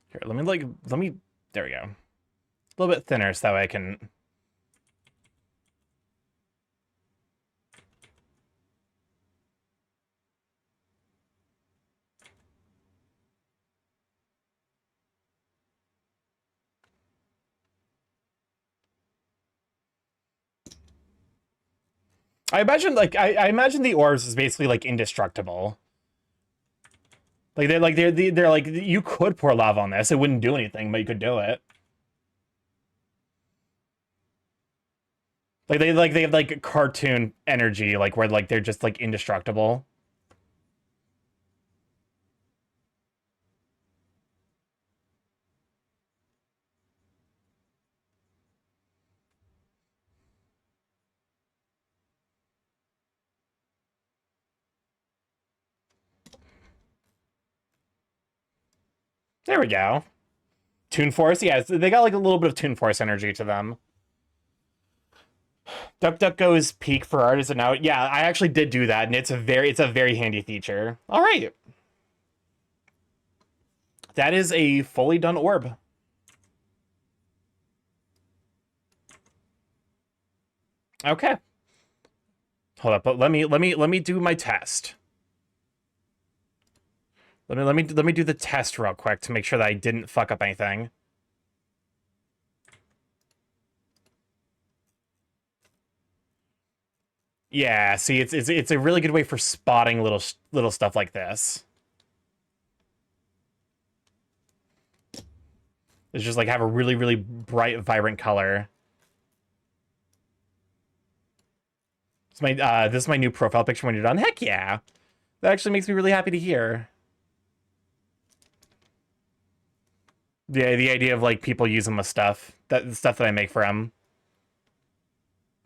Here, let me, there we go. A little bit thinner so that way I can. I imagine I imagine the orbs is basically like indestructible. They're like you could pour lava on this, it wouldn't do anything, but you could do it. They have like cartoon energy, like where like they're just like indestructible. There we go. Toon Force, yeah, they got like a little bit of Toon Force energy to them. DuckDuckGo's peak for art is it now? Yeah, I actually did do that, and it's a very handy feature. All right, that is a fully done orb. Okay, hold up, but let me do my test. Let me do the test real quick to make sure that I didn't fuck up anything. Yeah, see, it's a really good way for spotting little stuff like this. It's just like have a really bright, vibrant color. This is my new profile picture when you're done. Heck yeah, that actually makes me really happy to hear. Yeah, the idea of like people using my stuff, the stuff that I make for them,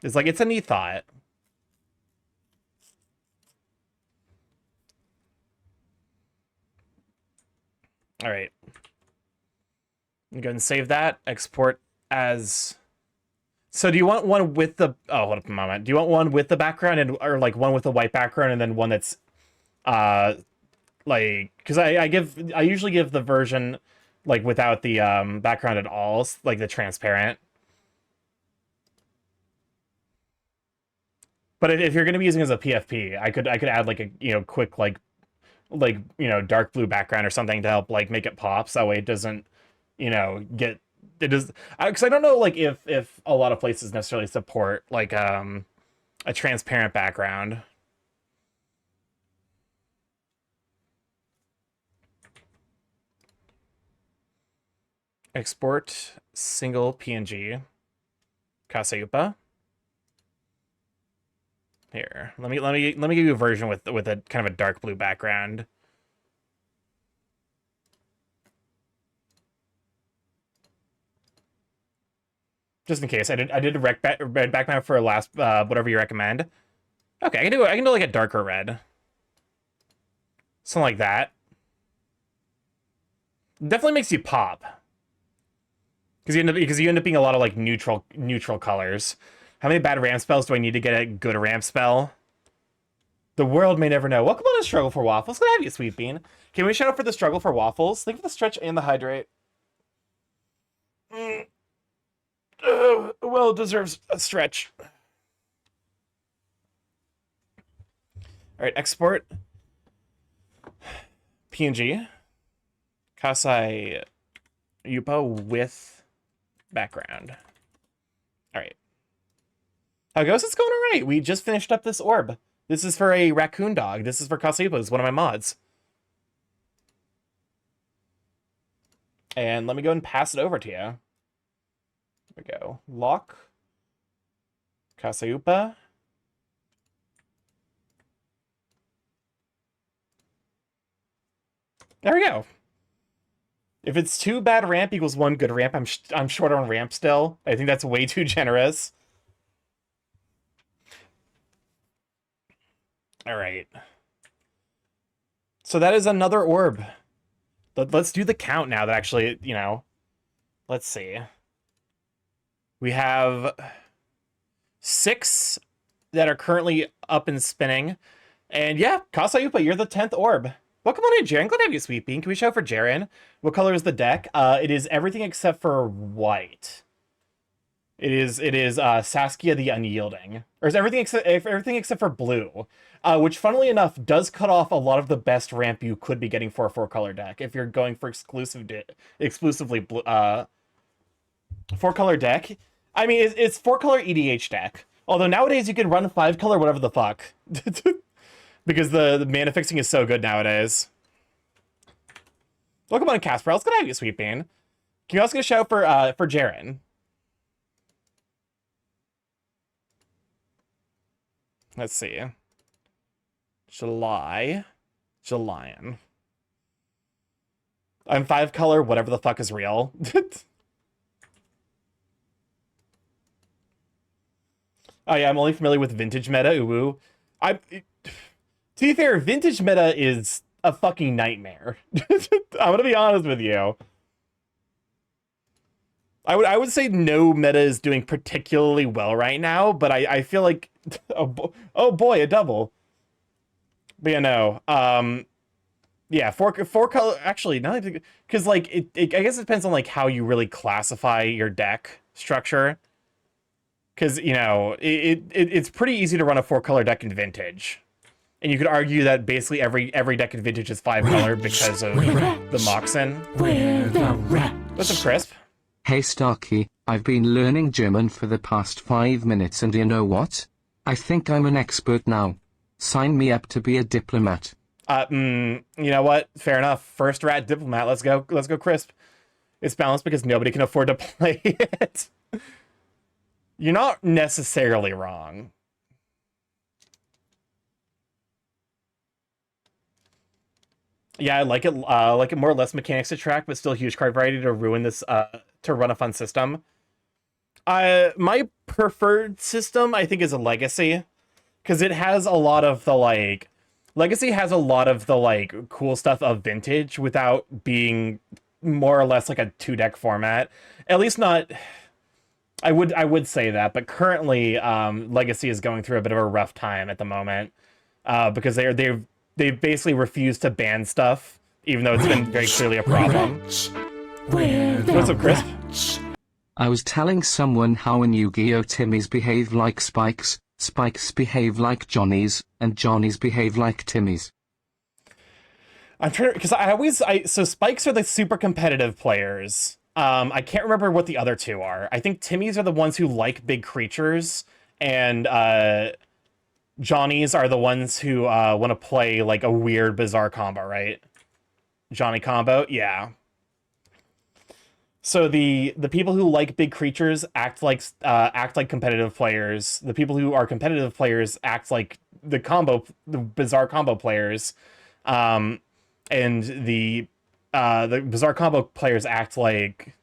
it's like it's a neat thought. All right, I'm going to save that. Export as. So do you want one with the? Oh, hold up a moment. Do you want one with the background or like one with a white background and then one that's, like because I usually give the version like without the background at all, like the transparent. But if you're going to be using it as a PFP, I could add like a quick dark blue background or something to help like make it pop. So that way it doesn't get it does because I don't know like if a lot of places necessarily support like a transparent background. Export single PNG. Kasayupa. Here, let me give you a version with a kind of a dark blue background. Just in case, I did a red background for a last whatever you recommend. Okay, I can do like a darker red, something like that. Definitely makes you pop because you end up being a lot of like neutral colors. How many bad ramp spells do I need to get a good ramp spell? The world may never know. Welcome on to Struggle for Waffles. Good to have you, Sweet Bean. Can we shout out for the Struggle for Waffles? Think of the stretch and the hydrate. Well, it deserves a stretch. All right, export. PNG. Kasai Yupa with background. All right. How it goes? It's going all right. We just finished up this orb. This is for a raccoon dog. This is for Kasai Yupa. It's one of my mods. And let me go and pass it over to you. There we go. Lock. Kasai Yupa. There we go. If it's 2 bad ramp equals 1 good ramp, I'm short on ramp still. I think that's way too generous. All right. So that is another orb. Let's do the count now that actually, you know, let's see. We have 6 that are currently up and spinning. And yeah, Kasai Yupa, you're the 10th orb. Welcome on in, Jaren. Glad to have you, Sweet Bean. Can we show for Jaren? What color is the deck? It is everything except for white. It is Saskia the Unyielding. Or is everything except for blue. Which, funnily enough, does cut off a lot of the best ramp you could be getting for a 4-color deck. If you're going for exclusively blue, 4-color deck. I mean, it's 4-color EDH deck. Although nowadays you can run 5-color whatever the fuck. Because the mana fixing is so good nowadays. Welcome on, Casper. Let's go to have you, Sweet Bean. Can you also get a shout for Jaren? Let's see. Julian. I'm 5-color, whatever the fuck is real. Oh yeah, I'm only familiar with vintage meta, ooh. To be fair, vintage meta is a fucking nightmare. I'm gonna be honest with you. I would say no meta is doing particularly well right now, but I feel like oh boy, a double. But yeah, no. Yeah, four color actually not because like it I guess it depends on like how you really classify your deck structure. Because you know it's pretty easy to run a 4-color deck in vintage. And you could argue that basically every deck in vintage is 5-color because of the Moxen. What's up, Crisp? Hey Starkey, I've been learning German for the past 5 minutes and you know what? I think I'm an expert now. Sign me up to be a diplomat. You know what? Fair enough. First rat diplomat. Let's go, Crisp. It's balanced because nobody can afford to play it. You're not necessarily wrong. Yeah, I like it more or less mechanics to track, but still huge card variety to ruin this, to run a fun system. My preferred system, I think, is a Legacy, because it has a lot of the, like, Legacy has a lot of the, like, cool stuff of Vintage without being more or less like a 2-deck format. At least not, I would say that, but currently, Legacy is going through a bit of a rough time at the moment, because they've basically refused to ban stuff, even though it's been very clearly a problem. What's up, Crisp? I was telling someone how in Yu-Gi-Oh! Timmys behave like Spikes, Spikes behave like Johnnies, and Johnnies behave like Timmys. I'm trying to, because so Spikes are the super competitive players. I can't remember what the other two are. I think Timmys are the ones who like big creatures, and Johnnies are the ones who want to play like a weird, bizarre combo, right? Johnny combo, yeah. So the people who like big creatures act like competitive players. The people who are competitive players act like the bizarre combo players, and the bizarre combo players act like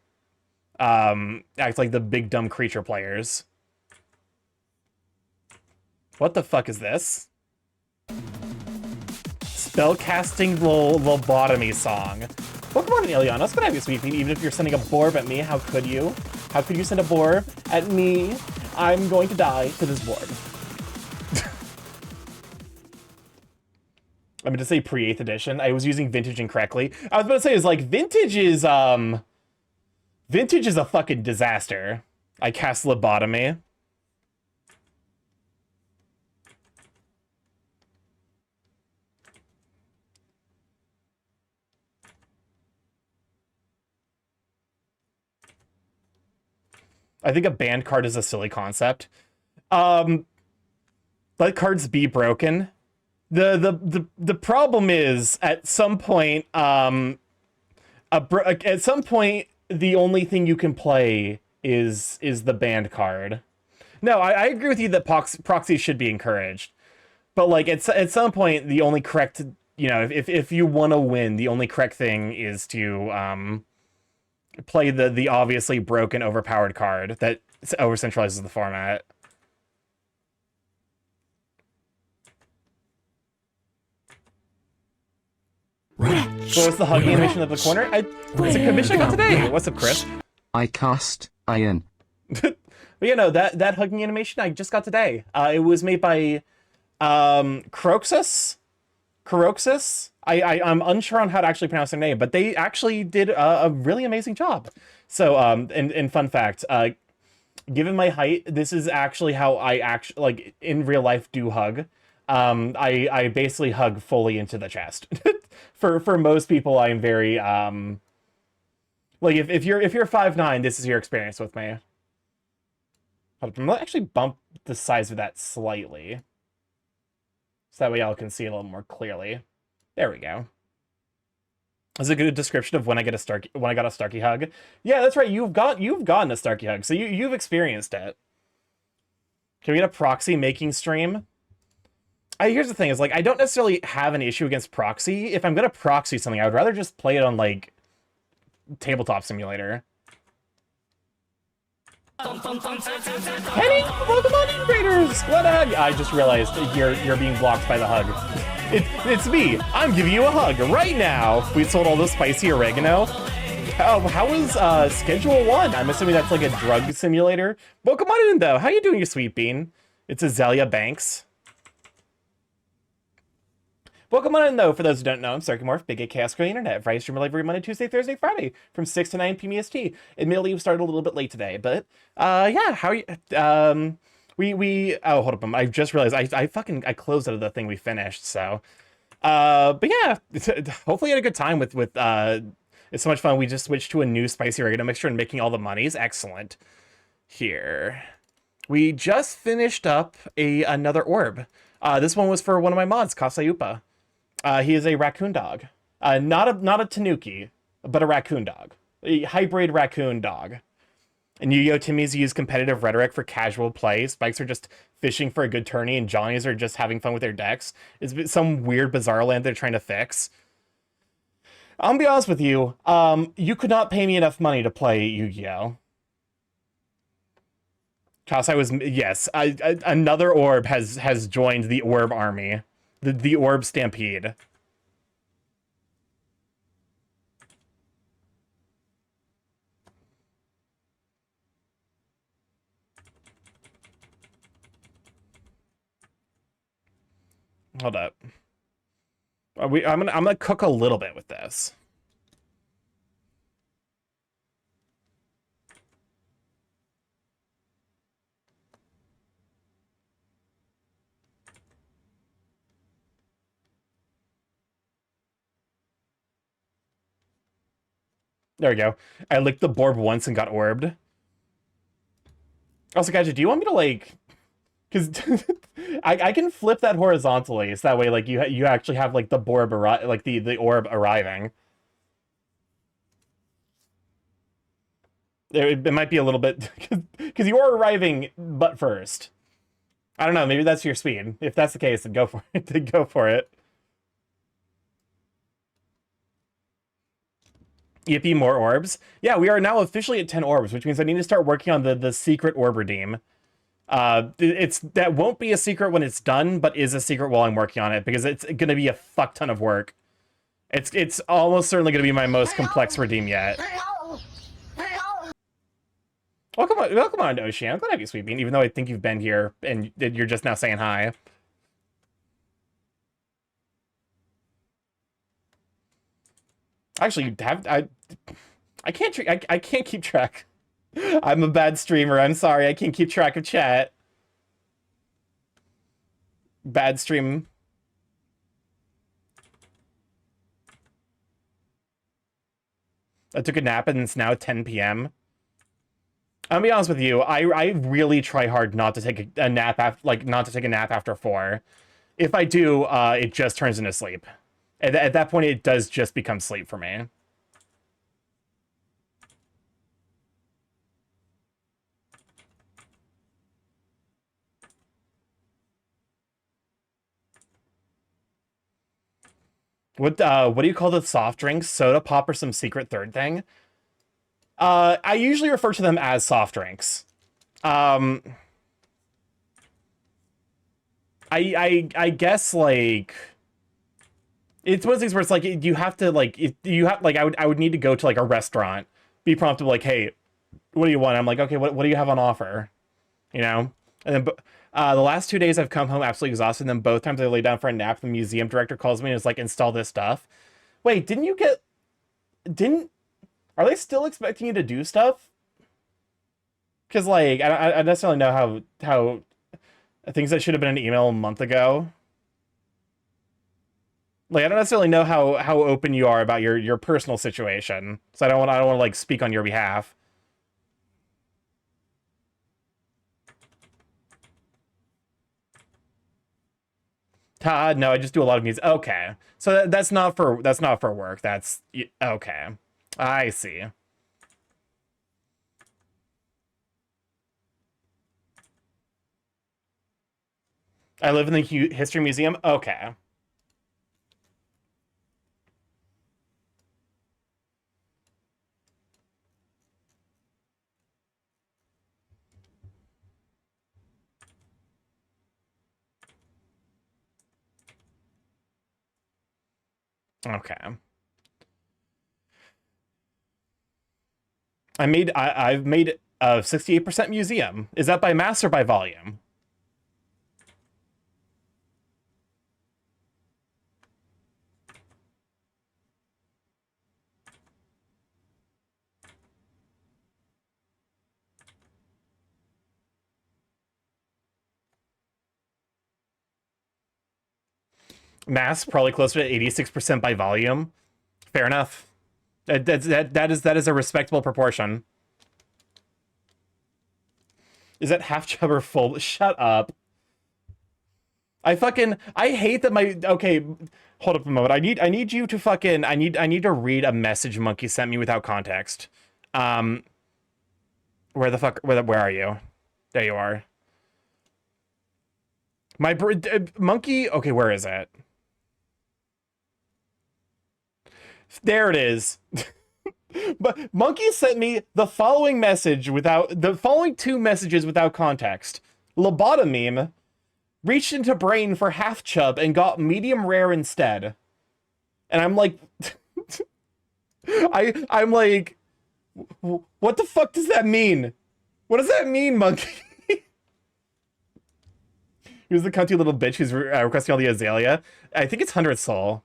the big dumb creature players. What the fuck is this? Spellcasting lobotomy song. Welcome on, Ileana. It's gonna have you, Sweet Bean, even if you're sending a borb at me. How could you? How could you send a borb at me? I'm going to die to this borb. I meant to say pre-8th edition. I was using vintage incorrectly. I was about to say, is like, vintage is a fucking disaster. I cast lobotomy. I think a banned card is a silly concept. Let cards be broken. The problem is at some point, the only thing you can play is the banned card. No, I agree with you that proxies should be encouraged, but like at some point, the only correct, you know, if you want to win, the only correct thing is to play the obviously broken, overpowered card that over centralizes the format. What was the hugging animation at the corner? It's a commission I got today. What's up, Chris? I cast Iron. But you know, that hugging animation I just got today. It was made by Croxus. I'm unsure on how to actually pronounce their name, but they actually did a really amazing job. So, and fun fact, given my height, this is actually how I actually, like, in real life do hug. I basically hug fully into the chest. For most people, I'm very, like, if you're 5'9", this is your experience with me. I'm gonna actually bump the size of that slightly, so that way y'all can see it a little more clearly. There we go. That's a good description of when I got a Starkey hug. Yeah, that's right. You've gotten a Starkey hug, so you've experienced it. Can we get a proxy making stream? Here's the thing: is like I don't necessarily have an issue against proxy. If I'm gonna proxy something, I would rather just play it on like Tabletop Simulator. Henny, welcome on in, Raiders! What a hug! I just realized you're being blocked by the hug. It's me. I'm giving you a hug right now. We sold all the spicy oregano. How was Schedule 1? I'm assuming that's like a drug simulator. Welcome on in, though. How you doing, you sweet bean? It's Azalea Banks. Welcome on in, though. For those who don't know, I'm Sarkimorph, Big A Chaos Girl Internet. Friday stream live every Monday, Tuesday, Thursday, Friday from 6 to 9 p.m. EST. Admittedly, we started a little bit late today, but yeah. How are you? Oh, hold up. I just realized I closed out of the thing we finished. So, but yeah, hopefully you had a good time with it's so much fun. We just switched to a new spicy oregano mixture and making all the monies. Excellent. Here, we just finished up another orb. This one was for one of my mods, Kasayupa. He is a raccoon dog. Not a tanuki, but a raccoon dog. A hybrid raccoon dog. And Yu-Gi-Oh! Timmy's use competitive rhetoric for casual play. Spikes are just fishing for a good tourney, and Johnnies are just having fun with their decks. It's some weird bizarre land they're trying to fix. I'm gonna be honest with you. You could not pay me enough money to play Yu-Gi-Oh! Kasai was... Yes, another orb has joined the orb army. The orb stampede. Hold up. I'm gonna cook a little bit with this. There we go. I licked the borb once and got orbed. Also, Gadget, do you want me to, like... Because I can flip that horizontally, so that way, like, you actually have, like, the borb, the orb arriving. It might be a little bit... Because you're arriving butt first. I don't know, maybe that's your speed. If that's the case, then go for it. Then go for it. Yippee, more orbs. Yeah, we are now officially at 10 orbs, which means I need to start working on the secret orb redeem. That won't be a secret when it's done, but is a secret while I'm working on it, because it's gonna be a fuck ton of work. It's almost certainly gonna be my most complex redeem yet. Welcome on, Ocean. I'm glad to have you, Sweet Bean, even though I think you've been here and you're just now saying hi. Actually, I can't I can't keep track. I'm a bad streamer. I'm sorry. I can't keep track of chat. Bad stream. I took a nap and it's now 10 p.m. I'll be honest with you. I really try hard not to take a nap not to take a nap after 4. If I do, it just turns into sleep. At that point, it does just become sleep for me. What do you call the soft drinks? Soda pop or some secret third thing? I usually refer to them as soft drinks. I guess like it's one of those things where it's like you have to like you have like I would need to go to like a restaurant, be prompted like, hey, what do you want? I'm like, okay, what do you have on offer? You know? And then the last 2 days I've come home absolutely exhausted, and then both times I lay down for a nap, the museum director calls me and is like, install this stuff. Wait, are they still expecting you to do stuff? Because like I don't necessarily know how things that should have been an email a month ago. Like I don't necessarily know how open you are about your personal situation, so I don't want to like speak on your behalf. No, I just do a lot of music. Okay, so that's not for work. That's okay. I see. I live in the history museum. Okay. Okay. I've made a 68% museum. Is that by mass or by volume? Mass probably closer to 86% by volume. Fair enough. That is a respectable proportion. Is that half chub or full? Shut up. I hate that my okay. Hold up a moment. I need you to fucking I need to read a message Monkey sent me without context. Where the fuck where are you? There you are. My Monkey. Okay, where is it? There it is. But Monkey sent me the following message the following 2 messages without context. Lobotomeme reached into brain for half chub and got medium rare instead. And I'm like I'm like, what the fuck does that mean? What does that mean, Monkey? Who's the cunty little bitch who's requesting all the Azalea? I think it's 100 Soul.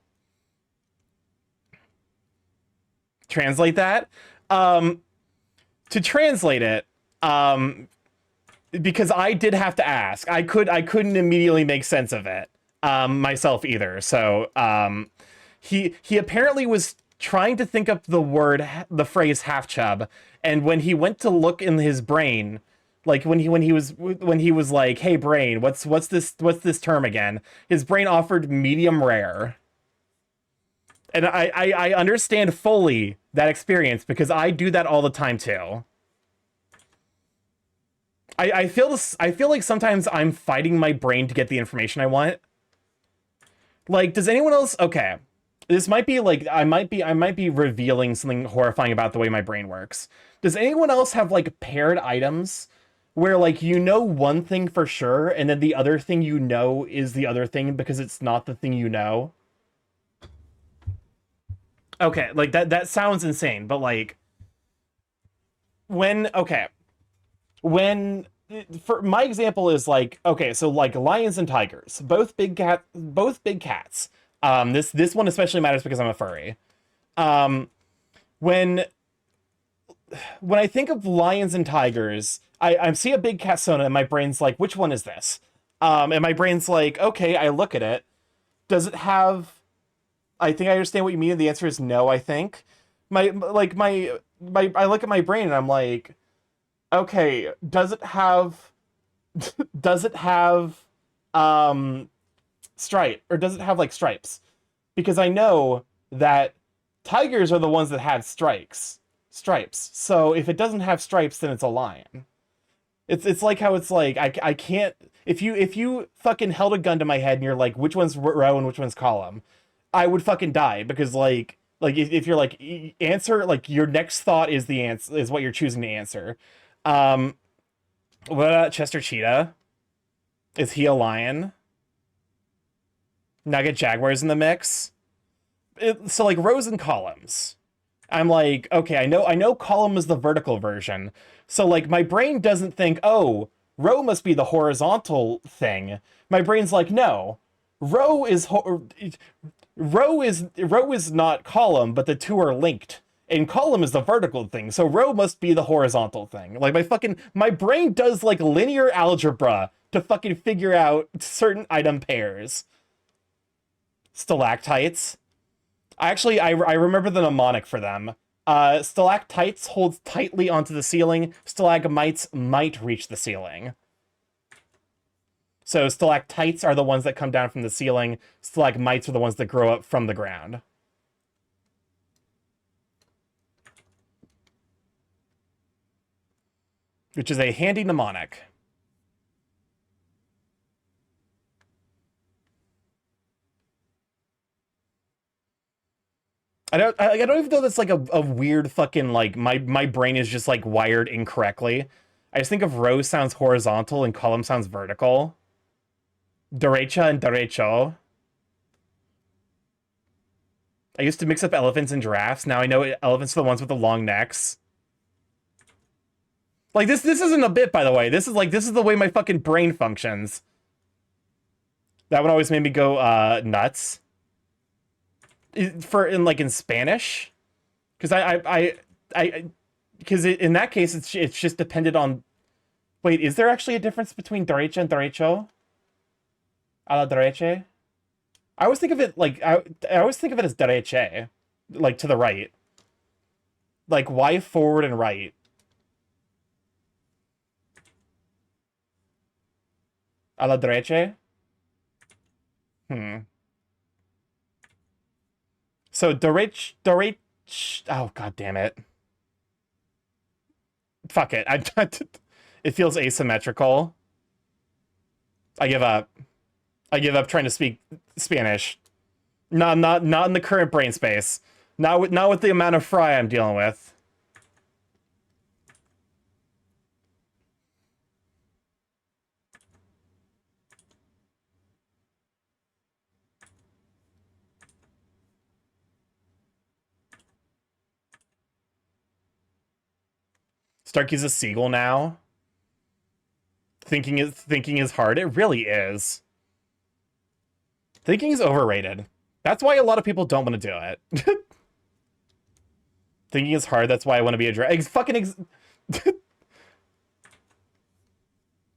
Translate that. To translate it, because I did have to ask. I couldn't immediately make sense of it myself either. So he apparently was trying to think up the phrase half chub, and when he went to look in his brain, like when he was like, hey brain, what's this term again? His brain offered medium rare. And I understand fully that experience because I do that all the time too. I feel like sometimes I'm fighting my brain to get the information I want. Like, does anyone else? Okay, this might be like I might be revealing something horrifying about the way my brain works. Does anyone else have like paired items where like you know one thing for sure and then the other thing you know is the other thing because it's not the thing you know? Okay, like that sounds insane, but like when for my example is like, okay, so like lions and tigers, both big cats. This one especially matters because I'm a furry. When I think of lions and tigers, I see a big Casona and my brain's like, which one is this? And my brain's like, okay, I look at it. Does it have... I think I understand what you mean, and the answer is no, I think. I look at my brain and I'm like, okay, does it have stripe, or does it have like stripes? Because I know that tigers are the ones that have stripes. So if it doesn't have stripes, then it's a lion. It's like how it's like I can't, if you fucking held a gun to my head and you're like, which one's row and which one's column, I would fucking die, because like if you're like answer, like your next thought is the answer, is what you're choosing to answer. What about Chester Cheetah? Is he a lion? Nugget Jaguar's in the mix. So like rows and columns. I'm like, okay, I know column is the vertical version. So like my brain doesn't think, oh, row must be the horizontal thing. My brain's like, no, row is not column, but the two are linked. And column is the vertical thing, so row must be the horizontal thing. Like my brain does like linear algebra to fucking figure out certain item pairs. Stalactites. Actually, I remember the mnemonic for them. Stalactites hold tightly onto the ceiling. Stalagmites might reach the ceiling. So stalactites are the ones that come down from the ceiling. Stalagmites are the ones that grow up from the ground. Which is a handy mnemonic. I don't even know that's like a weird fucking, like, my brain is just like wired incorrectly. I just think of row sounds horizontal and column sounds vertical. Derecha and derecho. I used to mix up elephants and giraffes. Now I know elephants are the ones with the long necks. Like this isn't a bit, by the way. This is the way my fucking brain functions. That one always made me go nuts. In Spanish, because in that case it's just dependent on. Wait, is there actually a difference between derecha and derecho? A la derecha. I always think of it like I always think of it as derecha, like to the right. Like why forward and right? A la derecha. So derecha. Oh god damn it! Fuck it. It feels asymmetrical. I give up. I give up trying to speak Spanish. Not in the current brain space. Not with the amount of fry I'm dealing with. Starkey's a seagull now. Thinking is hard. It really is. Thinking is overrated. That's why a lot of people don't want to do it. Thinking is hard. That's why I want to be a drag. Exactly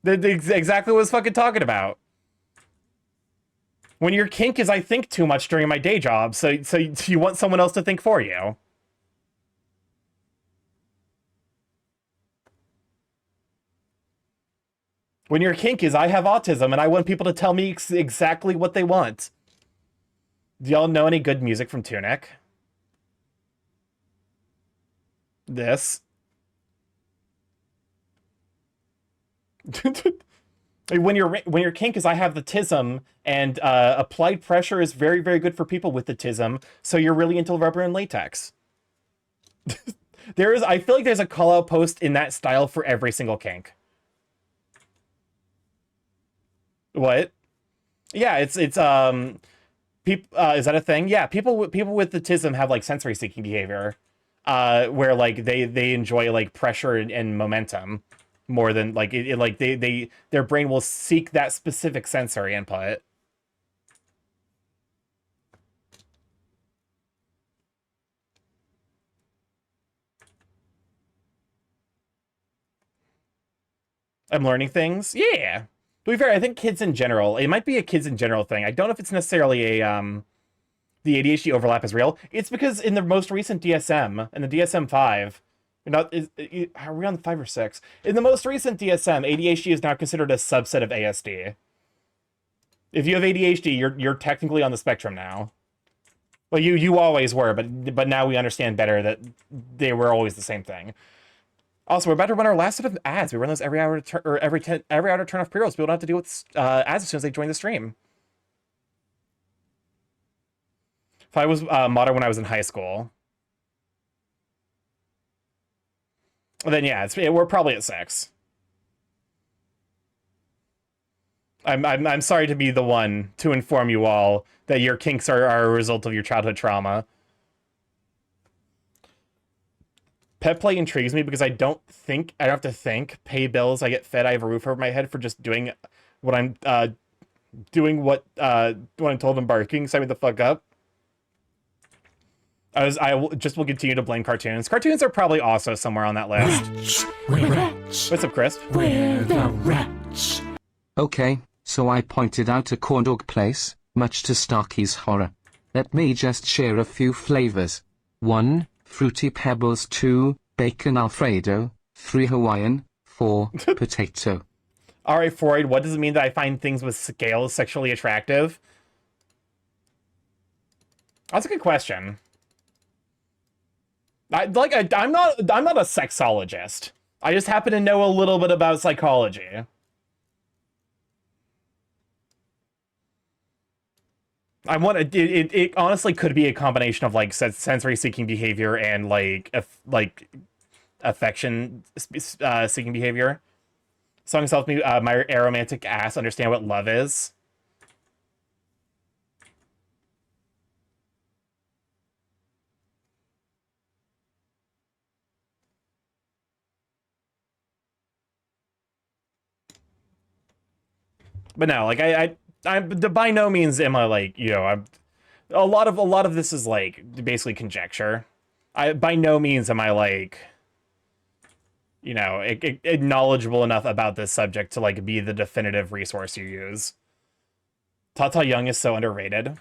what I was fucking talking about. When your kink is I think too much during my day job, so you want someone else to think for you. When your kink is I have autism and I want people to tell me exactly what they want. Do y'all know any good music from Tunic? This. When your kink is I have the tism, and applied pressure is very, very good for people with the tism, so you're really into rubber and latex. I feel like there's a call out post in that style for every single kink. What? Yeah, it's is that a thing? Yeah, people with the tism have like sensory seeking behavior, where like they enjoy like pressure and momentum more than like their brain will seek that specific sensory input. I'm learning things. Yeah. To be fair, I think kids in general, it might be a kids in general thing. I don't know if it's necessarily a the ADHD overlap is real. It's because in the most recent DSM, in the DSM-5, are we on 5 or 6? In the most recent DSM, ADHD is now considered a subset of ASD. If you have ADHD, you're technically on the spectrum now. Well, you always were, but now we understand better that they were always the same thing. Also, we're about to run our last set of ads. We run those every hour or every hour to turn off pre-rolls. People don't have to deal with ads as soon as they join the stream. If I was modern when I was in high school, then yeah, we're probably at 6. I'm sorry to be the one to inform you all that your kinks are a result of your childhood trauma. Pet play intrigues me because I don't have to think, pay bills, I get fed, I have a roof over my head for just doing what I'm what I'm told I'm barking. Sign me the fuck up. Just will continue to blame cartoons. Cartoons are probably also somewhere on that list. What's up, Crisp? We're the rats. Okay, so I pointed out a corn dog place, much to Starkey's horror. Let me just share a few flavors. 1. Fruity Pebbles. 2. Bacon Alfredo. 3. Hawaiian. 4. Potato. Alright, Freud, what does it mean that I find things with scales sexually attractive? That's a good question. I'm not a sexologist. I just happen to know a little bit about psychology. It honestly could be a combination of like sensory seeking behavior and like affection seeking behavior. Songs help me my aromantic ass understand what love is. But no, like I'm by no means am I like, you know, I'm a lot of this is like basically conjecture. By no means am I like, you know, knowledgeable enough about this subject to like be the definitive resource you use. Tata Young is so underrated.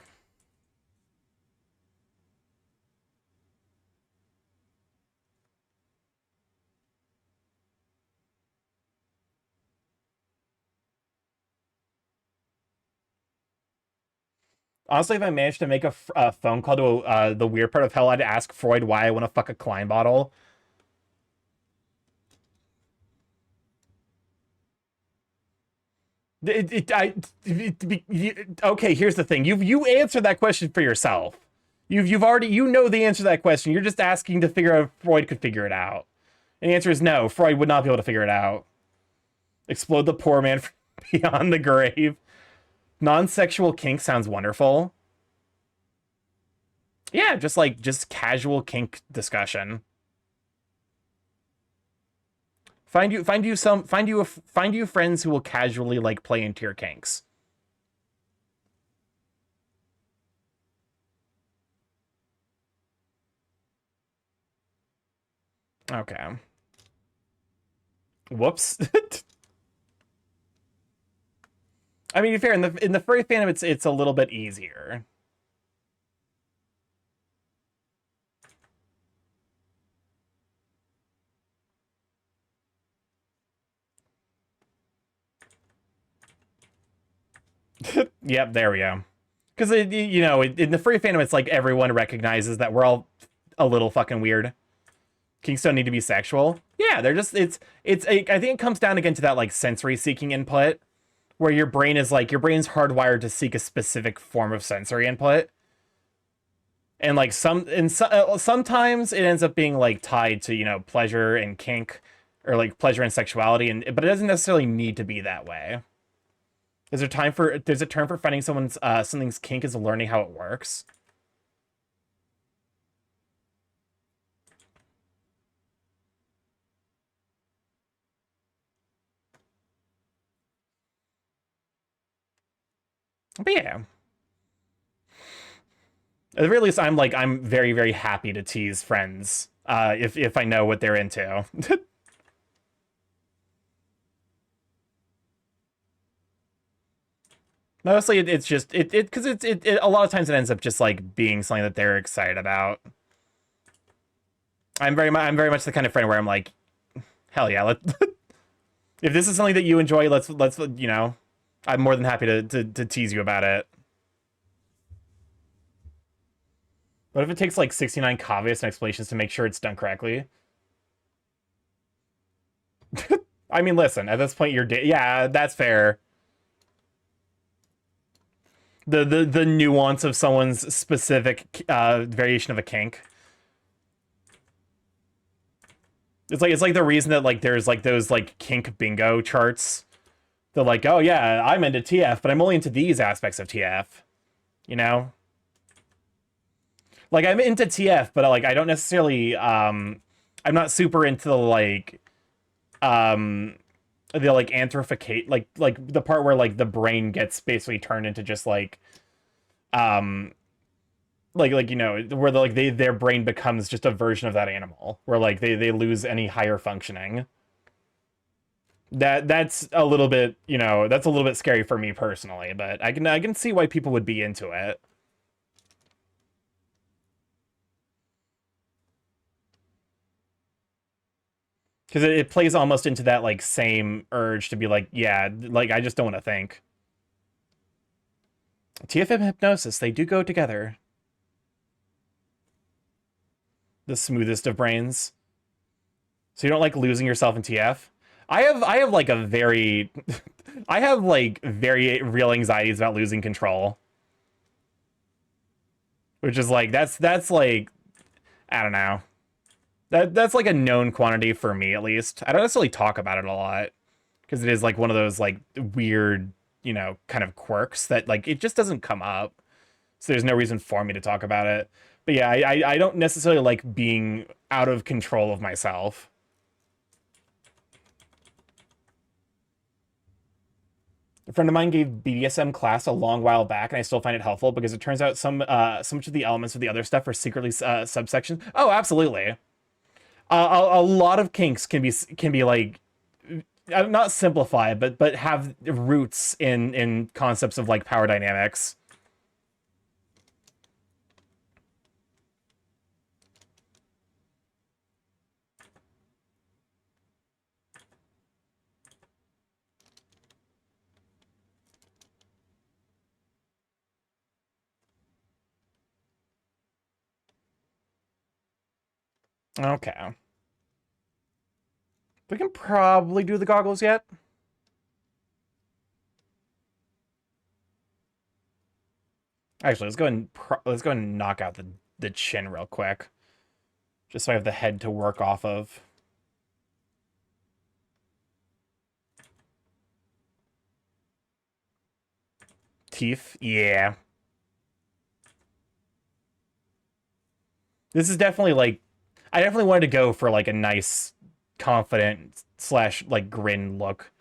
Honestly, if I managed to make a phone call to the weird part of hell, I'd ask Freud why I want to fuck a Klein bottle. Okay, here's the thing. You answered that question for yourself. You've already, you know the answer to that question. You're just asking to figure out if Freud could figure it out. And the answer is no. Freud would not be able to figure it out. Explode the poor man from beyond the grave. Non-sexual kink sounds wonderful. Yeah, just casual kink discussion. Find you friends who will casually like play into your kinks. Okay. Whoops. I mean, to be fair, in the furry fandom, it's a little bit easier. Yep, there we go. Because you know, in the furry fandom, it's like everyone recognizes that we're all a little fucking weird. Kinks don't need to be sexual. Yeah, they're just I think it comes down again to that like sensory seeking input, where your brain's hardwired to seek a specific form of sensory input. And like sometimes it ends up being like tied to, you know, pleasure and kink, or like pleasure and sexuality, but it doesn't necessarily need to be that way. There's a term for finding something's kink is learning how it works. But yeah. At the very least, I'm very, very happy to tease friends if I know what they're into. Mostly, it's just it because it a lot of times it ends up just like being something that they're excited about. I'm very much the kind of friend where I'm like, hell yeah, let if this is something that you enjoy, let's you know, I'm more than happy to tease you about it. But if it takes like 69 caveats and explanations to make sure it's done correctly? I mean, listen, at this point, yeah, that's fair. The nuance of someone's specific variation of a kink. It's like the reason that like there's like those like kink bingo charts. They're like, oh yeah, I'm into TF, but I'm only into these aspects of TF. You know? Like I'm into TF, but like I don't necessarily I'm not super into the like anthrophicate like the part where like the brain gets basically turned into just like like you know where like their brain becomes just a version of that animal where like they lose any higher functioning. That's a little bit, you know, that's a little bit scary for me personally, but I can see why people would be into it. Because it plays almost into that like same urge to be like, yeah, like I just don't want to think. TF and hypnosis, they do go together. The smoothest of brains. So you don't like losing yourself in TF? I have like a very I have like very real anxieties about losing control. Which is like that's like I don't know. That's like a known quantity for me at least. I don't necessarily talk about it a lot because it is like one of those like weird, you know, kind of quirks that like it just doesn't come up. So there's no reason for me to talk about it. But yeah, I don't necessarily like being out of control of myself. A friend of mine gave BDSM class a long while back, and I still find it helpful because it turns out so much of the elements of the other stuff are secretly subsections. Oh, absolutely. A lot of kinks can be like not simplified, but have roots in concepts of like power dynamics. Okay. We can probably do the goggles yet. Actually, let's go and knock out the chin real quick, just so I have the head to work off of. Teeth, yeah. This is definitely like I definitely wanted to go for like a nice, confident slash like grin look.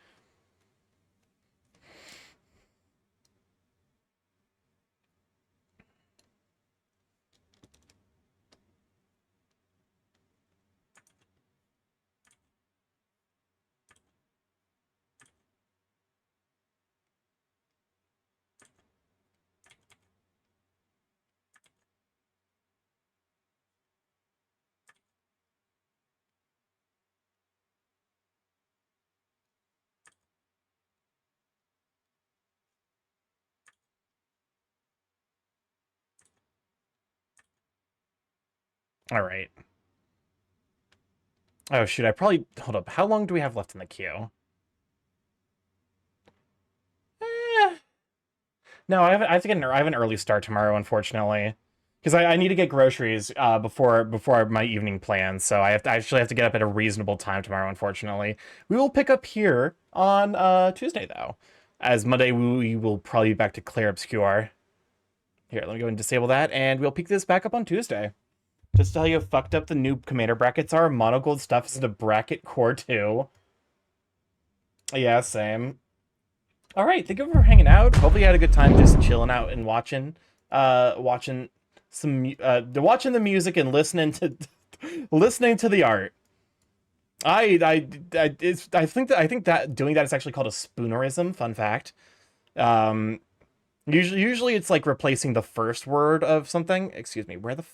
All right. Oh shoot, I probably hold up. How long do we have left in the queue? Eh. No, I have to get I have an early start tomorrow, unfortunately, because I need to get groceries before my evening plans. So I actually have to get up at a reasonable time tomorrow. Unfortunately, we will pick up here on Tuesday though, as Monday we will probably be back to Clair Obscure. Here, let me go and disable that, and we'll pick this back up on Tuesday. Just to tell you how fucked up the new commander brackets are. Mono gold stuff is in a bracket core too. Yeah, same. All right, thank you for hanging out. Hopefully you had a good time just chilling out and watching watching the music and listening to listening to the art. I think that doing that is actually called a spoonerism. Fun fact. Usually it's like replacing the first word of something. Excuse me, where the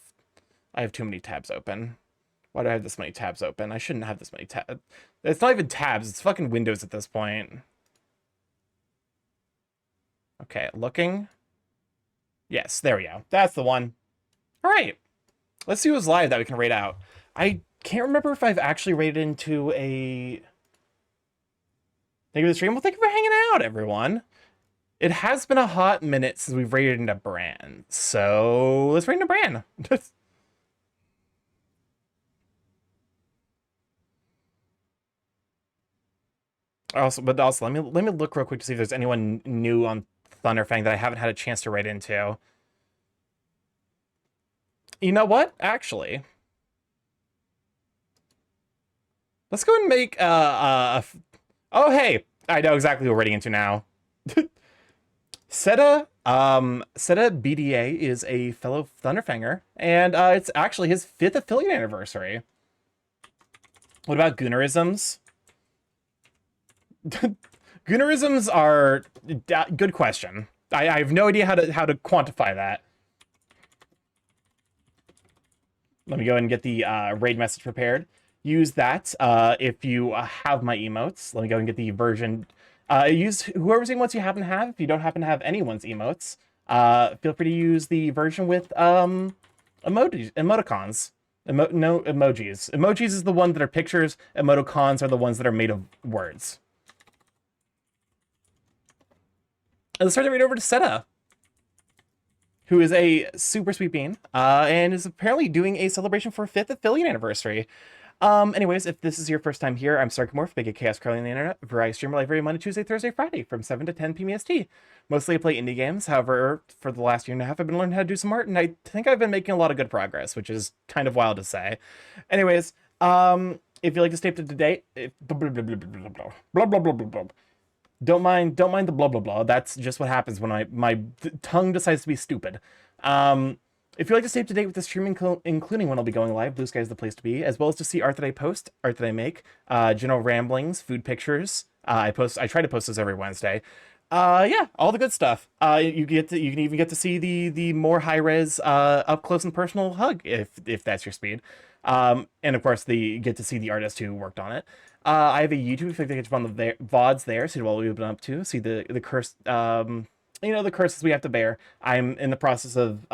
I have too many tabs open. Why do I have this many tabs open? I shouldn't have this many tabs. It's not even tabs, it's fucking Windows at this point. Okay, looking. Yes, there we go. That's the one. All right. Let's see who's live that we can rate out. I can't remember if I've actually rated into a... Thank you for the stream. Well, thank you for hanging out, everyone. It has been a hot minute since we've rated into Bran. So let's rate into Bran. Also, let me look real quick to see if there's anyone new on Thunderfang that I haven't had a chance to rate into. You know what? Actually, let's go and make oh hey, I know exactly what we're rating into now. Seta BDA is a fellow Thunderfanger, and it's actually his 5th affiliate anniversary. What about Goonerisms? Goonerisms are good question. I have no idea how to quantify that. Let me go ahead and get the raid message prepared. Use that if you have my emotes. Let me go and get the version. Use whoever's emotes you happen to have. If you don't happen to have anyone's emotes, feel free to use the version with emoticons. No emojis. Emojis is the ones that are pictures. Emoticons are the ones that are made of words. And let's start the read over to Seta, who is a super sweet bean, and is apparently doing a celebration for 5th affiliate anniversary. Anyways, if this is your first time here, I'm Sarkmorph, big chaos crawling on the internet, where I stream live every Monday, Tuesday, Thursday, Friday from 7 to 10 p.m. EST. Mostly I play indie games. However, for the last year and a half, I've been learning how to do some art, and I think I've been making a lot of good progress, which is kind of wild to say. Anyways, if you like to stay up to date, blah blah blah blah blah blah blah blah blah. Don't mind the blah blah blah. That's just what happens when my tongue decides to be stupid. If you'd like to stay up to date with the stream, including when I'll be going live, Blue Sky is the place to be, as well as to see art that I post, art that I make, general ramblings, food pictures. I try to post those every Wednesday. Yeah, all the good stuff. You can even get to see the more high res, up close and personal hug if that's your speed. And of course, you get to see the artist who worked on it. I have a YouTube if you get on the VODs there, see what we've been up to, see the curse, the curses we have to bear. I'm in the process of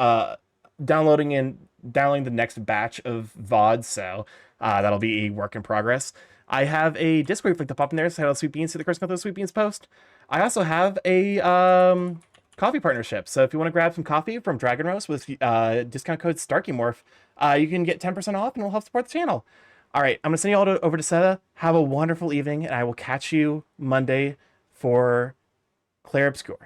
downloading the next batch of VODs, so that'll be a work in progress. I have a Discord link to pop in there, so Sweet Beans, see the Curse Nothing Sweet Beans post. I also have a coffee partnership, so if you want to grab some coffee from Dragon Roast with discount code StarkyMorph, you can get 10% off and it'll help support the channel. All right, I'm going to send you all over to Seta. Have a wonderful evening, and I will catch you Monday for Clair Obscur.